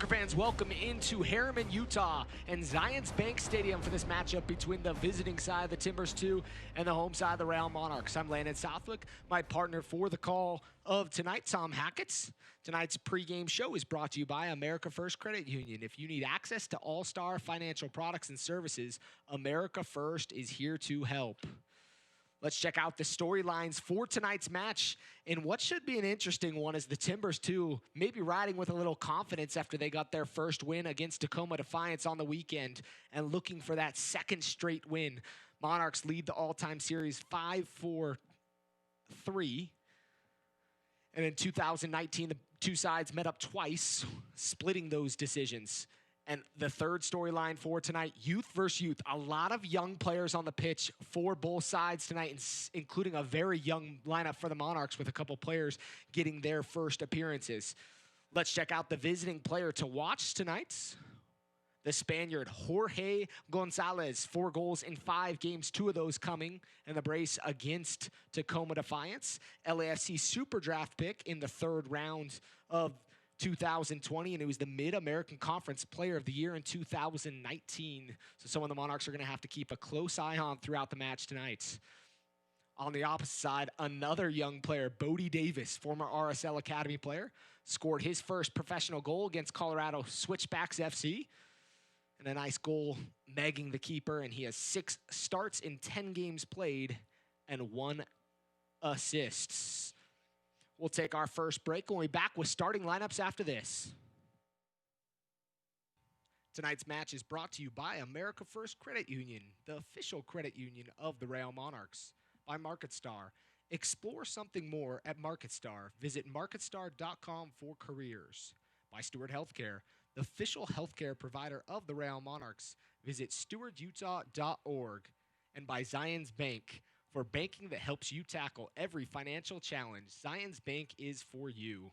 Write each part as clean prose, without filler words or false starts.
Soccer fans, welcome into Harriman, Utah, and Zions Bank Stadium for this matchup between the visiting side of the Timbers 2 and the home side of the Real Monarchs. I'm Landon Southwick, my partner for the call of tonight, Tom Hackett's. Tonight's pregame show is brought to you by America First Credit Union. If you need access to all-star financial products and services, America First is here to help. Let's check out the storylines for tonight's match. And what should be an interesting one is the Timbers 2 maybe riding with a little confidence after they got their first win against Tacoma Defiance on the weekend and looking for that second straight win. Monarchs lead the all-time series 5-4-3. And in 2019, the two sides met up twice, splitting those decisions. And the third storyline for tonight, youth versus youth. A lot of young players on the pitch for both sides tonight, including a very young lineup for the Monarchs with a couple players getting their first appearances. Let's check out the visiting player to watch tonight. The Spaniard, Jorge Gonzalez, 4 goals in 5 games, 2 of those coming in the brace against Tacoma Defiance. LAFC Super Draft pick in the 3rd round of 2020, and it was the Mid-American Conference Player of the Year in 2019. So someone the Monarchs are going to have to keep a close eye on throughout the match tonight. On the opposite side, another young player, Bodie Davis, former RSL Academy player, scored his first professional goal against Colorado Switchbacks FC. And a nice goal megging the keeper, and he has 6 starts in 10 games played and 1 assist. We'll take our first break and we'll be back with starting lineups after this. Tonight's match is brought to you by America First Credit Union, the official credit union of the Real Monarchs. By MarketStar. Explore something more at MarketStar. Visit marketstar.com for careers. By Steward Healthcare, the official healthcare provider of the Real Monarchs. Visit stewardutah.org. And by Zions Bank. For banking that helps you tackle every financial challenge, Zions Bank is for you.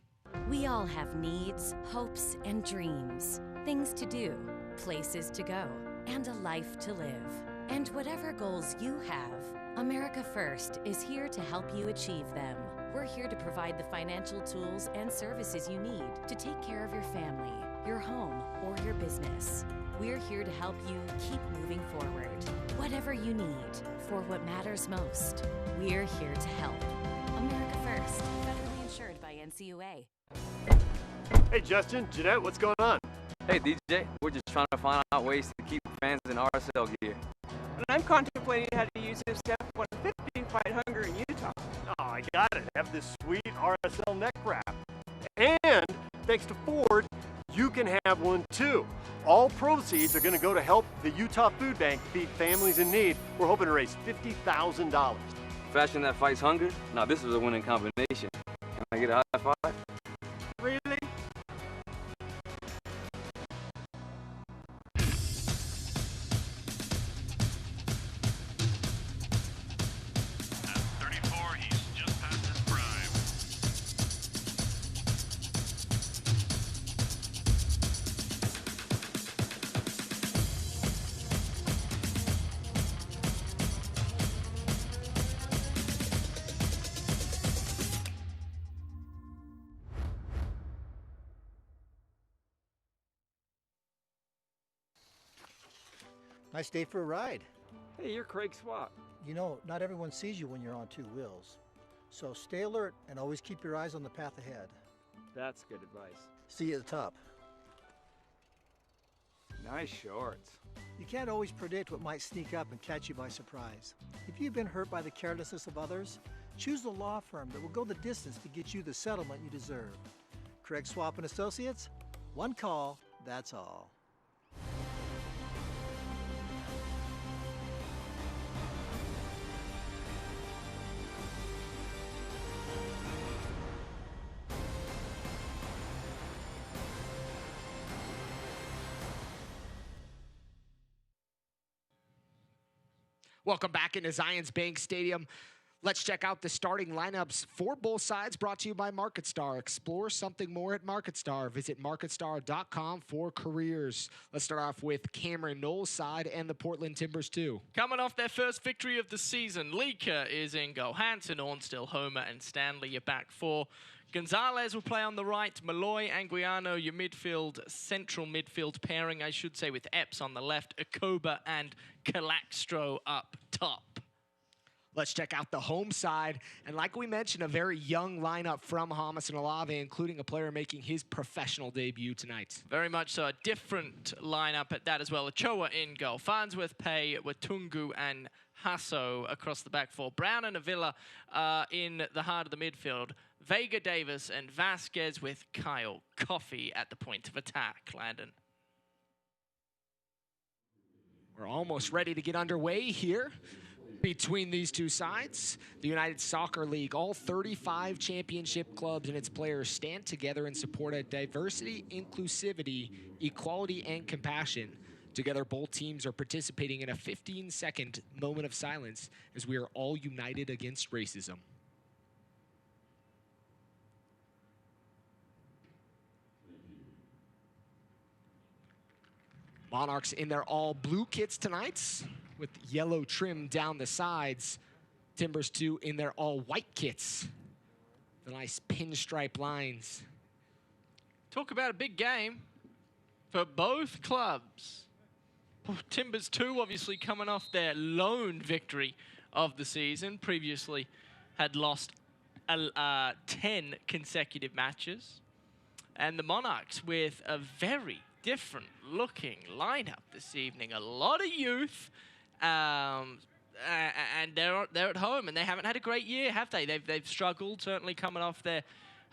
We all have needs, hopes, and dreams. Things to do, places to go, and a life to live. And whatever goals you have, America First is here to help you achieve them. We're here to provide the financial tools and services you need to take care of your family, your home, or your business. We're here to help you keep moving forward. Whatever you need, for what matters most, we're here to help. America First, federally insured by NCUA. Hey Justin, Jeanette, what's going on? Hey DJ, we're just trying to find out ways to keep fans in RSL gear. And I'm contemplating how to use this Step 150 to fight hunger in Utah. Oh, I got it. Have this sweet RSL neck wrap. And thanks to Ford, you can have one too. All proceeds are going to go to help the Utah Food Bank feed families in need. We're hoping to raise $50,000. Fashion that fights hunger? Now this is a winning combination. Can I get a high five? Really? Nice day for a ride. Hey, you're Craig Swap. You know, not everyone sees you when you're on 2 wheels. So stay alert and always keep your eyes on the path ahead. That's good advice. See you at the top. Nice shorts. You can't always predict what might sneak up and catch you by surprise. If you've been hurt by the carelessness of others, choose the law firm that will go the distance to get you the settlement you deserve. Craig Swap and Associates, one call, that's all. Welcome back into Zions Bank Stadium. Let's check out the starting lineups for both sides, brought to you by MarketStar. Explore something more at MarketStar. Visit marketstar.com for careers. Let's start off with Cameron Knowles' side and the Portland Timbers 2. Coming off their first victory of the season, Leaker is in goal. Hanson, Ornstill, Homer, and Stanley are back 4. Gonzalez will play on the right. Malloy, Anguiano, your midfield, central midfield pairing, I should say, with Epps on the left, Akoba and Calastro up top. Let's check out the home side. And like we mentioned, a very young lineup from Hamas and Olave, including a player making his professional debut tonight. Very much so. A different lineup at that as well. Ochoa in goal. Farnsworth, Pay, Watungu, and Hasso across the back four. Brown and Avila in the heart of the midfield. Vega, Davis, and Vasquez with Kyle Coffey at the point of attack. Landon. We're almost ready to get underway here. Between these two sides, the United Soccer League, all 35 championship clubs and its players stand together in support of diversity, inclusivity, equality, and compassion. Together, both teams are participating in a 15-second moment of silence as we are all united against racism. Monarchs in their all blue kits tonight, with yellow trim down the sides. Timbers 2 in their all white kits. The nice pinstripe lines. Talk about a big game for both clubs. Timbers 2 obviously coming off their lone victory of the season. Previously had lost 10 consecutive matches. And the Monarchs with a very different looking lineup this evening. A lot of youth. And they're at home, and they haven't had a great year, have they? They've struggled, certainly coming off their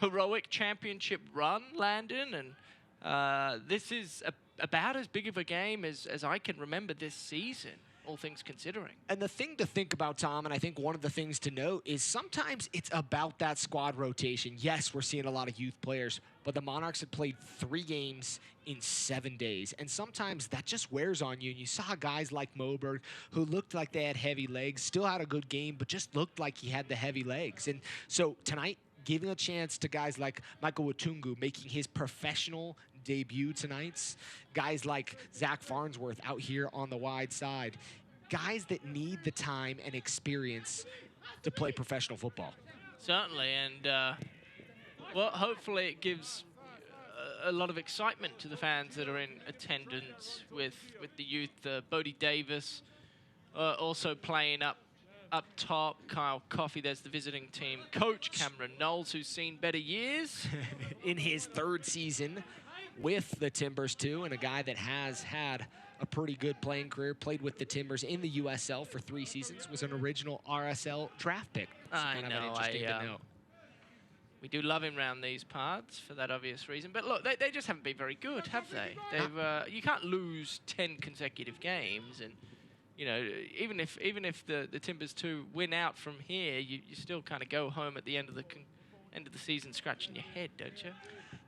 heroic championship run, Landon, and this is about as big of a game as I can remember this season, all things considering. And the thing to think about, Tom, and I think one of the things to note is sometimes it's about that squad rotation. Yes, we're seeing a lot of youth players, but the Monarchs had played 3 games in 7 days. And sometimes that just wears on you. And you saw guys like Moberg who looked like they had heavy legs, still had a good game, but just looked like he had the heavy legs. And so tonight, giving a chance to guys like Michael Watungu making his professional debut tonight, guys like Zach Farnsworth out here on the wide side, guys that need the time and experience to play professional football. Certainly, and well, hopefully it gives a lot of excitement to the fans that are in attendance with the youth. Bodie Davis also playing up top. Kyle Coffey, there's the visiting team coach. Cameron Knowles, who's seen better years. In his 3rd season with the Timbers too, and a guy that has had a pretty good playing career, played with the Timbers in the USL for 3 seasons, was an original RSL draft pick. I know, we do love him around these parts for that obvious reason. But look, they just haven't been very good, have they? They've you can't lose 10 consecutive games, and you know, even if the Timbers 2 win out from here, you still kind of go home at the end of the season scratching your head, don't you?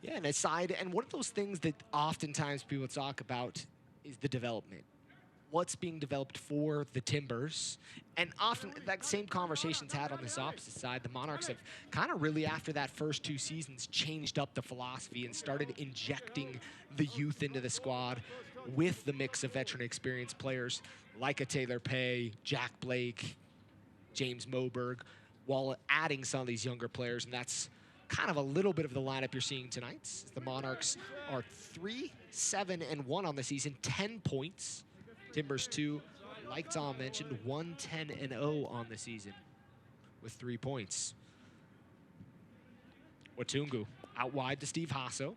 Yeah, and aside, and one of those things that oftentimes people talk about is the development. What's being developed for the Timbers? And often that same conversation's had on this opposite side. The Monarchs have kind of really, after that first 2 seasons, changed up the philosophy and started injecting the youth into the squad with the mix of veteran experienced players like a Taylor Pay, Jack Blake, James Moberg, while adding some of these younger players. And that's kind of a little bit of the lineup you're seeing tonight. The Monarchs are 3-7-1 on the season, 10 points. Timbers 2, like Tom mentioned, 1-10-0 on the season with 3 points. Watungu out wide to Steve Hasso.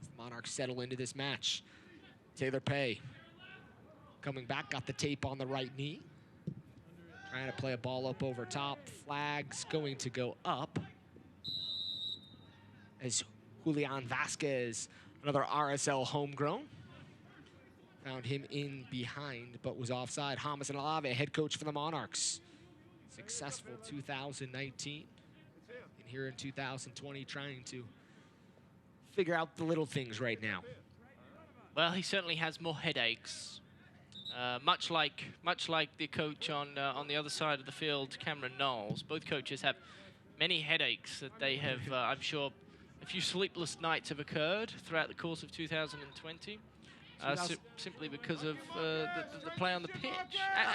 The Monarchs settle into this match. Taylor Pay coming back, got the tape on the right knee. Trying to play a ball up over top. Flags going to go up as Julian Vasquez, another RSL homegrown, found him in behind, but was offside. Hamas and Olave, head coach for the Monarchs. Successful 2019. And here in 2020, trying to figure out the little things right now. Well, he certainly has more headaches. Much like the coach on the other side of the field, Cameron Knowles. Both coaches have many headaches that they have, I'm sure, a few sleepless nights have occurred throughout the course of 2020. Simply because of the play on the pitch.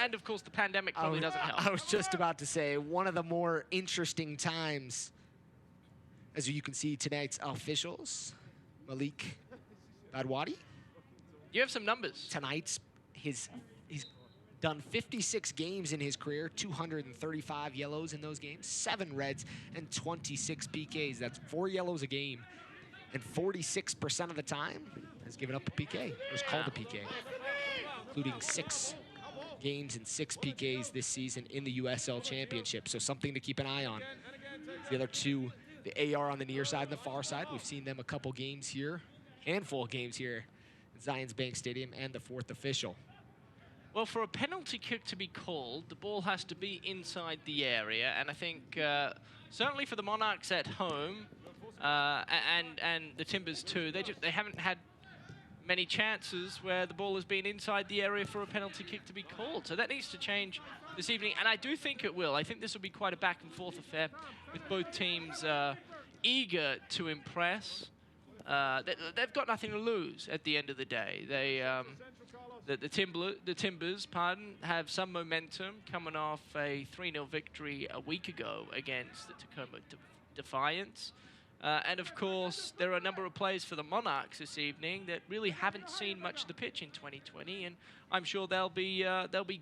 And of course, the pandemic probably doesn't help. I was just about to say, one of the more interesting times As you can see, tonight's officials, Malik Badwadi. You have some numbers. Tonight's, he's done 56 games in his career, 235 yellows in those games, 7 reds, and 26 PKs. That's 4 yellows a game. And 46% of the time has given up a PK, or has called a PK, including 6 games and 6 PKs this season in the USL Championship. So something to keep an eye on. The other two, the AR on the near side and the far side, we've seen them a couple games here, handful of games here at Zions Bank Stadium, and the 4th official. Well, for a penalty kick to be called, the ball has to be inside the area, and I think certainly for the Monarchs at home and the Timbers too, they haven't had many chances where the ball has been inside the area for a penalty kick to be called. So that needs to change this evening, and I do think it will. I think this will be quite a back and forth affair with both teams eager to impress. They've got nothing to lose at the end of the day. The Timbers, have some momentum coming off a 3-0 victory a week ago against the Tacoma Defiance. And of course, there are a number of players for the Monarchs this evening that really haven't seen much of the pitch in 2020, and I'm sure they'll be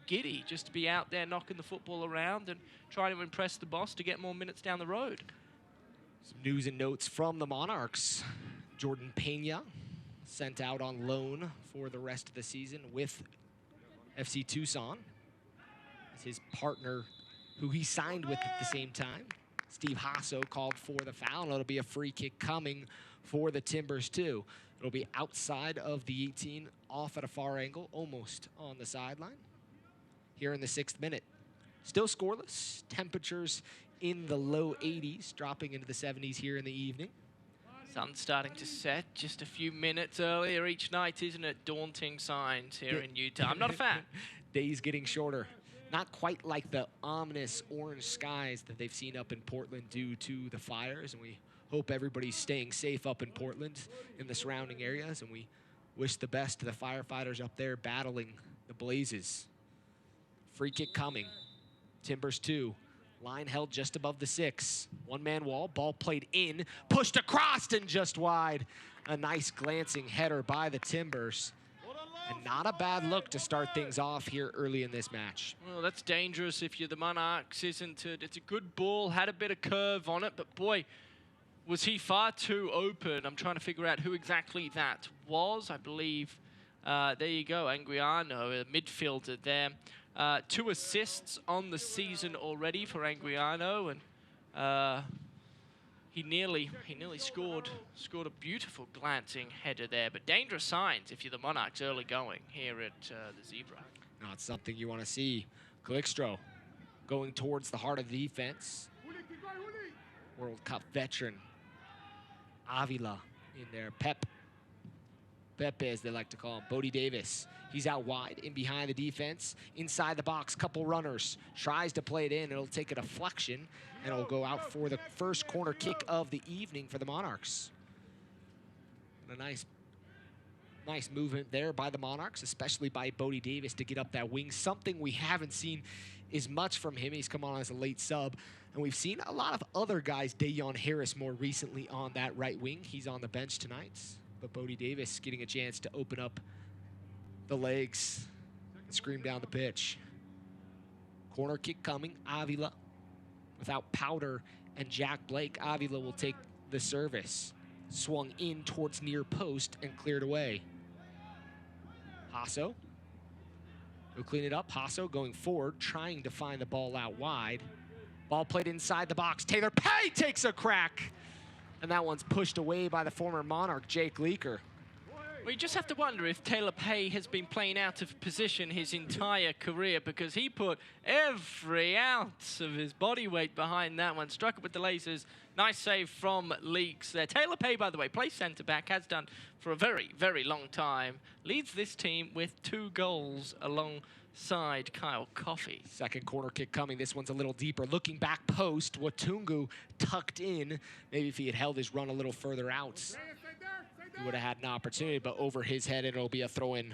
giddy just to be out there knocking the football around and trying to impress the boss to get more minutes down the road. Some news and notes from the Monarchs. Jordan Pena sent out on loan for the rest of the season with FC Tucson as his partner, who he signed with at the same time. Steve Hasso called for the foul, and it'll be a free kick coming for the Timbers too. It'll be outside of the 18, off at a far angle, almost on the sideline. Here in the 6th minute. Still scoreless, temperatures in the low 80s, dropping into the 70s here in the evening. Sun's starting to set just a few minutes earlier each night, isn't it? Daunting signs here in Utah. I'm not a fan. Days getting shorter. Not quite like the ominous orange skies that they've seen up in Portland due to the fires, and we hope everybody's staying safe up in Portland in the surrounding areas, and we wish the best to the firefighters up there battling the blazes. Free kick coming. Timbers 2. Line held just above the 6. One-man wall, ball played in, pushed across and just wide. A nice glancing header by the Timbers. And not a bad look to start things off here early in this match. Well, that's dangerous if you're the Monarchs, isn't it? It's a good ball, had a bit of curve on it, but boy, was he far too open. I'm trying to figure out who exactly that was. I believe, there you go, Anguiano, a midfielder there. 2 assists on the season already for Anguiano, and he nearly scored a beautiful glancing header there. But dangerous signs if you're the Monarchs early going here at the Zebra. Not something you want to see. Calixto going towards the heart of the defense. World Cup veteran Avila in there. Pepe, as they like to call him. Bodie Davis. He's out wide, in behind the defense. Inside the box, couple runners. Tries to play it in. It'll take a deflection, and it'll go out for the first corner kick of the evening for the Monarchs. And a nice movement there by the Monarchs, especially by Bodie Davis to get up that wing. Something we haven't seen as much from him. He's come on as a late sub. And we've seen a lot of other guys, Dayon Harris more recently on that right wing. He's on the bench tonight. But Bodie Davis getting a chance to open up the legs and scream down the pitch. Corner kick coming, Avila. Without Powder and Jack Blake, Avila will take the service. Swung in towards near post and cleared away. Hasso will clean it up. Hasso going forward, trying to find the ball out wide. Ball played inside the box. Taylor Pay takes a crack. And that one's pushed away by the former Monarch, Jake Leaker. Well, you just have to wonder if Taylor Pay has been playing out of position his entire career, because he put every ounce of his body weight behind that one. Struck it with the lasers. Nice save from Leaks there. Taylor Pay, by the way, plays centre-back, has done for a very, very long time. Leads this team with 2 goals alongside Kyle Coffey. Second corner kick coming. This one's a little deeper. Looking back post, Watungu tucked in. Maybe if he had held his run a little further out, he would have had an opportunity, but over his head, it'll be a throw-in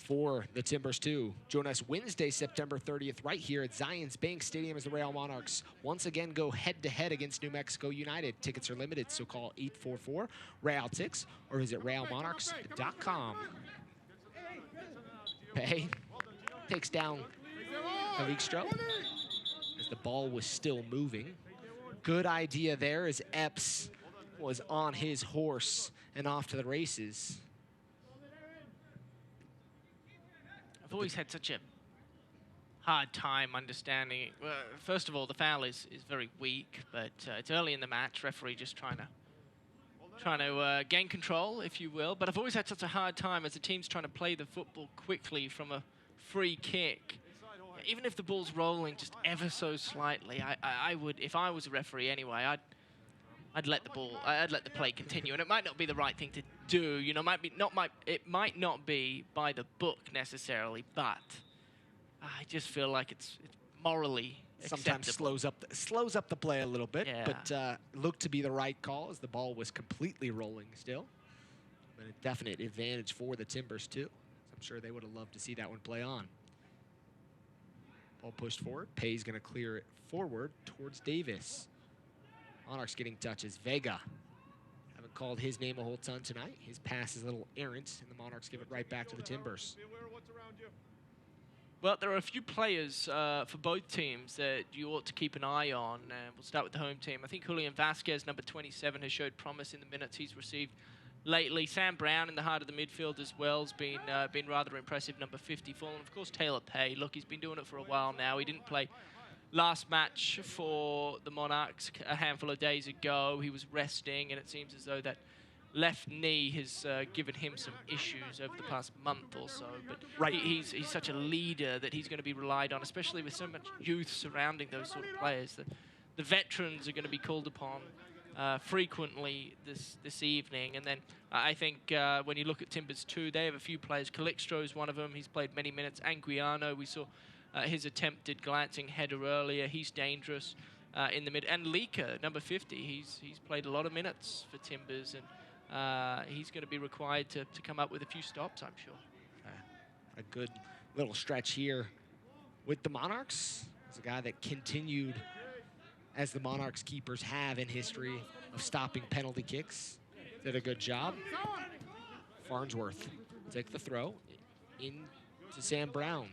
for the Timbers 2. Join us Wednesday, September 30th, right here at Zions Bank Stadium as the Real Monarchs once again go head-to-head against New Mexico United. Tickets are limited, so call 844-REAL-TIX or visit realmonarchs.com. Pay takes down Elikstro as the ball was still moving. Good idea there as Epps was on his horse and off to the races. I've always had such a hard time understanding. Well, first of all, the foul is very weak, but it's early in the match. Referee just trying to gain control, if you will. But I've always had such a hard time as the team's trying to play the football quickly from a free kick. Even if the ball's rolling just ever so slightly, I would, if I was a referee anyway, I'd let the play continue. And it might not be the right thing to do, you know, it might not be by the book necessarily, but I just feel like it's morally sometimes acceptable. slows up the play a little bit, Yeah. but looked to be the right call as the ball was completely rolling still. But a definite advantage for the Timbers too. I'm sure they would have loved to see that one play on. Ball pushed forward. Pay's going to clear it forward towards Davis. Monarchs getting touches. Vega. Haven't called his name a whole ton tonight. His pass is a little errant, and the Monarchs give it right back to the Timbers. Well, there are a few players for both teams that you ought to keep an eye on. We'll start with the home team. I think Julian Vasquez, number 27, has showed promise in the minutes he's received lately. Sam Brown in the heart of the midfield as well has been rather impressive, number 54. And, of course, Taylor Pay. Look, he's been doing it for a while now. He didn't play last match for the Monarchs a handful of days ago. He was resting, and it seems as though that left knee has given him some issues over the past month or so. But Right. he's such a leader that he's going to be relied on, especially with so much youth surrounding those sort of players. The veterans are going to be called upon frequently this evening. And then I think when you look at Timbers 2, they have a few players. Calixtro is one of them. He's played many minutes. Anguiano, we saw his attempted glancing header earlier. He's dangerous in the mid. And Lika, number 50, he's played a lot of minutes for Timbers, and he's going to be required to come up with a few stops, I'm sure. A good little stretch here with the Monarchs. He's a guy that continued, as the Monarchs keepers have in history, of stopping penalty kicks. Did a good job. Farnsworth will take the throw in to Sam Brown.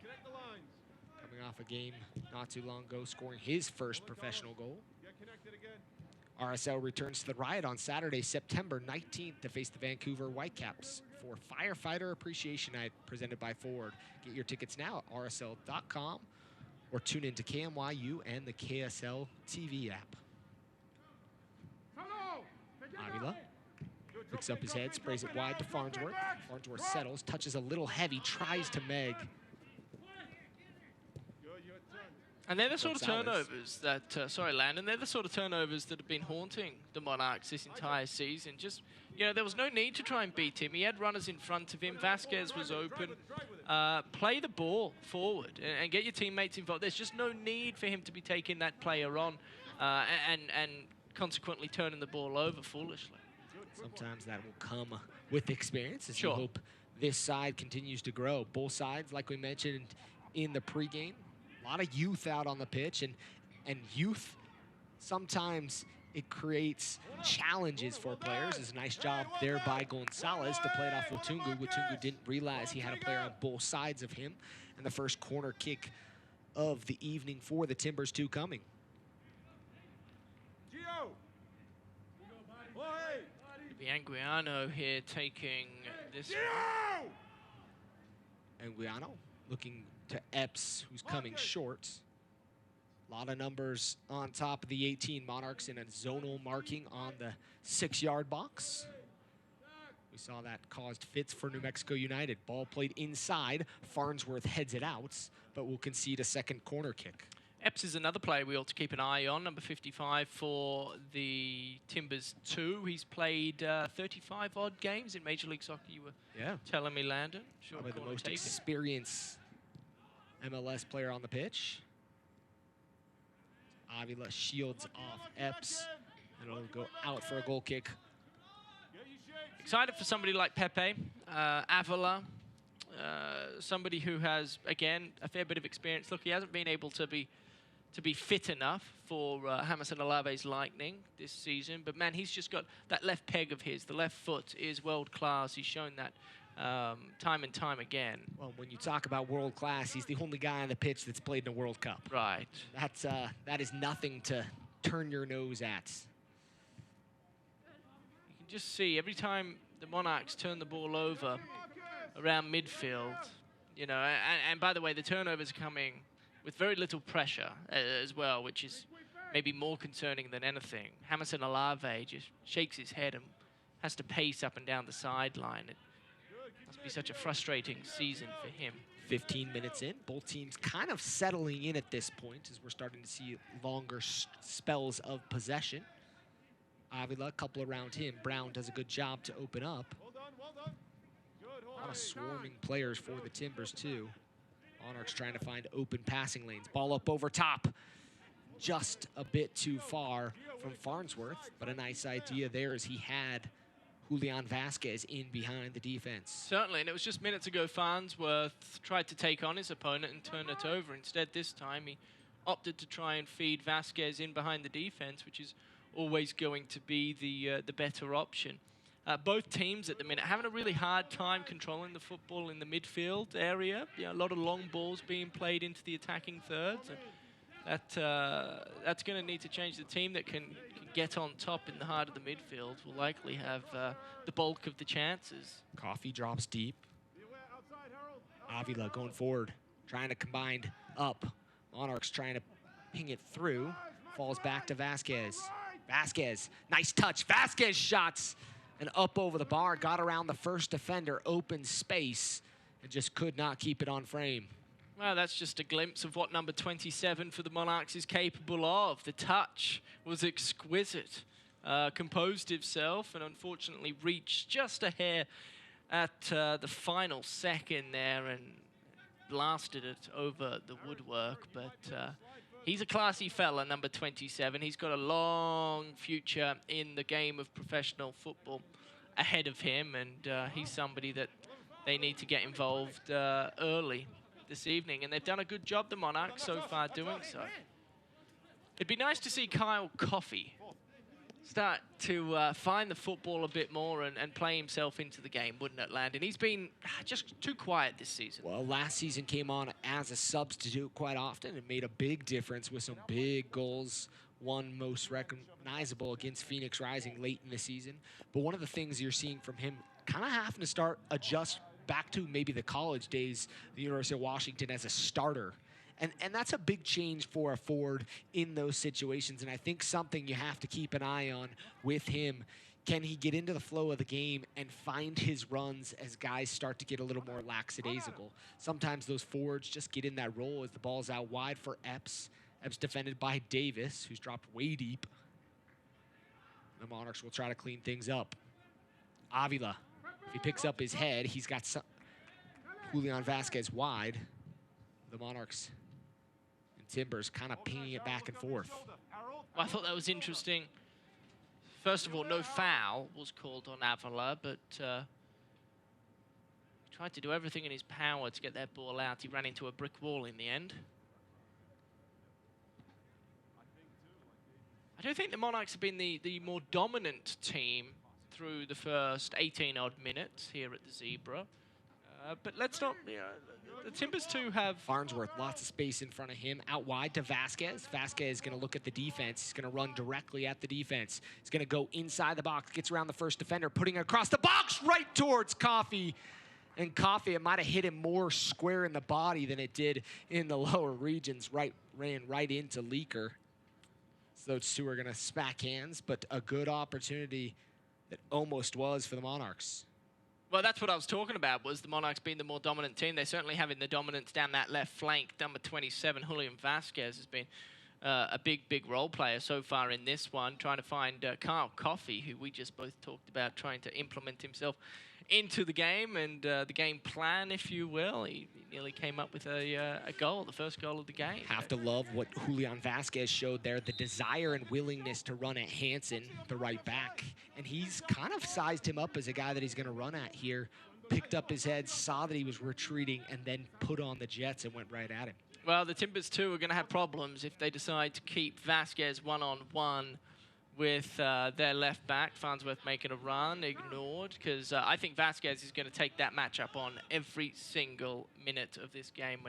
Coming off a game not too long ago, scoring his first professional goal. RSL returns to the Riot on Saturday, September 19th to face the Vancouver Whitecaps for Firefighter Appreciation Night presented by Ford. Get your tickets now at rsl.com or tune into KMYU and the KSL TV app. Avila picks up his head, sprays it wide to Farnsworth. Farnsworth settles, touches a little heavy, tries to Meg. And they're the sort of Gonzalez. turnovers that, sorry, Landon, they're the sort of turnovers that have been haunting the Monarchs this entire season. Just, you know, there was no need to try and beat him. He had runners in front of him. Vasquez was open. Play the ball forward and get your teammates involved. There's just no need for him to be taking that player on and consequently turning the ball over foolishly. Sometimes that will come with experience, as Sure. you hope this side continues to grow. Both sides, like we mentioned in the pregame, a lot of youth out on the pitch, and youth, sometimes it creates challenges for players. It's a nice job there by Gonzalez to play it off Watungu. Watungu didn't realize he had a player on both sides of him, and the first corner kick of the evening for the Timbers 2 coming. Anguiano here taking this. Anguiano looking to Epps, who's coming short. A lot of numbers on top of the 18 Monarchs in a zonal marking on the 6-yard box. We saw that caused fits for New Mexico United. Ball played inside. Farnsworth heads it out, but will concede a second corner kick. Epps is another player we ought to keep an eye on, number 55 for the Timbers 2. He's played 35-odd games in Major League Soccer, you were telling me, Landon. Short Probably the corner most taken. experienced MLS player on the pitch. Avila shields off Epps, and it'll go out for a goal kick. Excited for somebody like Pepe, Avila. somebody who has, again, a fair bit of experience. Look, he hasn't been able to be fit enough for Jamerson Olave's Lightning this season, but man, he's just got that left peg of his. The left foot is world class. He's shown that time and time again. Well, when you talk about world class, he's the only guy on the pitch that's played in a World Cup. Right. That is nothing to turn your nose at. You can just see every time the Monarchs turn the ball over around midfield, you know, and by the way, the turnovers are coming with very little pressure as well, which is maybe more concerning than anything. Jamerson Olave just shakes his head and has to pace up and down the sideline. It must be such a frustrating season for him. 15 minutes in, both teams kind of settling in at this point as we're starting to see longer spells of possession. Avila, a couple around him. Brown does a good job to open up. A lot of swarming players for the Timbers, too. Monarchs trying to find open passing lanes. Ball up over top. Just a bit too far from Farnsworth, but a nice idea there as he had Julian Vasquez in behind the defense. Certainly, and it was just minutes ago Farnsworth tried to take on his opponent and turn it over. Instead, this time he opted to try and feed Vasquez in behind the defense, which is always going to be the better option. Both teams at the minute having a really hard time controlling the football in the midfield area. A lot of long balls being played into the attacking thirds. And that's going to need to change. The team that can get on top in the heart of the midfield will likely have the bulk of the chances. Coffee drops deep. Avila going forward, trying to combine up. Monarchs trying to ping it through. Falls back to Vasquez. Vasquez, nice touch. Vasquez shots. And up over the bar, got around the first defender, open space, and just could not keep it on frame. Well, that's just a glimpse of what number 27 for the Monarchs is capable of. The touch was exquisite. Composed himself and unfortunately reached just a hair at the final second there and blasted it over the woodwork. But he's a classy fella, number 27. He's got a long future in the game of professional football ahead of him, and he's somebody that they need to get involved early this evening. And they've done a good job, the Monarchs, so far doing so. It'd be nice to see Kyle Coffey start to find the football a bit more and play himself into the game, wouldn't it, Landon? He's been just too quiet this season. Well, last season came on as a substitute quite often and made a big difference with some big goals. One most recognizable against Phoenix Rising late in the season. But one of the things you're seeing from him kind of having to adjust back to maybe the college days, the University of Washington as a starter. And that's a big change for a forward in those situations. And I think something you have to keep an eye on with him. Can he get into the flow of the game and find his runs as guys start to get a little more lackadaisical? Sometimes those forwards just get in that role as the ball's out wide for Epps. Epps defended by Davis, who's dropped way deep. The Monarchs will try to clean things up. Avila, if he picks up his head, he's got Julian Vasquez wide. The Monarchs and Timbers kind of pinging it back and forth. Well, I thought that was interesting. First of all, no foul was called on Avila, but he tried to do everything in his power to get that ball out. He ran into a brick wall in the end. I do think the Monarchs have been the more dominant team through the first 18-odd minutes here at the Zebra. But let's not, the Timbers too have... Farnsworth, lots of space in front of him. Out wide to Vasquez. Vasquez is going to look at the defense. He's going to run directly at the defense. He's going to go inside the box, gets around the first defender, putting it across the box right towards Coffey. And Coffey, it might have hit him more square in the body than it did in the lower regions. Ran right into Leaker. So those two are going to smack hands, but a good opportunity that almost was for the Monarchs. Well, that's what I was talking about, was the Monarchs being the more dominant team. They're certainly having the dominance down that left flank. Number 27, Julian Vasquez, has been a big role player so far in this one, trying to find Kyle Coffey, who we just both talked about, trying to implement himself into the game and the game plan, if you will. He nearly came up with a goal, the first goal of the game. Have to love what Julian Vasquez showed there, the desire and willingness to run at Hansen, the right back. And he's kind of sized him up as a guy that he's going to run at here. picked up his head, saw that he was retreating, and then put on the jets and went right at him. Well, the Timbers, too, are going to have problems if they decide to keep Vasquez one-on-one with their left back. Farnsworth making a run, ignored, because I think Vasquez is going to take that matchup on every single minute of this game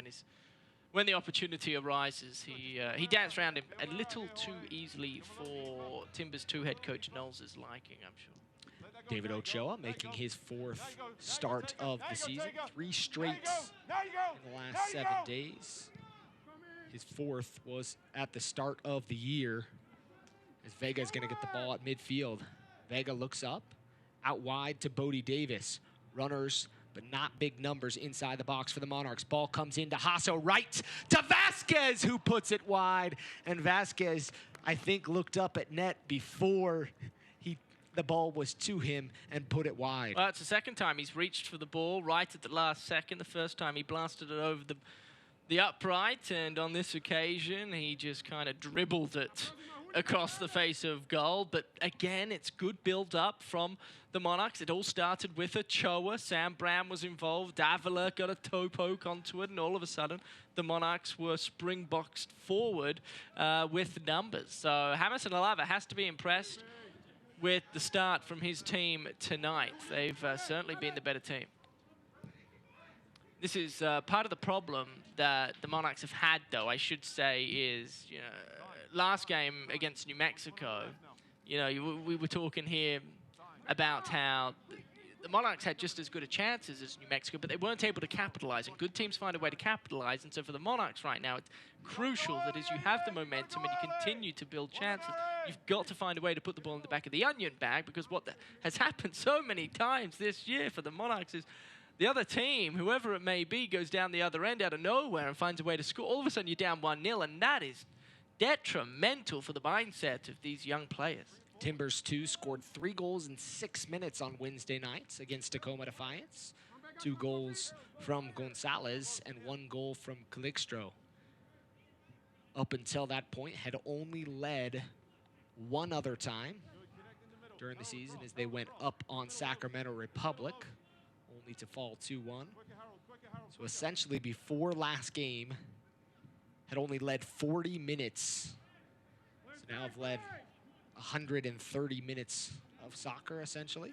when the opportunity arises. He danced around him a little too easily for Timbers 2 head coach Knowles' liking, I'm sure. David Ochoa making his 4th start of the season. 3 straight in the last 7 days. His 4th was at the start of the year, as Vega is going to get the ball at midfield. Vega looks up, out wide to Bodie Davis. Runners, but not big numbers inside the box for the Monarchs. Ball comes into Hasso, right to Vasquez, who puts it wide. And Vasquez, I think, looked up at net before the ball was to him and put it wide. Well, it's the second time he's reached for the ball right at the last second. The first time he blasted it over the upright, and on this occasion he just kind of dribbled it across the face of goal. But again, it's good build-up from the Monarchs. It all started with Ochoa. Sam Brown was involved. Davila got a toe poke onto it, and all of a sudden the Monarchs were spring-boxed forward with numbers. So Jamerson Alava has to be impressed with the start from his team tonight. They've certainly been the better team. This is part of the problem that the Monarchs have had, though, I should say, is, you know, last game against New Mexico, you know, we were talking here about how the Monarchs had just as good a chances as New Mexico, but they weren't able to capitalize, and good teams find a way to capitalize. And so for the Monarchs right now, it's crucial that as you have the momentum and you continue to build chances, you've got to find a way to put the ball in the back of the onion bag, because what has happened so many times this year for the Monarchs is the other team, whoever it may be, goes down the other end out of nowhere and finds a way to score. All of a sudden you're down 1-0, and that is detrimental for the mindset of these young players. Timbers 2 scored 3 goals in 6 minutes on Wednesday nights against Tacoma Defiance. 2 goals from Gonzalez and 1 goal from Calixtro. Up until that point, had only led 1 other time during the season as they went up on Sacramento Republic, only to fall 2-1. So essentially, before last game, had only led 40 minutes. So now have led 130 minutes of soccer, essentially.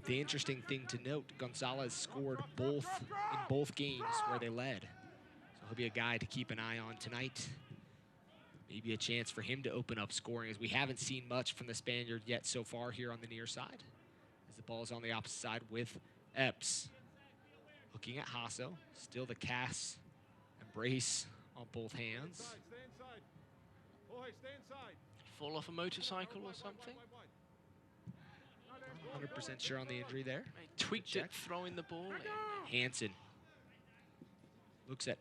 The interesting thing to note, Gonzalez scored in both games where they led. So he'll be a guy to keep an eye on tonight. Maybe a chance for him to open up scoring, as we haven't seen much from the Spaniard yet so far here on the near side. As the ball is on the opposite side with Epps. Looking at Hasso, still the cast embrace on both hands. Fall off a motorcycle or something? 100% sure on the injury there. He tweaked it, throwing the ball in. Hansen looks at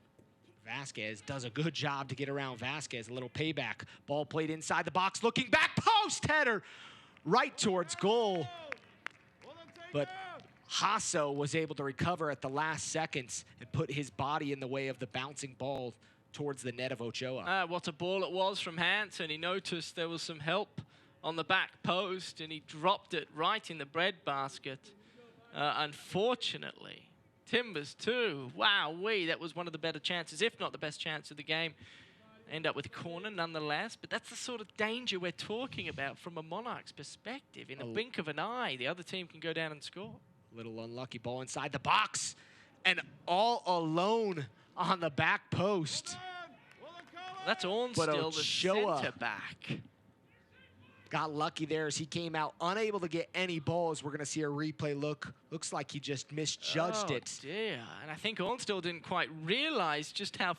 Vasquez, does a good job to get around Vasquez. A little payback. Ball played inside the box, looking back, post header right towards goal. But Hasso was able to recover at the last seconds and put his body in the way of the bouncing ball towards the net of Ochoa. What a ball it was from Hansen. He noticed there was some help on the back post, and he dropped it right in the breadbasket. Unfortunately, Timbers 2, wow-wee, that was one of the better chances, if not the best chance of the game. End up with a corner nonetheless, but that's the sort of danger we're talking about from a Monarchs perspective. In the blink of an eye, the other team can go down and score. Little unlucky ball inside the box, and all alone on the back post. That's Ornstill, the center back. Got lucky there as he came out unable to get any balls. We're going to see a replay look. Looks like he just misjudged it. Dear. And I think Ornstill didn't quite realize just how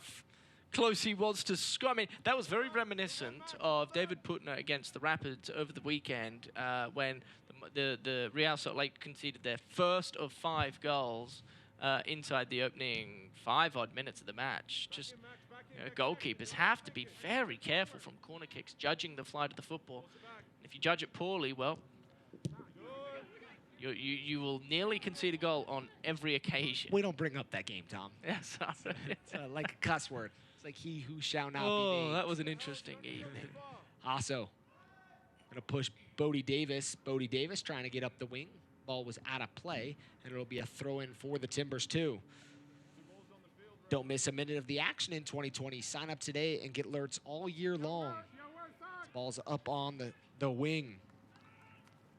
close he was to score. I mean, that was very reminiscent of David Putner against the Rapids over the weekend when the Real Salt Lake conceded their first of 5 goals inside the opening 5-odd minutes of the match. Just, you know, goalkeepers have to be very careful from corner kicks, judging the flight of the football. If you judge it poorly, well, you will nearly concede a goal on every occasion. We don't bring up that game, Tom. Yes, It's like a cuss word. It's like he who shall not be named. That was an interesting evening. Hasso gonna push Bodie Davis. Bodie Davis trying to get up the wing. Ball was out of play, and it'll be a throw-in for the Timbers, too. Don't miss a minute of the action in 2020. Sign up today and get alerts all year long. This ball's up on the wing.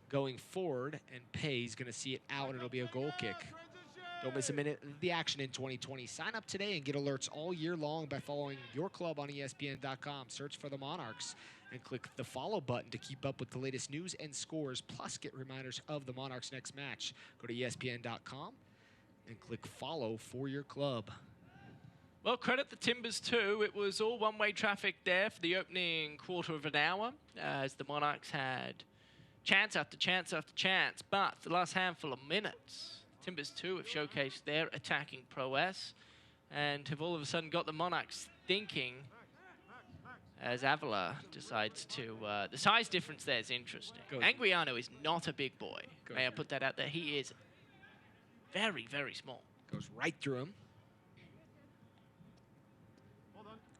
Going forward, and Pay's going to see it out, and it'll be a goal kick. Don't miss a minute of the action in 2020. Sign up today and get alerts all year long by following your club on ESPN.com. Search for the Monarchs and click the follow button to keep up with the latest news and scores, plus get reminders of the Monarchs' next match. Go to ESPN.com and click follow for your club. Well, credit the Timbers too. It was all one-way traffic there for the opening quarter of an hour as the Monarchs had chance after chance after chance. But the last handful of minutes, Timbers 2 have showcased their attacking prowess and have all of a sudden got the Monarchs thinking as Avila decides to... the size difference there is interesting. Anguiano is not a big boy. May I put that out there? He is very, very small. Goes right through him.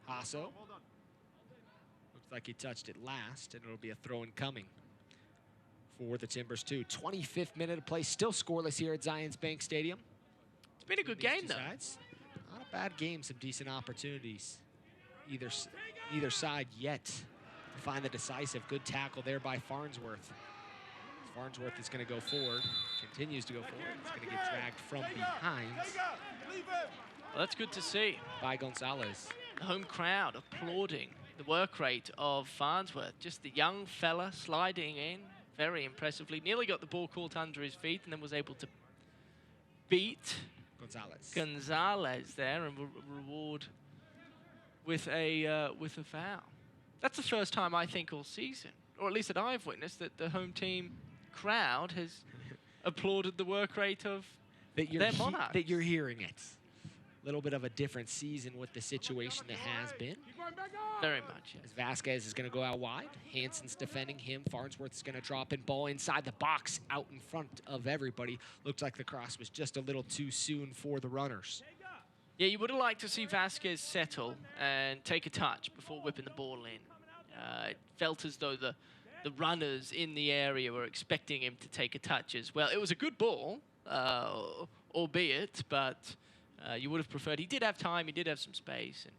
Hasso. Looks like he touched it last, and it'll be a throw-in coming for the Timbers, too. 25th minute of play, still scoreless here at Zions Bank Stadium. It's been a good game, though. Sides. Not a bad game, some decent opportunities. Either side yet to find the decisive. Good tackle there by Farnsworth. Farnsworth is going to go forward, continues to go forward. It's going to get dragged from behind. Well, that's good to see. By Gonzalez. The home crowd applauding the work rate of Farnsworth. Just the young fella sliding in very impressively. Nearly got the ball caught under his feet and then was able to beat Gonzalez there and reward with a foul. That's the first time, I think, all season, or at least that I've witnessed, that the home team crowd has applauded the work rate of their Monarchs. That you're hearing it. A little bit of a different season with the situation that has been. Very much, yes. As Vasquez is going to go out wide. Hansen's defending him. Farnsworth is going to drop in. Ball inside the box, out in front of everybody. Looked like the cross was just a little too soon for the runners. Yeah, you would have liked to see Vasquez settle and take a touch before whipping the ball in. It felt as though the runners in the area were expecting him to take a touch as well. It was a good ball, albeit, but you would have preferred. He did have time, he did have some space, and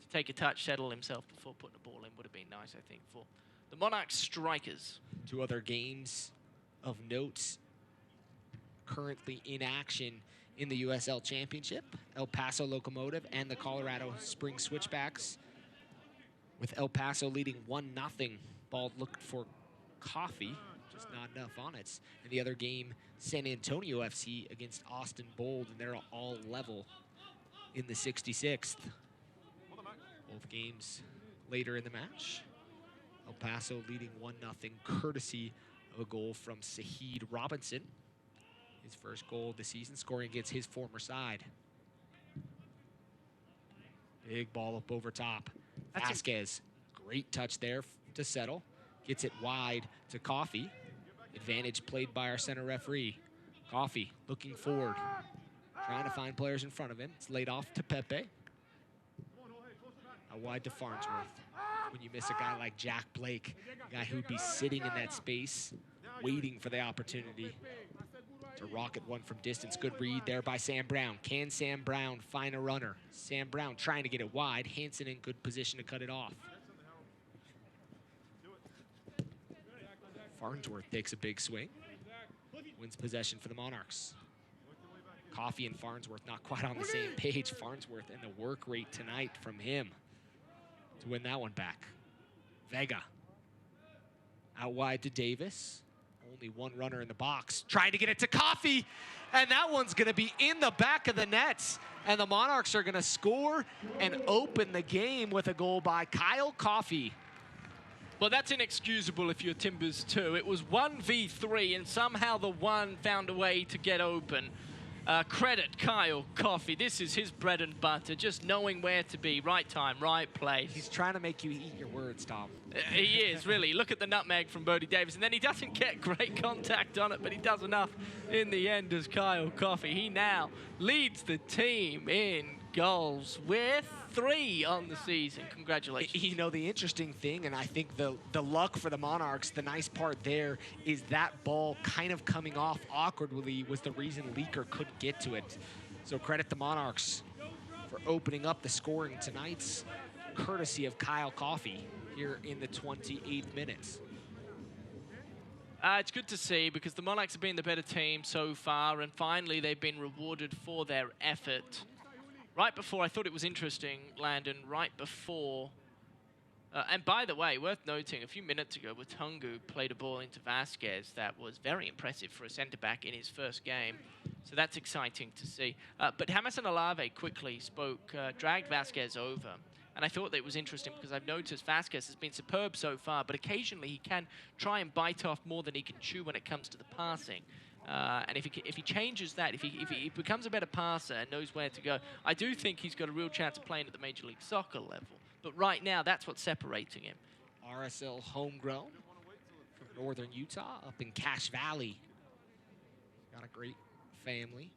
to take a touch, settle himself before putting the ball in would have been nice, I think, for the Monarchs strikers. Two other games of note currently in action in the USL Championship. El Paso Locomotive and the Colorado Springs Switchbacks. With El Paso leading 1-0. Ball looked for Coffee, just not enough on it. And the other game, San Antonio FC against Austin Bold, and they're all level in the 66th. Both games later in the match. El Paso leading 1-0, courtesy of a goal from Saheed Robinson. His first goal of the season, scoring against his former side. Big ball up over top. Vasquez, great touch there to settle. Gets it wide to Coffee. Advantage played by our center referee. Coffee looking forward. Trying to find players in front of him. It's laid off to Pepe. Out wide to Farnsworth. When you miss a guy like Jack Blake, a guy who'd be sitting in that space, waiting for the opportunity to rocket one from distance. Good read there by Sam Brown. Can Sam Brown find a runner? Sam Brown trying to get it wide. Hansen in good position to cut it off. Farnsworth takes a big swing. Wins possession for the Monarchs. Coffee and Farnsworth not quite on the same page. Farnsworth and the work rate tonight from him to win that one back. Vega. Out wide to Davis. Only one runner in the box. Trying to get it to Coffee. And that one's going to be in the back of the nets. And the Monarchs are going to score and open the game with a goal by Kyle Coffee. Well, that's inexcusable if you're Timbers too. It was 1v3, and somehow the one found a way to get open. Credit Kyle Coffee. This is his bread and butter, just knowing where to be, right time, right place. He's trying to make you eat your words, Tom. He is, really. Look at the nutmeg from Bodie Davis. And then he doesn't get great contact on it, but he does enough in the end as Kyle Coffee. He now leads the team in goals with 3 on the season. Congratulations. You know, the interesting thing, and I think the luck for the Monarchs, the nice part there is that ball kind of coming off awkwardly was the reason Leaker couldn't get to it. So credit the Monarchs for opening up the scoring tonight's courtesy of Kyle Coffey here in the 28th minute. It's good to see because the Monarchs have been the better team so far, and finally they've been rewarded for their effort. Right before, I thought it was interesting, Landon, right before, and by the way, worth noting, a few minutes ago, Watungu played a ball into Vasquez that was very impressive for a centre-back in his first game. So that's exciting to see. But James and Olave quickly spoke, dragged Vasquez over. And I thought that it was interesting because I've noticed Vasquez has been superb so far, but occasionally he can try and bite off more than he can chew when it comes to the passing. And if he changes that, if he becomes a better passer and knows where to go, I do think he's got a real chance of playing at the Major League Soccer level. But right now, that's what's separating him. RSL homegrown from northern Utah up in Cache Valley. Got a great family.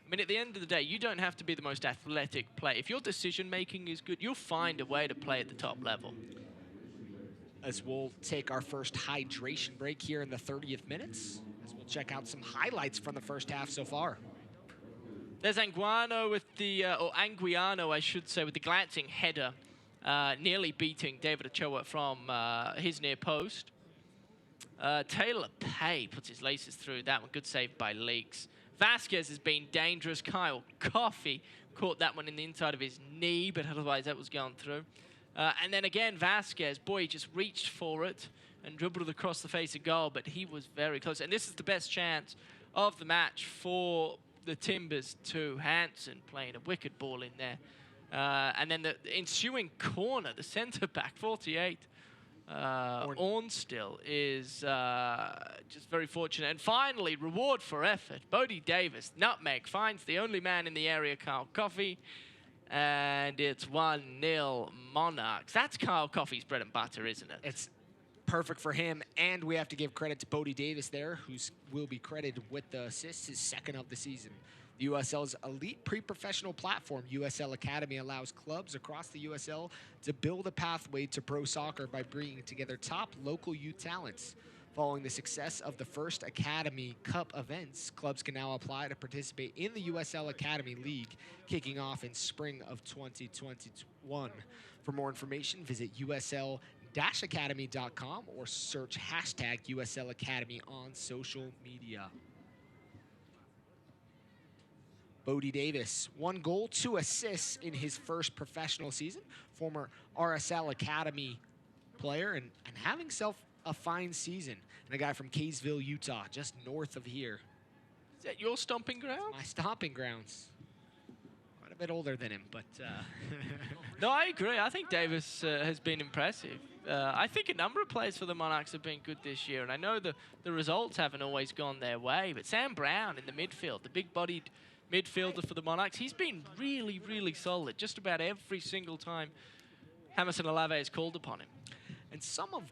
I mean, at the end of the day, you don't have to be the most athletic player. If your decision-making is good, you'll find a way to play at the top level. As we'll take our first hydration break here in the 30th minutes, as we'll check out some highlights from the first half so far. There's Anguiano with the, or Anguiano, I should say, with the glancing header, nearly beating David Ochoa from his near post. Taylor Pay puts his laces through that one. Good save by Leaks. Vasquez has been dangerous. Kyle Coffey caught that one in the inside of his knee, but otherwise that was gone through. And then again, Vasquez, boy, he just reached for it and dribbled it across the face of goal, but he was very close. And this is the best chance of the match for the Timbers too. Hansen playing a wicked ball in there. And then the ensuing corner, the centre-back, 48, Ornstill is just very fortunate. And finally, reward for effort. Bodie Davis, nutmeg, finds the only man in the area, Kyle Coffey. And it's 1-0 Monarchs. That's Kyle Coffey's bread and butter, isn't it? It's perfect for him. And we have to give credit to Bodie Davis there, who will be credited with the assists, his second of the season. The USL's elite pre-professional platform, USL Academy, allows clubs across the USL to build a pathway to pro soccer by bringing together top local youth talents. Following the success of the first Academy Cup events, clubs can now apply to participate in the USL Academy League, kicking off in spring of 2021. For more information, visit usl-academy.com or search hashtag USL Academy on social media. Bodie Davis, 1 goal, 2 assists in his first professional season. Former RSL Academy player and having himself a fine season. And a guy from Kaysville, Utah, just north of here. Is that your stomping ground? My stomping grounds. Quite a bit older than him, but... No, I agree. I think Davis has been impressive. I think a number of players for the Monarchs have been good this year, and I know the results haven't always gone their way, but Sam Brown in the midfield, the big-bodied midfielder for the Monarchs, he's been really, really solid just about every single time James and Olave has called upon him. And some of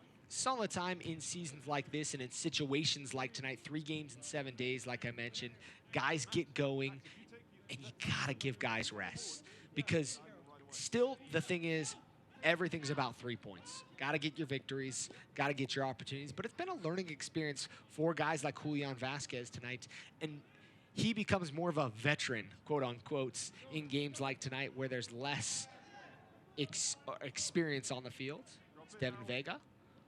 the time in seasons like this and in situations like tonight, 3 games in 7 days, like I mentioned, guys get going, and you gotta give guys rest. Because still, the thing is, everything's about 3 points. Gotta get your victories, gotta get your opportunities. But it's been a learning experience for guys like Julian Vasquez tonight. And he becomes more of a veteran, quote unquote, in games like tonight where there's less experience on the field. It's Devin Vega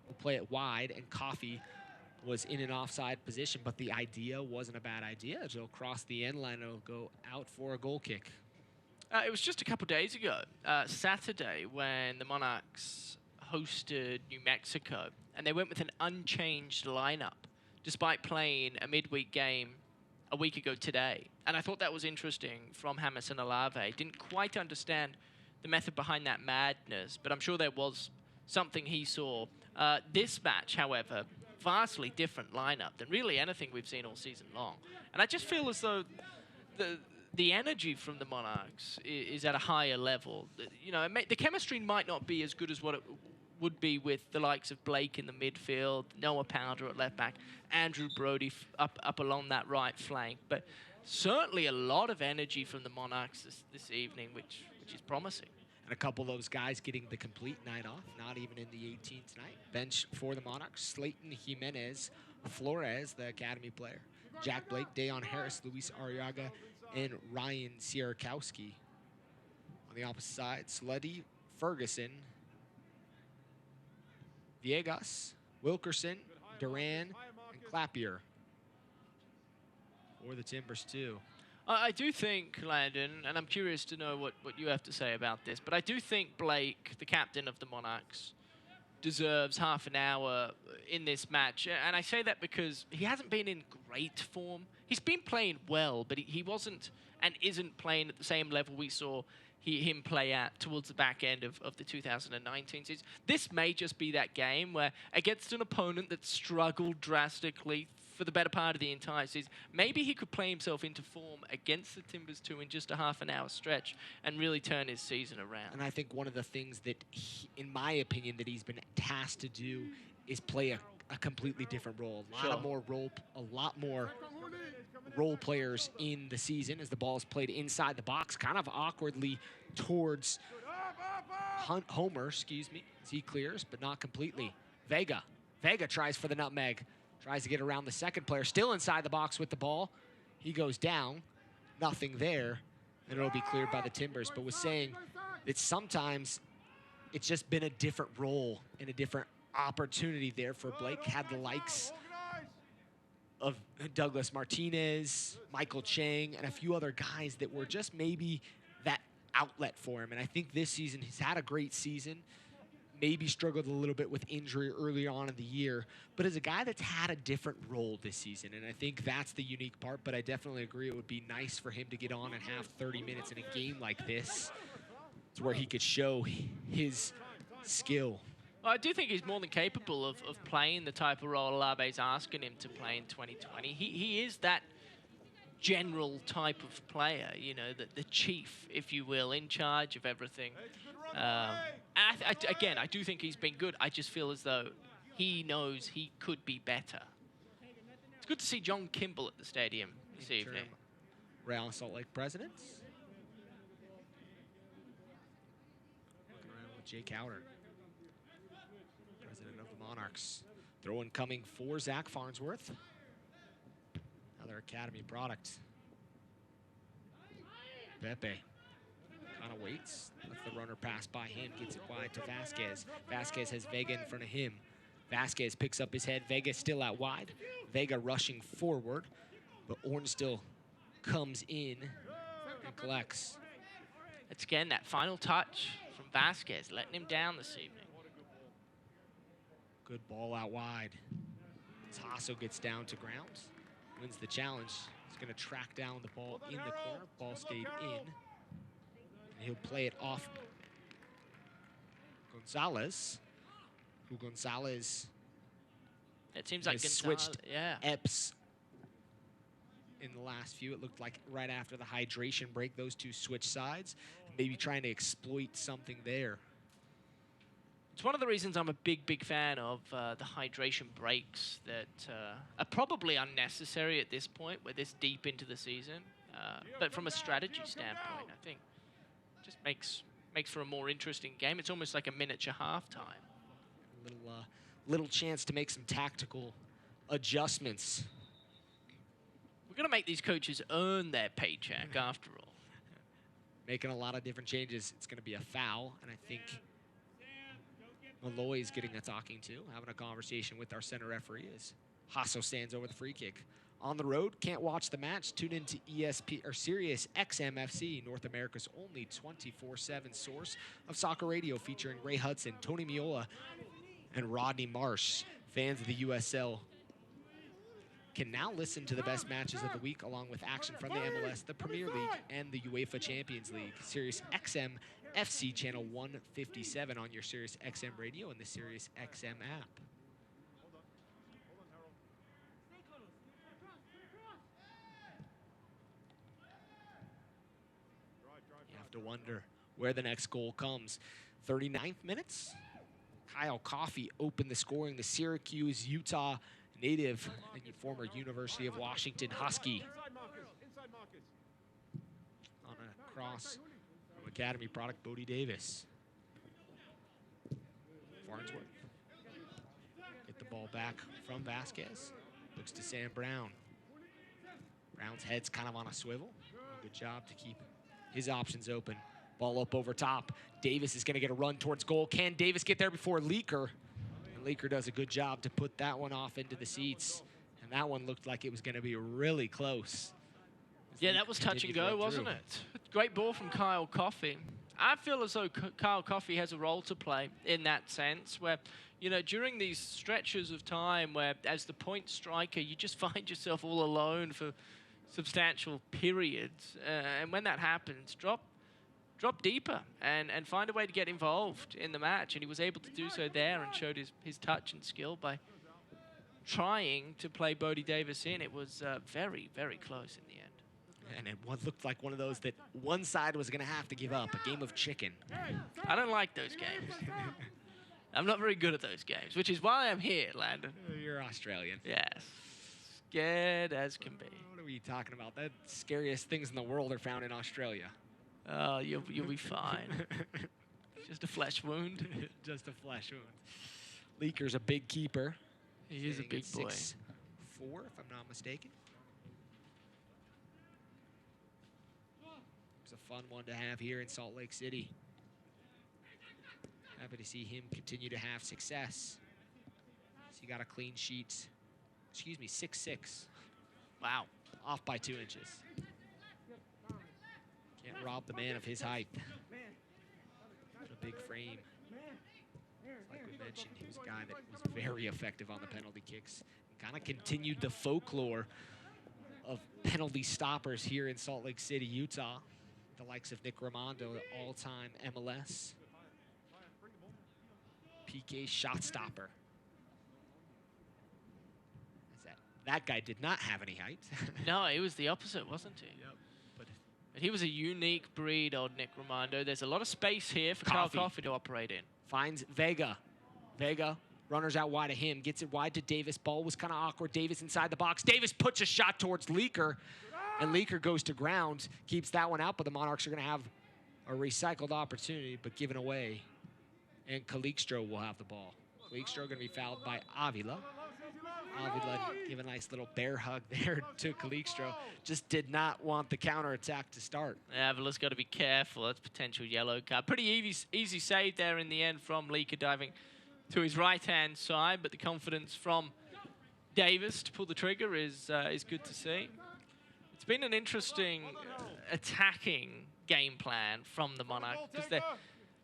will play it wide, and Coffey was in an offside position, but the idea wasn't a bad idea. It'll cross the end line and it'll go out for a goal kick. It was just a couple days ago, Saturday, when the Monarchs hosted New Mexico, and they went with an unchanged lineup, despite playing a midweek game a week ago today. And I thought that was interesting from James and Olave. Didn't quite understand the method behind that madness, but I'm sure there was something he saw. This match, however, vastly different lineup than really anything we've seen all season long. And I just feel as though the energy from the Monarchs is at a higher level. You know, the chemistry might not be as good as what it would be with the likes of Blake in the midfield, Noah Powder at left back, Andrew Brody up along that right flank. But certainly a lot of energy from the Monarchs this evening, which which is promising. And a couple of those guys getting the complete night off, not even in the 18 tonight. Bench for the Monarchs, Slayton Jimenez, Flores, the academy player, Jack Blake, Dayon Harris, Luis Arriaga, and Ryan Sierakowski. On the opposite side, Sluddy, Ferguson, Viegas, Wilkerson, Duran, and Clapier for the Timbers too. I do think, Landon, and I'm curious to know what you have to say about this, but I do think Blake, the captain of the Monarchs, deserves half an hour in this match. And I say that because he hasn't been in great form. He's been playing well, but he wasn't and isn't playing at the same level we saw him play at towards the back end of the 2019 season. This may just be that game where, against an opponent that struggled drastically for the better part of the entire season, maybe he could play himself into form against the Timbers 2 in just a half an hour stretch and really turn his season around. And I think one of the things that, in my opinion, that he's been tasked to do is play a completely different role. A lot more role players in the season as the ball is played inside the box, kind of awkwardly towards Homer, as he clears, but not completely. Vega tries for the nutmeg. Tries to get around the second player, still inside the box with the ball. He goes down, nothing there, and it'll be cleared by the Timbers. But was saying that sometimes it's just been a different role and a different opportunity there for Blake. Had the likes of Douglas Martinez, Michael Chang, and a few other guys that were just maybe that outlet for him. And I think this season he's had a great season. Maybe struggled a little bit with injury early on in the year, but as a guy that's had a different role this season, and I think that's the unique part, but I definitely agree it would be nice for him to get on and have 30 minutes in a game like this. It's where he could show his skill. Well, I do think he's more than capable of playing the type of role Labe's asking him to play in 2020. He is that general type of player, you know, the chief, if you will, in charge of everything. Again, I do think he's been good. I just feel as though he knows he could be better. It's good to see John Kimball at the stadium this evening. Real Salt Lake presidents. Looking around with Jake Howard, president of the Monarchs. Throw in coming for Zach Farnsworth. Another academy product. Pepe kind of waits, lets the runner pass by him, gets it wide to Vasquez. Vasquez has Vega in front of him. Vasquez picks up his head. Vega still out wide. Vega rushing forward, but Orn still comes in and collects. It's again that final touch from Vasquez, letting him down this evening. Good ball out wide. Tasso gets down to ground, wins the challenge. He's going to track down the ball in the corner. Ball stayed in. He'll play it off Gonzalez, it seems like has Gonzalez switched Epps in the last few. It looked like right after the hydration break, those two switch sides, maybe trying to exploit something there. It's one of the reasons I'm a big fan of the hydration breaks that are probably unnecessary at this point. We're this deep into the season. But from a strategy standpoint, I think just makes for a more interesting game. It's almost like a miniature halftime. Little chance to make some tactical adjustments. We're going to make these coaches earn their paycheck after all. Making a lot of different changes. It's going to be a foul, and I think Malloy's getting a talking to, having a conversation with our center referee as Hasso stands over the free kick. On the road, can't watch the match. Tune into ESP or Sirius XM FC, North America's only 24/7 source of soccer radio, featuring Ray Hudson, Tony Miola, and Rodney Marsh. Fans of the USL can now listen to the best matches of the week, along with action from the MLS, the Premier League, and the UEFA Champions League. Sirius XM FC channel 157 on your Sirius XM radio and the Sirius XM app. To wonder where the next goal comes. 39th minutes. Kyle Coffey opened the scoring. The Syracuse, Utah native and former University of Washington Husky. On a cross from Academy product, Bodie Davis. Farnsworth. Get the ball back from Vasquez. Looks to Sam Brown. Brown's head's kind of on a swivel. Good job to keep his options open. Ball up over top. Davis is going to get a run towards goal. Can Davis get there before Leaker? And Leaker does a good job to put that one off into the seats. And that one looked like it was going to be really close. Yeah, that was touch and go, wasn't it? Great ball from Kyle Coffey. I feel as though Kyle Coffey has a role to play in that sense where, you know, during these stretches of time where as the point striker, you just find yourself all alone for substantial periods. And when that happens, drop deeper and find a way to get involved in the match. And he was able to do so there and showed his touch and skill by trying to play Bodie Davis in. It was very, very close in the end. And it looked like one of those that one side was going to have to give up, a game of chicken. I don't like those games. I'm not very good at those games, which is why I'm here, Landon. You're Australian. Yes. Scared as can be. What are you talking about? The scariest things in the world are found in Australia. Oh, you'll be fine. Just a flesh wound. Just a flesh wound. Leaker's a big keeper. He is a big boy. 6'4", if I'm not mistaken. It's a fun one to have here in Salt Lake City. Happy to see him continue to have success. So he got a clean sheet. Excuse me, 6'6". Wow. Off by 2 inches. Can't rob the man of his height. A big frame. Like we mentioned, he was a guy that was very effective on the penalty kicks. Kind of continued the folklore of penalty stoppers here in Salt Lake City, Utah. The likes of Nick Raimondo, the all-time MLS. PK shot stopper. That guy did not have any height. No, he was the opposite, wasn't he? Yep. But he was a unique breed, old Nick Raimondo. There's a lot of space here for Kyle Coffey to operate in. Finds Vega. Vega, runners out wide of him, gets it wide to Davis. Ball was kind of awkward. Davis inside the box. Davis puts a shot towards Leaker, and Leaker goes to ground, keeps that one out, but the Monarchs are going to have a recycled opportunity, but given away. And Calixto will have the ball. Calixto going to be fouled by Avila. Avila give a nice little bear hug there to Calixto. Just did not want the counterattack to start. Avila's got to be careful. That's potential yellow card. Pretty easy save there in the end from Leaker diving to his right-hand side, but the confidence from Davis to pull the trigger is good to see. It's been an interesting attacking game plan from the Monarchs because they're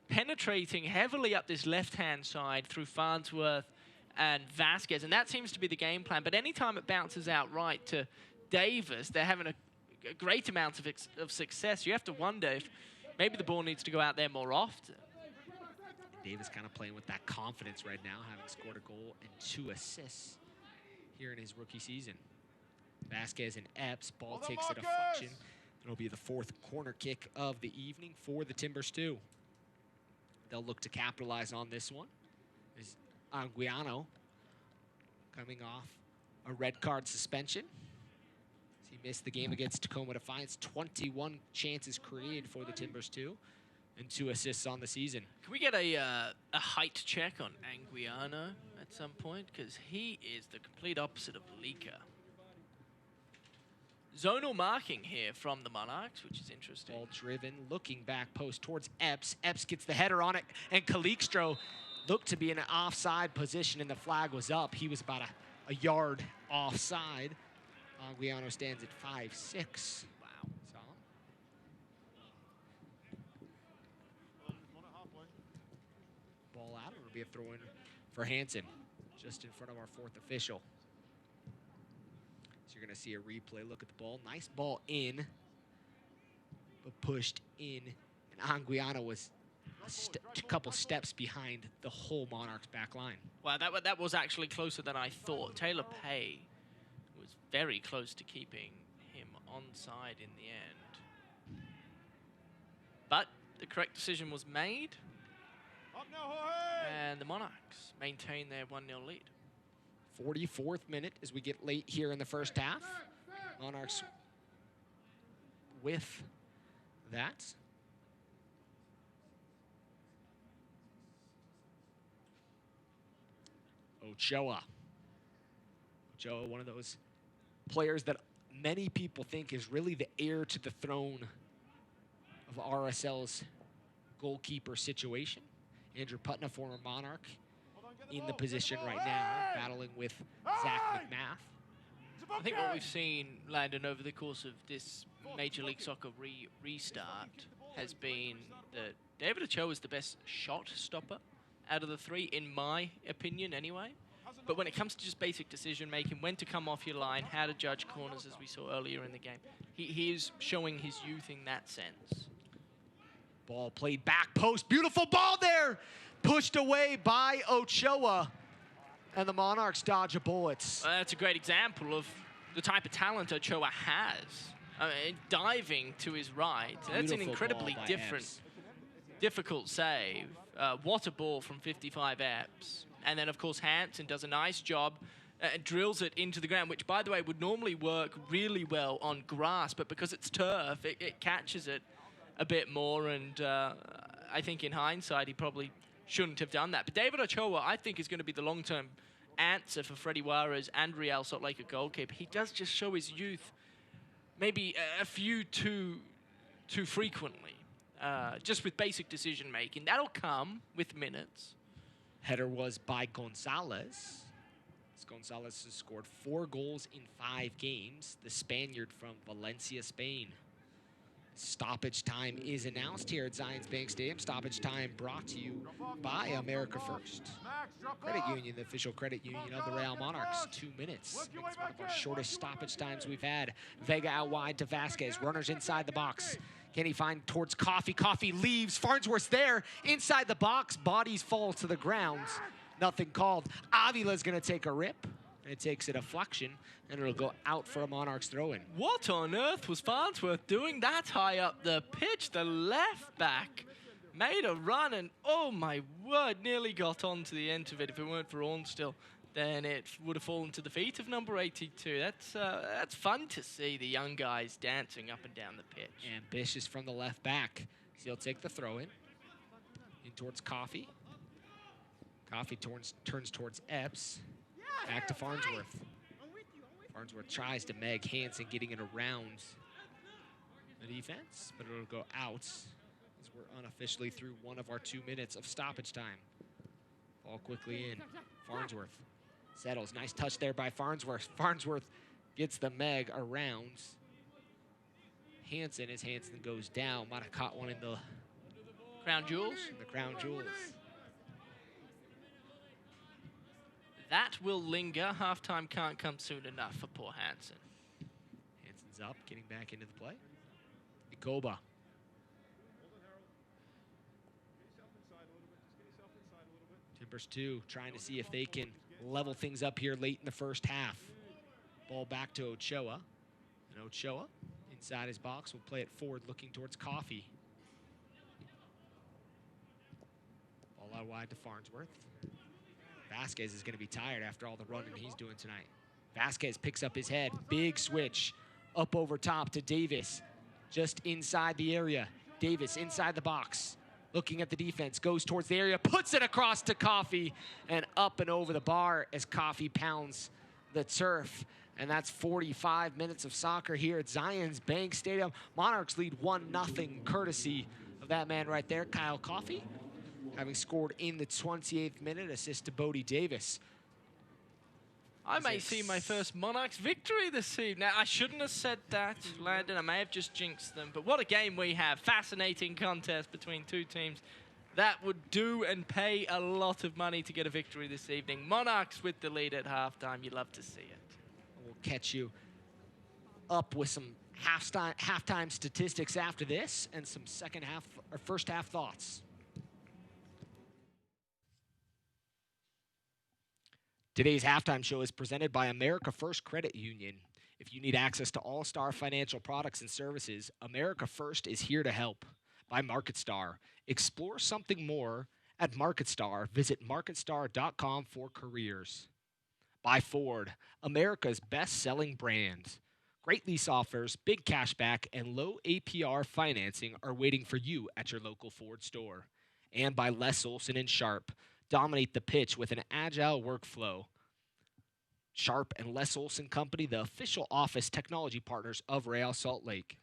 penetrating heavily up this left-hand side through Farnsworth and Vasquez, and that seems to be the game plan. But anytime it bounces out right to Davis, they're having a great amount of success. You have to wonder if maybe the ball needs to go out there more often. Davis kind of playing with that confidence right now, having scored a goal and 2 assists here in his rookie season. Vasquez and Epps, ball takes a deflection. It'll be the 4th corner kick of the evening for the Timbers 2. They'll look to capitalize on this one. Is Anguiano coming off a red card suspension. He missed the game against Tacoma Defiance. 21 chances created for the Timbers 2 and 2 assists on the season. Can we get a height check on Anguiano at some point? Because he is the complete opposite of Leaker. Zonal marking here from the Monarchs, which is interesting. Ball driven, looking back post towards Epps. Epps gets the header on it, and Calixto looked to be in an offside position, and the flag was up. He was about a yard offside. Anguiano stands at 5'6". Wow. Solid. Ball out. It'll be a throw-in for Hansen, just in front of our 4th official. So you're going to see a replay. Look at the ball. Nice ball in, but pushed in. And Anguiano was a couple steps behind the whole Monarchs back line. Wow, that was actually closer than I thought. Taylor Pay was very close to keeping him onside in the end. But the correct decision was made. And the Monarchs maintain their 1-0 lead. 44th minute as we get late here in the first half. Monarchs with that. Ochoa. Ochoa, one of those players that many people think is really the heir to the throne of RSL's goalkeeper situation. Andrew Putnam, former Monarch, in the position right now, battling with Zach McMath. I think what we've seen, Landon, over the course of this Major League Soccer restart has been that David Ochoa is the best shot stopper out of the three, in my opinion anyway. But when it comes to just basic decision-making, when to come off your line, how to judge corners, as we saw earlier in the game, he is showing his youth in that sense. Ball played back post. Beautiful ball there. Pushed away by Ochoa. And the Monarchs dodge a bullet. That's a great example of the type of talent Ochoa has. I mean, diving to his right. That's an incredibly difficult save. What a ball from 55 Eps. And then, of course, Hansen does a nice job and drills it into the ground, which, by the way, would normally work really well on grass. But because it's turf, it catches it a bit more. And I think in hindsight, he probably shouldn't have done that. But David Ochoa, I think, is going to be the long-term answer for Freddie Juarez and Real Salt Lake at goalkeeper. He does just show his youth maybe a few too frequently, just with basic decision-making. That'll come with minutes. Header was by Gonzalez. Gonzalez has scored 4 goals in 5 games. The Spaniard from Valencia, Spain. Stoppage time is announced here at Zions Bank Stadium. Stoppage time brought to you by America First Credit Union, the official credit union of the Real Monarchs. 2 minutes. It's one of our shortest stoppage times we've had. Vega out wide to Vasquez. Runners inside the box. Can he find towards Coffee? Coffee leaves. Farnsworth's there. Inside the box. Bodies fall to the ground. Nothing called. Avila's going to take a rip. And it takes a deflection, and it'll go out for a Monarchs throw-in. What on earth was Farnsworth doing that high up the pitch? The left back made a run, and oh my word, nearly got onto the end of it. If it weren't for Ornstill, then it would have fallen to the feet of number 82. That's fun to see, the young guys dancing up and down the pitch. Ambitious from the left back. So he'll take the throw-in. In towards Coffee. Coffee turns towards Epps. Back to Farnsworth. Farnsworth tries to Meg Hansen, getting it around the defense, but it'll go out as we're unofficially through one of our 2 minutes of stoppage time. Ball quickly in. Farnsworth settles. Nice touch there by Farnsworth. Farnsworth gets the Meg around Hansen as Hansen goes down. Might have caught one in the Crown Jewels. In the Crown Jewels. That will linger. Halftime can't come soon enough for poor Hansen. Hansen's up, getting back into the play. Ikoba. Timbers 2, trying to see if they can level things up here late in the first half. Ball back to Ochoa. And Ochoa, inside his box, will play it forward, looking towards Coffee. Ball out wide to Farnsworth. Vasquez is going to be tired after all the running he's doing tonight. Vasquez picks up his head. Big switch up over top to Davis. Just inside the area. Davis inside the box. Looking at the defense. Goes towards the area. Puts it across to Coffee. And up and over the bar as Coffee pounds the turf. And that's 45 minutes of soccer here at Zions Bank Stadium. Monarchs lead 1-0 courtesy of that man right there, Kyle Coffee. Having scored in the 28th minute, assist to Bodie Davis. I may see my first Monarchs victory this evening. Now, I shouldn't have said that, Landon. I may have just jinxed them. But what a game we have. Fascinating contest between two teams. That would do and pay a lot of money to get a victory this evening. Monarchs with the lead at halftime. You love to see it. We'll catch you up with some halftime statistics after this and some first half thoughts. Today's halftime show is presented by America First Credit Union. If you need access to all-star financial products and services, America First is here to help. By MarketStar. Explore something more at MarketStar. Visit marketstar.com for careers. By Ford, America's best-selling brand. Great lease offers, big cashback, and low APR financing are waiting for you at your local Ford store. And by Les Olson & Sharp. dominate the pitch with an agile workflow. Sharp and Les Olson Company, the official office technology partners of Real Salt Lake.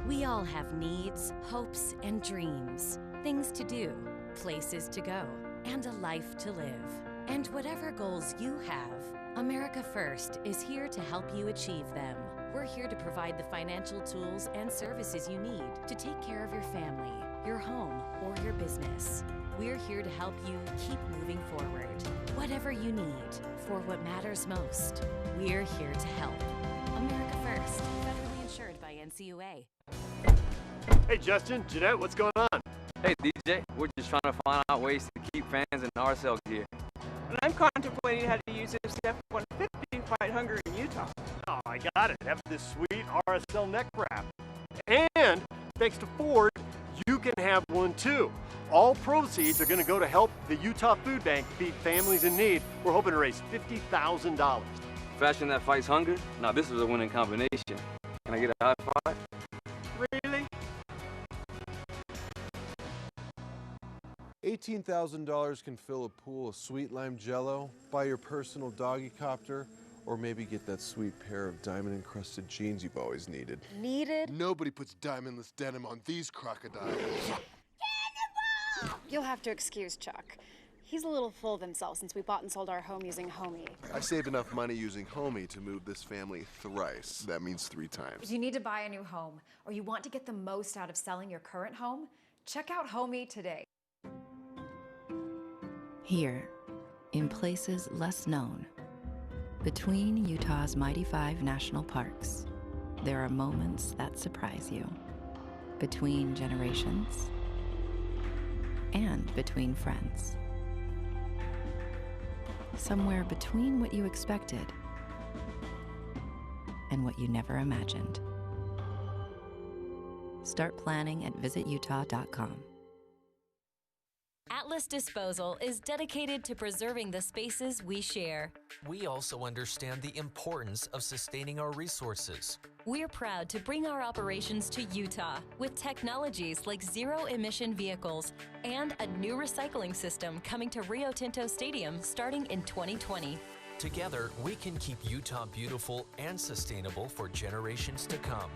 We all have needs, hopes, and dreams. Things to do, places to go, and a life to live. And whatever goals you have, America First is here to help you achieve them. We're here to provide the financial tools and services you need to take care of your family, your home, or your business. We're here to help you keep moving forward. Whatever you need for what matters most, we're here to help. America First, federally insured by NCUA. Hey, Justin, Jeanette, what's going on? Hey, DJ, we're just trying to find out ways to keep fans in RSL gear. And I'm contemplating how to use this F-150 fight hunger in Utah. Oh, I got it. Have this sweet RSL neck wrap. And thanks to Ford, you can have one too. All proceeds are going to go to help the Utah Food Bank feed families in need. We're hoping to raise $50,000. Fashion that fights hunger? Now this is a winning combination. Can I get a high five? Really? $18,000 can fill a pool of sweet lime jello, buy your personal doggy copter, or maybe get that sweet pair of diamond-encrusted jeans you've always needed. Nobody puts diamondless denim on these crocodiles. You'll have to excuse Chuck. He's a little full of himself since we bought and sold our home using Homey. I saved enough money using Homey to move this family thrice. That means 3 times. If you need to buy a new home, or you want to get the most out of selling your current home, check out Homey today. Here, in places less known, between Utah's mighty 5 national parks, there are moments that surprise you. Between generations, and between friends. Somewhere between what you expected and what you never imagined. Start planning at visitutah.com. Atlas Disposal is dedicated to preserving the spaces we share. We also understand the importance of sustaining our resources. We're proud to bring our operations to Utah with technologies like zero-emission vehicles and a new recycling system coming to Rio Tinto Stadium starting in 2020. Together, we can keep Utah beautiful and sustainable for generations to come.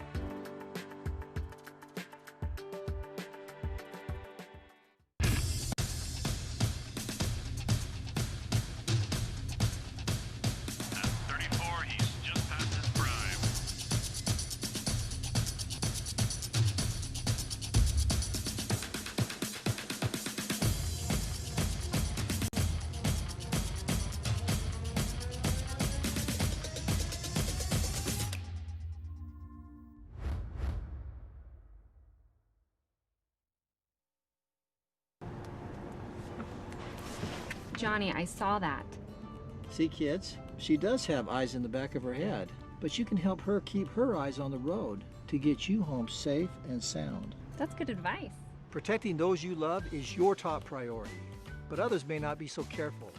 Johnny, I saw that. See, kids, she does have eyes in the back of her head, but you can help her keep her eyes on the road to get you home safe and sound. That's good advice. Protecting those you love is your top priority, but others may not be so careful.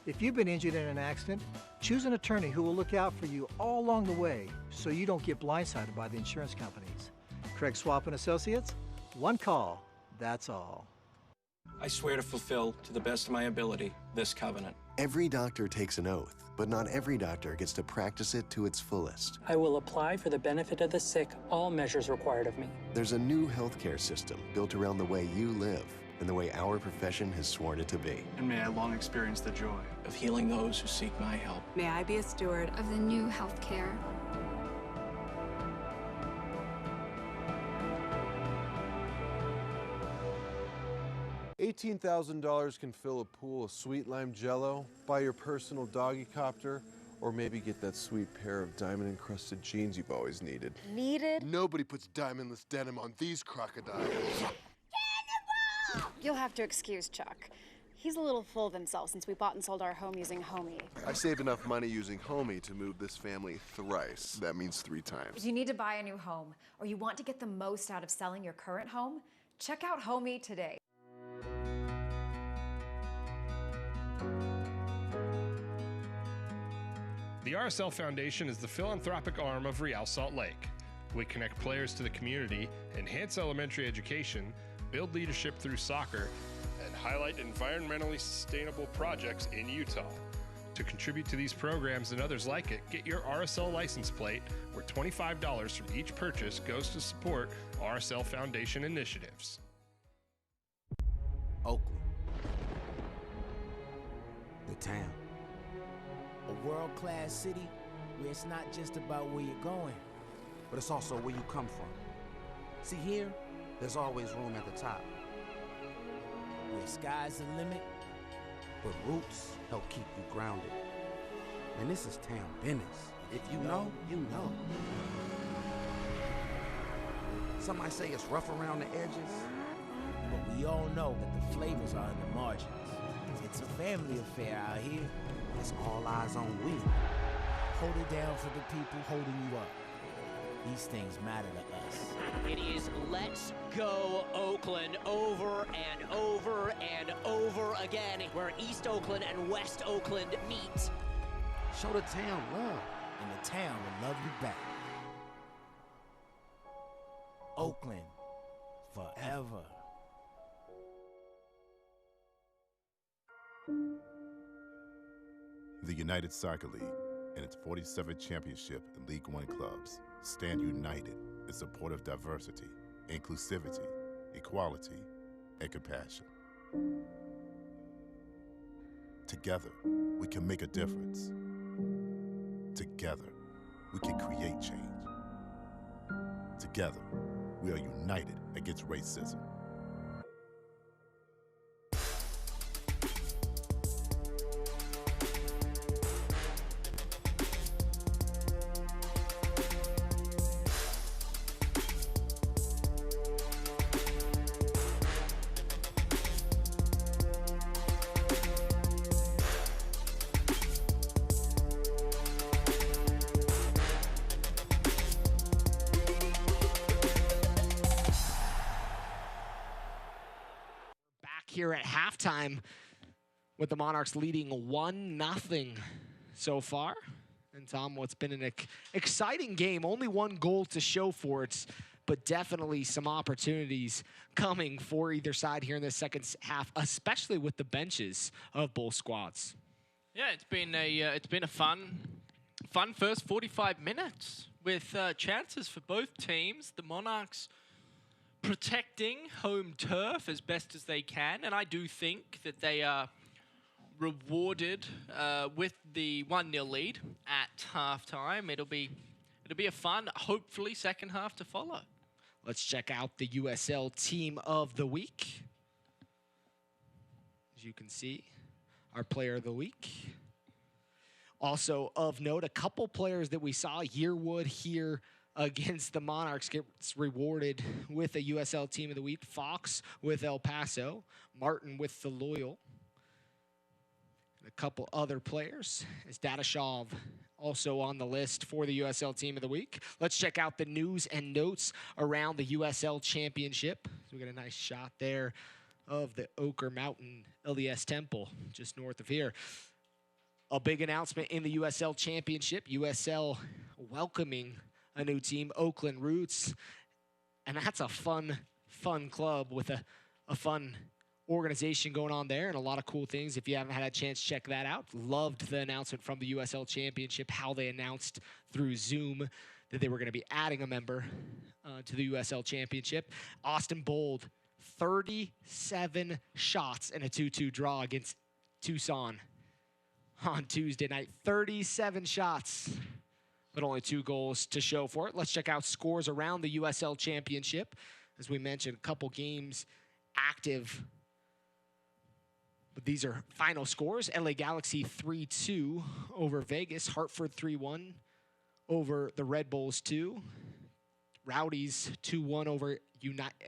If you've been injured in an accident, choose an attorney who will look out for you all along the way so you don't get blindsided by the insurance companies. Craig Swap & Associates, one call, that's all. I swear to fulfill, to the best of my ability, this covenant. Every doctor takes an oath, but not every doctor gets to practice it to its fullest. I will apply for the benefit of the sick all measures required of me. There's a new healthcare system built around the way you live and the way our profession has sworn it to be. And may I long experience the joy of healing those who seek my help. May I be a steward of the new healthcare. $18,000 can fill a pool of sweet lime jello, buy your personal doggy copter, or maybe get that sweet pair of diamond-encrusted jeans you've always needed. Nobody puts diamondless denim on these crocodiles. You'll have to excuse Chuck. He's a little full of himself since we bought and sold our home using Homey. I saved enough money using Homey to move this family thrice. That means 3 times. If you need to buy a new home, or you want to get the most out of selling your current home, check out Homey today. The RSL Foundation is the philanthropic arm of Real Salt Lake. We connect players to the community, enhance elementary education, build leadership through soccer, and highlight environmentally sustainable projects in Utah. To contribute to these programs and others like it, get your RSL license plate, where $25 from each purchase goes to support RSL Foundation initiatives. Oakland, the town. A world-class city where it's not just about where you're going, but it's also where you come from. See, here, there's always room at the top, where sky's the limit, but roots help keep you grounded. And this is town business. If you know, you know. Some might say it's rough around the edges, but we all know that the flavors are in the margins. It's a family affair out here. It's all eyes on we. Hold it down for the people holding you up. These things matter to us. It is let's go Oakland over and over and over again, where East Oakland and West Oakland meet. Show the town love, and the town will love you back. Oakland, forever. The United Soccer League and its 47th championship in League One clubs stand united in support of diversity, inclusivity, equality, and compassion. Together, we can make a difference. Together, we can create change. Together, we are united against racism. Here at halftime with the Monarchs leading 1-0 so far. And Tom, what's been an exciting game, only one goal to show for it, but definitely some opportunities coming for either side here in the second half, especially with the benches of both squads. Yeah, it's been a fun first 45 minutes with chances for both teams. The Monarchs protecting home turf as best as they can, and I do think that they are rewarded with the 1-0 lead at halftime. It'll be a fun, hopefully, second half to follow. Let's check out the USL team of the week. As you can see, our player of the week. Also of note, a couple players that we saw, Yearwood here against the Monarchs gets rewarded with a USL Team of the Week. Fox with El Paso, Martin with the Loyal. And a couple other players, as Dadashov also on the list for the USL Team of the Week. Let's check out the news and notes around the USL Championship. So we got a nice shot there of the Ochre Mountain LDS Temple just north of here. A big announcement in the USL Championship. USL welcoming a new team, Oakland Roots, and that's a fun club with a fun organization going on there and a lot of cool things. If you haven't had a chance, check that out. Loved the announcement from the USL Championship, how they announced through Zoom that they were going to be adding a member to the USL Championship. Austin Bold, 37 shots in a 2-2 draw against Tucson on Tuesday night. 37 shots, but only 2 goals to show for it. Let's check out scores around the USL Championship. As we mentioned, a couple games active, but these are final scores. LA Galaxy 3-2 over Vegas. Hartford 3-1 over the Red Bulls 2. Rowdies 2-1 over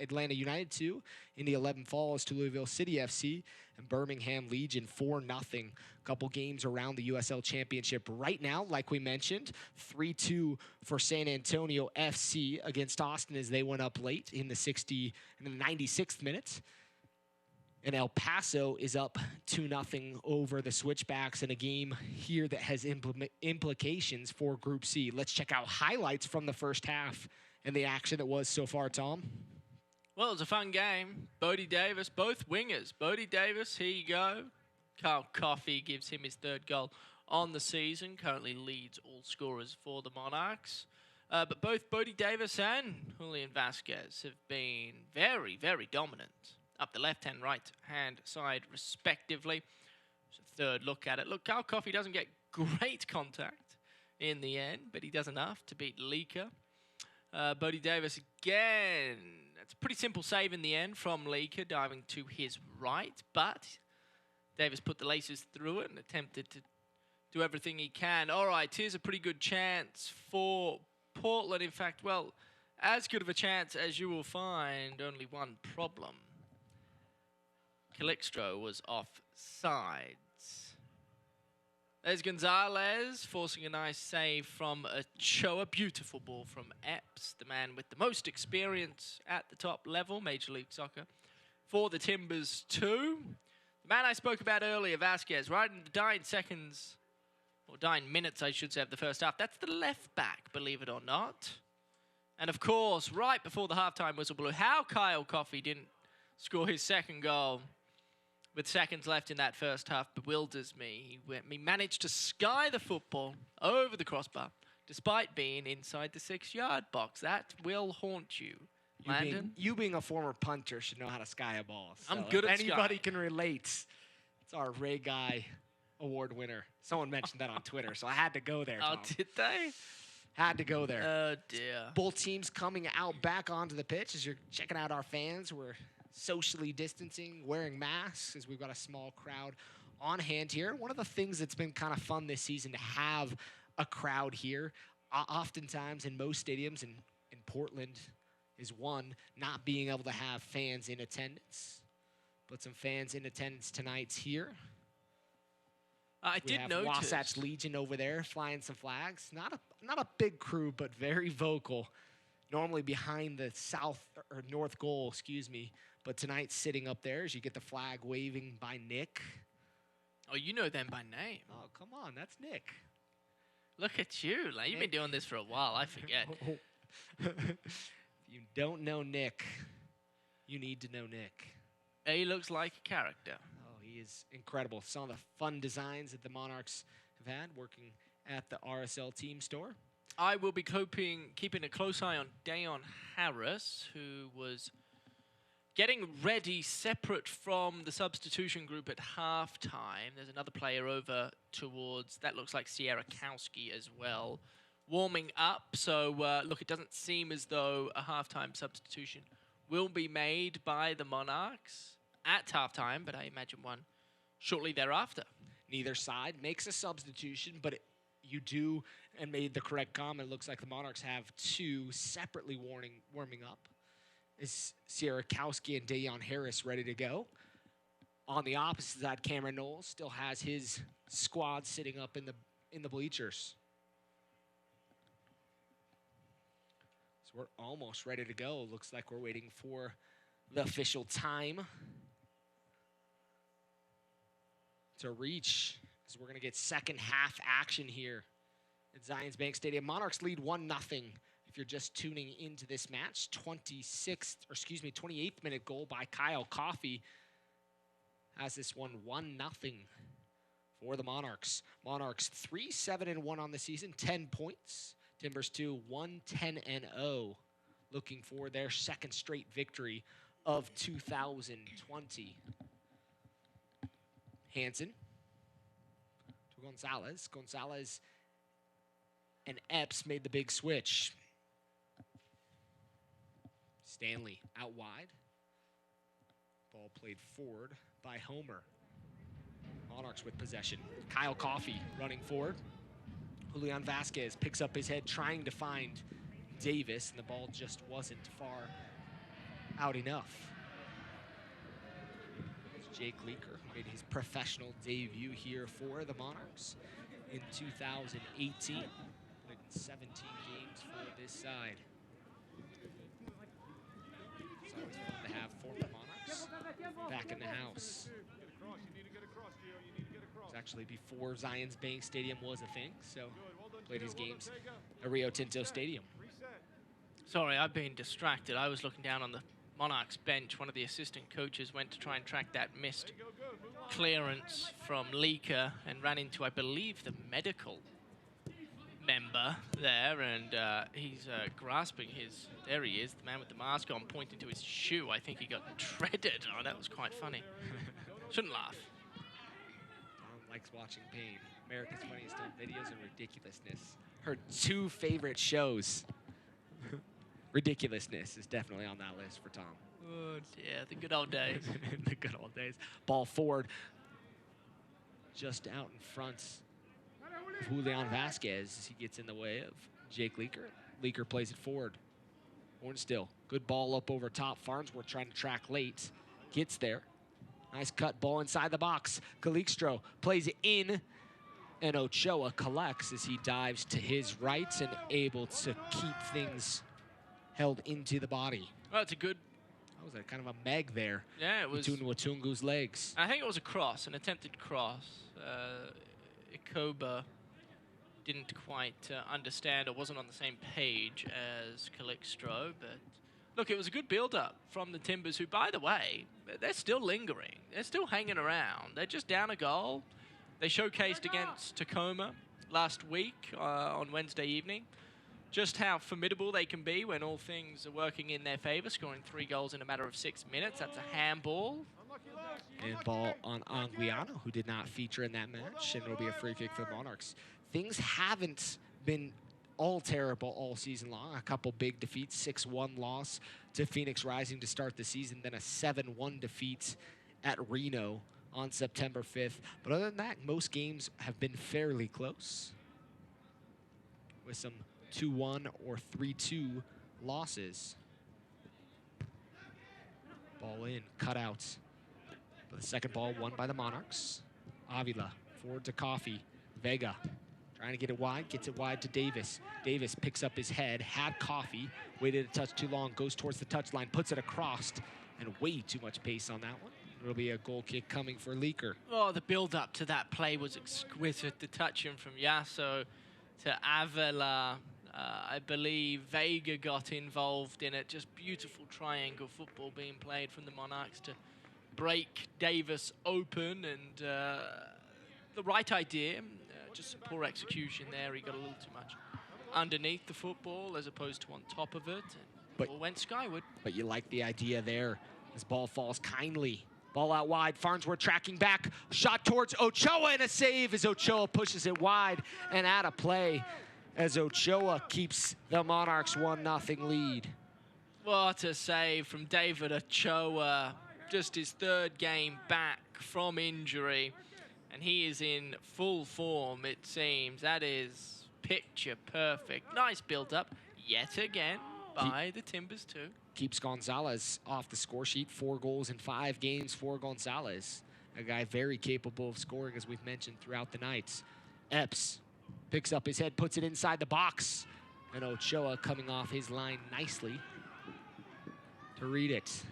Atlanta United 2. Indy 11 Falls to Louisville City FC. And Birmingham Legion 4-0. Couple games around the USL Championship right now, like we mentioned. 3-2 for San Antonio FC against Austin as they went up late in the 96th minute. And El Paso is up 2-0 over the Switchbacks in a game here that has implications for Group C. Let's check out highlights from the first half and the action that was so far, Tom. Well, it was a fun game. Bodie Davis, both wingers. Bodie Davis, here you go. Kyle Coffey gives him his 3rd goal on the season. Currently leads all scorers for the Monarchs. But both Bodie Davis and Julian Vasquez have been very, very dominant up the left-hand, right-hand side, respectively. There's a 3rd look at it. Look, Kyle Coffey doesn't get great contact in the end, but he does enough to beat Leaker. Bodie Davis again. It's a pretty simple save in the end from Leaker, diving to his right, but Davis put the laces through it and attempted to do everything he can. All right, here's a pretty good chance for Portland. In fact, well, as good of a chance as you will find. Only one problem. Calixto was offsides. There's Gonzalez forcing a nice save from Ochoa. Beautiful ball from Epps, the man with the most experience at the top level, Major League Soccer, for the Timbers too. The man I spoke about earlier, Vasquez, right in the dying seconds, or dying minutes, I should say, of the first half. That's the left back, believe it or not. And of course, right before the halftime whistle blew, how Kyle Coffey didn't score his 2nd goal with seconds left in that first half bewilders me. He managed to sky the football over the crossbar, despite being inside the 6-yard box. That will haunt you, Landon. You being a former punter should know how to sky a ball. So I'm good at anybody sky. can relate. It's our Ray Guy Award winner. Someone mentioned that on Twitter, so I had to go there, Tom. Oh, did they? Had to go there. Oh, dear. Both teams coming out back onto the pitch as you're checking out our fans. We're socially distancing, wearing masks, as we've got a small crowd on hand here. One of the things that's been kind of fun this season to have a crowd here. Oftentimes in most stadiums, in Portland is one, not being able to have fans in attendance. But some fans in attendance tonight here. I did notice Wasatch Legion over there flying some flags. Not a big crew, but very vocal. Normally behind the south or north goal, excuse me. But tonight sitting up there as you get the flag waving by Nick. Oh, you know them by name. Oh, come on, that's Nick. Look at you. Like, you've been doing this for a while. I forget. If you don't know Nick, you need to know Nick. He looks like a character. Oh, he is incredible. Some of the fun designs that the Monarchs have had working at the RSL team store. I will be keeping a close eye on Dayon Harris, who was getting ready separate from the substitution group at halftime. There's another player over towards, that looks like Sierra Kowski as well, warming up. So, look, it doesn't seem as though a halftime substitution will be made by the Monarchs at halftime, but I imagine one shortly thereafter. Neither side makes a substitution, but you do, and made the correct comment, it looks like the Monarchs have 2 separately warming up. Is Sierra Kowski and Dayon Harris ready to go? On the opposite side, Cameron Knowles still has his squad sitting up in the bleachers. So we're almost ready to go. Looks like we're waiting for the official time to reach, because we're going to get second half action here at Zions Bank Stadium. Monarchs lead 1-0. If you're just tuning into this match, 28th minute goal by Kyle Coffey has this one 1-0 for the Monarchs. Monarchs 3-7-1 on the season, 10 points. Timbers 2, 1-10-0, looking for their second straight victory of 2020. Hansen to Gonzalez. Gonzalez and Epps made the big switch. Stanley out wide. Ball played forward by Homer. Monarchs with possession. Kyle Coffey running forward. Julian Vasquez picks up his head trying to find Davis, and the ball just wasn't far out enough. It's Jake Leaker, who made his professional debut here for the Monarchs in 2018. Played in 17 games for this side. It's always fun to have former Monarchs back in the house. It was actually before Zions Bank Stadium was a thing, so played his games at Rio Tinto Stadium. Sorry, I've been distracted. I was looking down on the Monarchs bench, one of the assistant coaches went to try and track that missed clearance from Leaker and ran into, I believe, the medical member there, and he's grasping his, there he is, the man with the mask on, pointing to his shoe. I think he got treaded. Oh, that was quite funny. Shouldn't laugh. Tom likes watching pain. America's Funniest Home Videos and Ridiculousness. Her 2 favorite shows. Ridiculousness is definitely on that list for Tom. Oh, yeah, the good old days. The good old days. Ball forward. Just out in front of Julian Vasquez as he gets in the way of Jake Leaker. Leaker plays it forward. Hornstill. Good ball up over top. Farnsworth trying to track late. Gets there. Nice cut ball inside the box. Calixto plays it in. And Ochoa collects as he dives to his right and able to keep things held into the body. Well, it's a good... That was a kind of a meg there. Yeah, it was... Between Watungu's legs. I think it was a cross, an attempted cross. Ikoba didn't quite understand or wasn't on the same page as Calixto, but... Look, it was a good build-up from the Timbers, who, by the way, they're still lingering. They're still hanging around. They're just down a goal. They showcased against Tacoma last week on Wednesday evening just how formidable they can be when all things are working in their favor, scoring 3 goals in a matter of 6 minutes. That's a handball. And ball on Anguiano, who did not feature in that match, and it'll be a free kick for the Monarchs. Things haven't been all terrible all season long. A couple big defeats, 6-1 loss to Phoenix Rising to start the season, then a 7-1 defeat at Reno on September 5th. But other than that, most games have been fairly close, with some 2-1 or 3-2 losses. Ball in, cut out. But the second ball won by the Monarchs. Avila forward to Coffey. Vega trying to get it wide, gets it wide to Davis. Davis picks up his head, had Coffey, waited a touch too long, goes towards the touchline, puts it across, and way too much pace on that one. It'll be a goal kick coming for Leaker. Oh, the build-up to that play was exquisite. The touch-in from Yasso to Avila. I believe Vega got involved in it. Just beautiful triangle football being played from the Monarchs to break Davis open, and the right idea, just some poor execution there. He got a little too much underneath the football as opposed to on top of it, and ball went skyward. But you like the idea there. This ball falls kindly. Ball out wide, Farnsworth tracking back, shot towards Ochoa, and a save as Ochoa pushes it wide and out of play as Ochoa keeps the Monarchs 1-0 lead. What a save from David Ochoa. Just his 3rd game back from injury, and he is in full form, it seems. That is picture perfect. Nice build-up yet again by the Timbers too. Keeps Gonzalez off the score sheet. 4 goals in 5 games for Gonzalez. A guy very capable of scoring, as we've mentioned throughout the night. Epps picks up his head, puts it inside the box. And Ochoa coming off his line nicely to read it.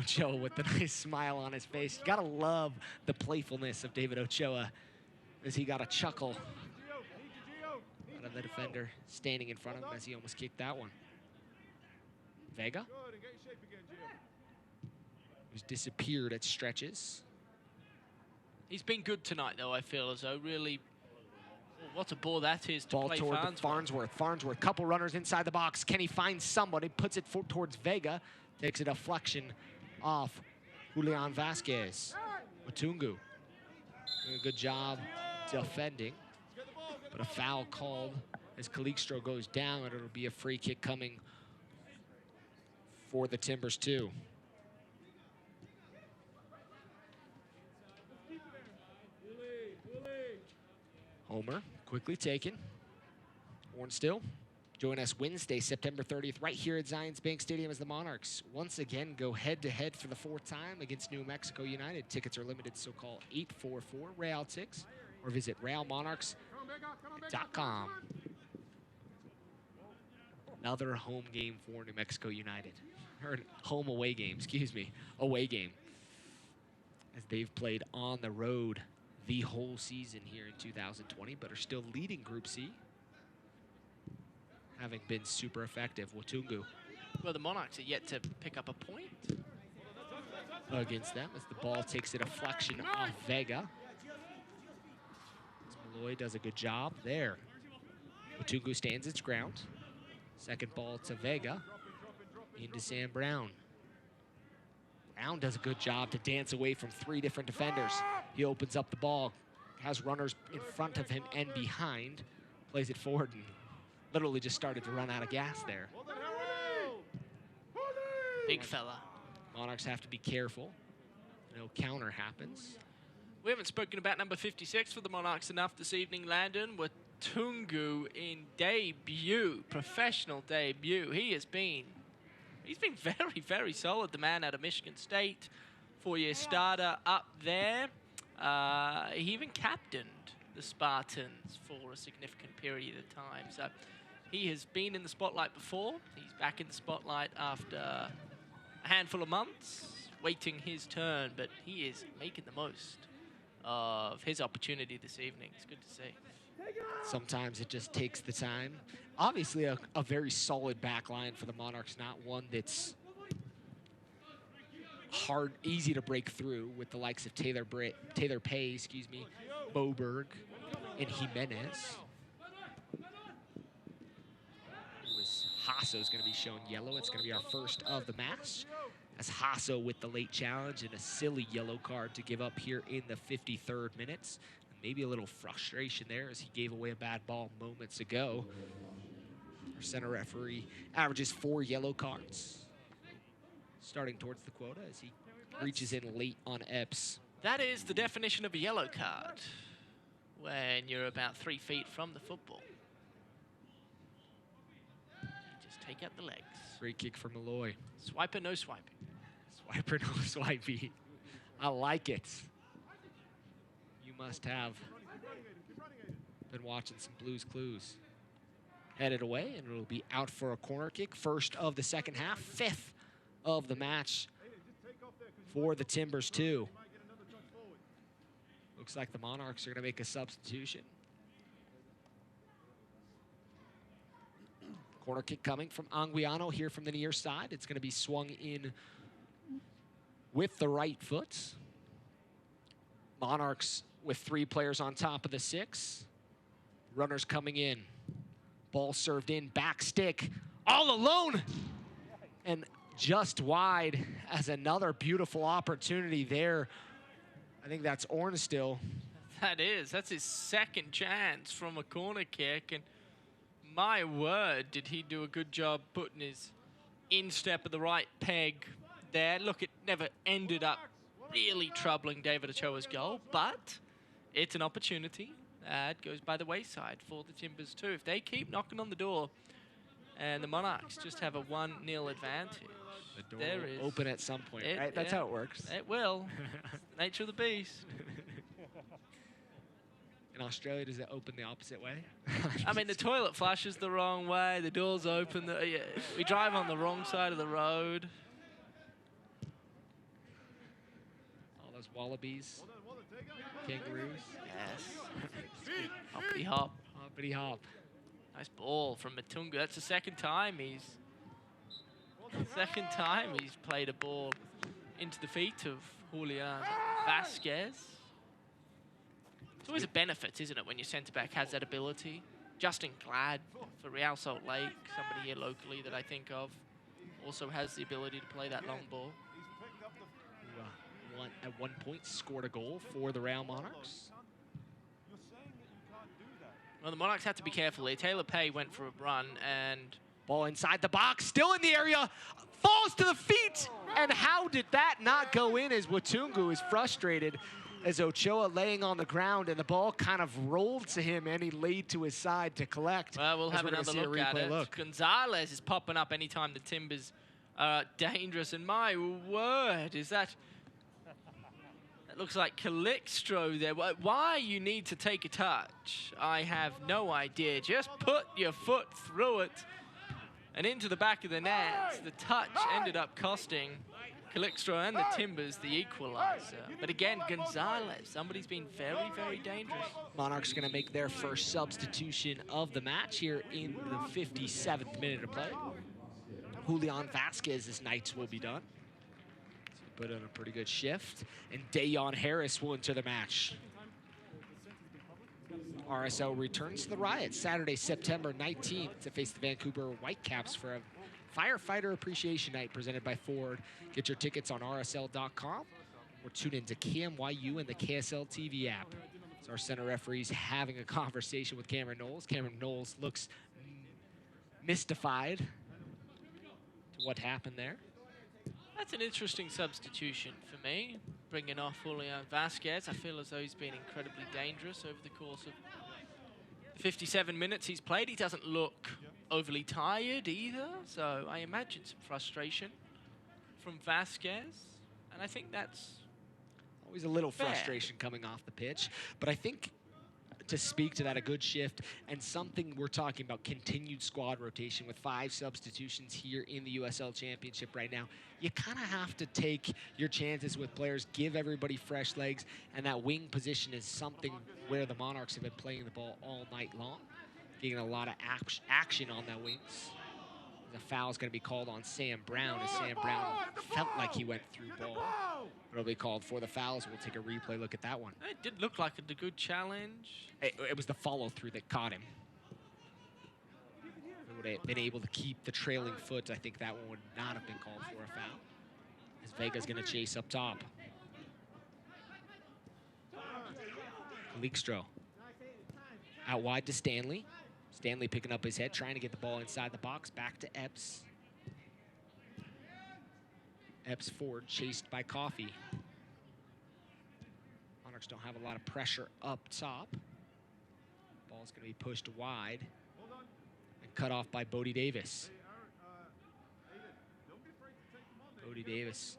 Ochoa with the nice smile on his face. You gotta love the playfulness of David Ochoa as he got a chuckle out of the defender standing in front of him as he almost kicked that one. Vega, who's disappeared at stretches. He's been good tonight, though, I feel as though. Really, what a ball that is to ball play toward Farnsworth. Farnsworth, couple runners inside the box. Can he find somebody? Puts it towards Vega. Takes a deflection off Julian Vasquez. Watungu doing a good job defending. But a foul called as Calixto goes down, and it'll be a free kick coming for the Timbers too. Homer quickly taken. Hornstill. Join us Wednesday, September 30th, right here at Zions Bank Stadium as the Monarchs once again go head-to-head for the 4th time against New Mexico United. Tickets are limited, so call 844-REAL-TIX or visit realmonarchs.com. Another home game for New Mexico United. Or home away game, excuse me, away game. As they've played on the road the whole season here in 2020, but are still leading Group C, having been super effective. Watungu Well, the Monarchs are yet to pick up a point against them as the ball takes a deflection off Vega. Malloy does a good job there. Mutungu stands its ground. Second ball to Vega. Into Sam Brown. Brown does a good job to dance away from 3 different defenders. He opens up the ball, has runners in front of him and behind, plays it forward, and literally just started to run out of gas there. Big fella. Monarchs have to be careful. No counter happens. We haven't spoken about number 56 for the Monarchs enough this evening, Landon. Watungu in debut, professional debut. He's been very, very solid, the man out of Michigan State. 4-year starter up there. He even captained the Spartans for a significant period of time. So he has been in the spotlight before. He's back in the spotlight after a handful of months, waiting his turn, but he is making the most of his opportunity this evening. It's good to see. Sometimes it just takes the time. Obviously a very solid back line for the Monarchs, not one that's easy to break through with the likes of Taylor Pay, Boberg, and Jimenez. Hasso is going to be shown yellow. It's going to be our first of the match. As Hasso with the late challenge and a silly yellow card to give up here in the 53rd minutes. Maybe a little frustration there as he gave away a bad ball moments ago. Our center referee averages 4 yellow cards. Starting towards the quota as he reaches in late on Epps. That is the definition of a yellow card when you're about 3 feet from the football. You just take out the legs. Free kick for Malloy. Swiper, no swiping. Swiper, no swiping. I like it. You must have been watching some Blues Clues. Headed away, and it'll be out for a corner kick. First of the second half, 5th of the match for the Timbers, too. Looks like the Monarchs are going to make a substitution. Corner kick coming from Anguiano here from the near side. It's going to be swung in with the right foot. Monarchs with 3 players on top of the 6. Runners coming in. Ball served in, back stick, all alone. And just wide as another beautiful opportunity there. I think that's Ornstill. That's his second chance from a corner kick. And my word, did he do a good job putting his instep at the right peg there. Look, it never ended up really troubling David Ochoa's goal, but it's an opportunity that goes by the wayside for the Timbers too. If they keep knocking on the door and the Monarchs just have a 1-0 advantage, the door will open at some point, right? That's how it works. It will. Nature of the beast. In Australia, does it open the opposite way? I mean, the toilet flushes the wrong way, the door's open, we drive on the wrong side of the road. All those wallabies, kangaroos. Yes. Hoppity hop. Hoppity hop. Nice ball from Mutungu. That's the second time he's played a ball into the feet of Julian Vasquez. It's always a benefit, isn't it, when your centre-back has that ability. Justin Glad for Real Salt Lake, somebody here locally that I think of, also has the ability to play that long ball. At one point scored a goal for the Real Monarchs. Well, the Monarchs have to be careful here. Taylor Pay went for a run and... Ball inside the box, still in the area, falls to the feet. And how did that not go in as Watungu is frustrated as Ochoa laying on the ground and the ball kind of rolled to him and he laid to his side to collect. Well, we'll have another look at it. Gonzalez is popping up anytime the Timbers are dangerous. And my word, is that... It looks like Calixtro there. Why you need to take a touch, I have no idea. Just put your foot through it and into the back of the net. The touch ended up costing Calixtro and the Timbers the equalizer. But again, Gonzalez, somebody's been very, very dangerous. Monarchs going to make their first substitution of the match here in the 57th minute of play. Julian Vasquez's nights will be done. So he put in a pretty good shift. And Dayon Harris will enter the match. RSL returns to the Riot Saturday, September 19th to face the Vancouver Whitecaps for a Firefighter Appreciation Night presented by Ford. Get your tickets on rsl.com or tune into KMYU and the KSL TV app. So our center referee's having a conversation with Cameron Knowles. Cameron Knowles looks mystified to what happened there. That's an interesting substitution for me, bringing off Julian Vasquez. I feel as though he's been incredibly dangerous over the course of the 57 minutes he's played. He doesn't look overly tired either, so I imagine some frustration from Vasquez, and I think that's always a little fair. frustration coming off the pitch, but I think to speak to that, a good shift and something we're talking about, continued squad rotation with 5 substitutions here in the USL Championship right now. You kind of have to take your chances with players, give everybody fresh legs, and that wing position is something where the Monarchs have been playing the ball all night long, getting a lot of action on that wings. The foul's going to be called on Sam Brown, as Sam Brown felt like he went through ball. It'll be called for the fouls. We'll take a replay look at that one. It did look like a good challenge. It was the follow-through that caught him. He would have been able to keep the trailing foot. I think that one would not have been called for a foul, as Vega's going to chase up top. Leekstro out wide to Stanley. Stanley picking up his head, trying to get the ball inside the box. Back to Epps. Epps forward, chased by Coffey. Monarchs don't have a lot of pressure up top. Ball's going to be pushed wide and cut off by Bodie Davis. Bodie Davis,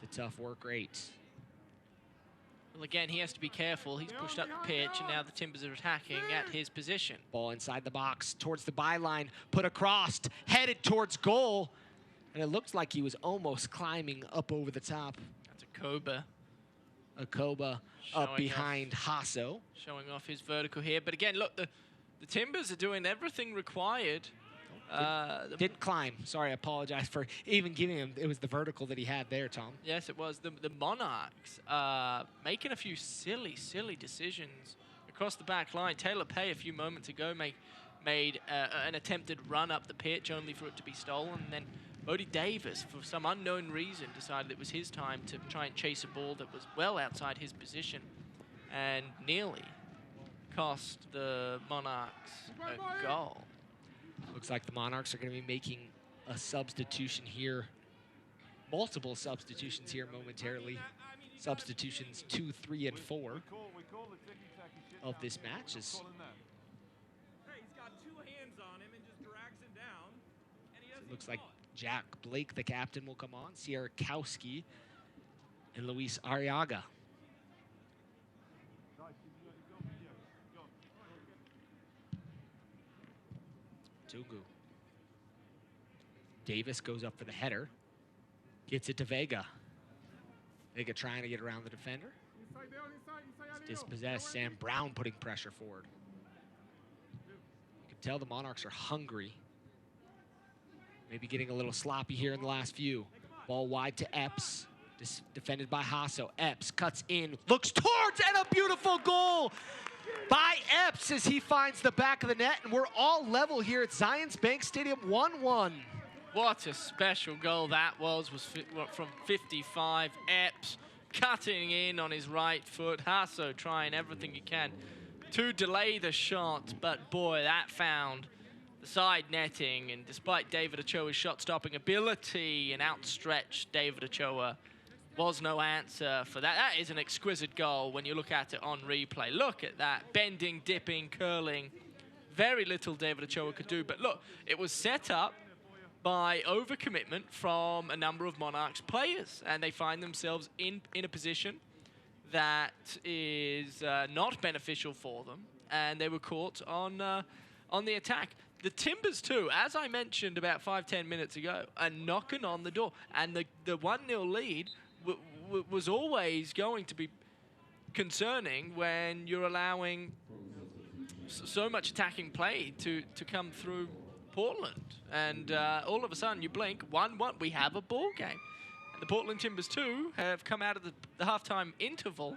the tough work rate. Well, again, he has to be careful. He's pushed up the pitch, and now the Timbers are attacking at his position. Ball inside the box, towards the byline, put across, headed towards goal. And it looks like he was almost climbing up over the top. That's a Koba. A Koba up behind Hasso. Showing off his vertical here. But again, look, the Timbers are doing everything required. Didn't climb. Sorry, I apologize for even giving him. It was the vertical that he had there, Tom. Yes, it was. The Monarchs making a few silly decisions across the back line. Taylor Pay a few moments ago made an attempted run up the pitch only for it to be stolen. And then Bodie Davis, for some unknown reason, decided it was his time to try and chase a ball that was well outside his position and nearly cost the Monarchs a goal. Looks like the Monarchs are going to be making a substitution here. Multiple substitutions here momentarily. Substitutions 2, 3, and 4 of this match. It looks like Jack Blake, the captain, will come on. Sierrakowski and Luis Arriaga. Tungu. Davis goes up for the header. Gets it to Vega. Vega trying to get around the defender. It's dispossessed. Sam Brown putting pressure forward. You can tell the Monarchs are hungry. Maybe getting a little sloppy here in the last few. Ball wide to Epps. Defended by Hasso. Epps cuts in, looks towards, and a beautiful goal by Epps as he finds the back of the net. And we're all level here at Zions Bank Stadium, 1-1. What a special goal that was from 55. Epps cutting in on his right foot. Hasso trying everything he can to delay the shot, but boy, that found the side netting. And despite David Ochoa's shot-stopping ability and outstretched David Ochoa, was no answer for that. That is an exquisite goal when you look at it on replay. Look at that, bending, dipping, curling. Very little David Ochoa could do, but look, it was set up by overcommitment from a number of Monarchs players, and they find themselves in a position that is not beneficial for them, and they were caught on the attack. The Timbers too, as I mentioned about 5-10 minutes ago, are knocking on the door, and the 1-0 lead was always going to be concerning when you're allowing so much attacking play to come through Portland. And all of a sudden, you blink, 1-1, we have a ball game. And the Portland Timbers, too, have come out of the halftime interval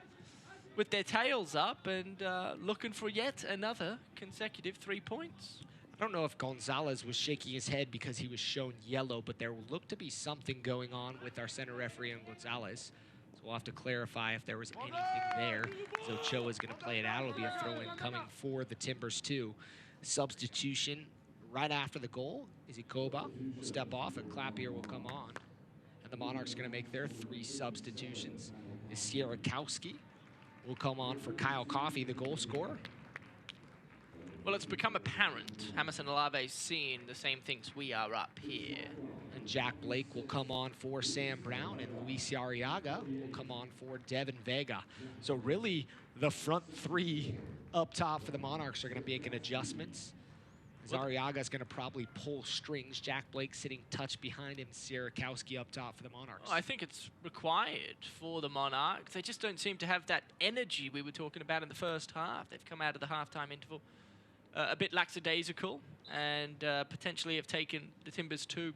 with their tails up and looking for yet another consecutive 3 points. I don't know if Gonzalez was shaking his head because he was shown yellow, but there looked to be something going on with our center referee and Gonzalez. So we'll have to clarify if there was anything there. So Ochoa is going to play it out. It'll be a throw-in coming for the Timbers, too. Substitution right after the goal is Ikoba. Will step off, and Clapier will come on. And the Monarchs are going to make their 3 substitutions. Is Sierakowski will come on for Kyle Coffey, the goal scorer. Well, it's become apparent James and Olave's seeing the same things we are up here. And Jack Blake will come on for Sam Brown, and Luis Arriaga will come on for Devin Vega. So really, the front 3 up top for the Monarchs are going to be making adjustments. As Arriaga's going to probably pull strings. Jack Blake sitting touch behind him. Sierakowski up top for the Monarchs. Well, I think it's required for the Monarchs. They just don't seem to have that energy we were talking about in the first half. They've come out of the halftime interval a bit lackadaisical and potentially have taken the Timbers 2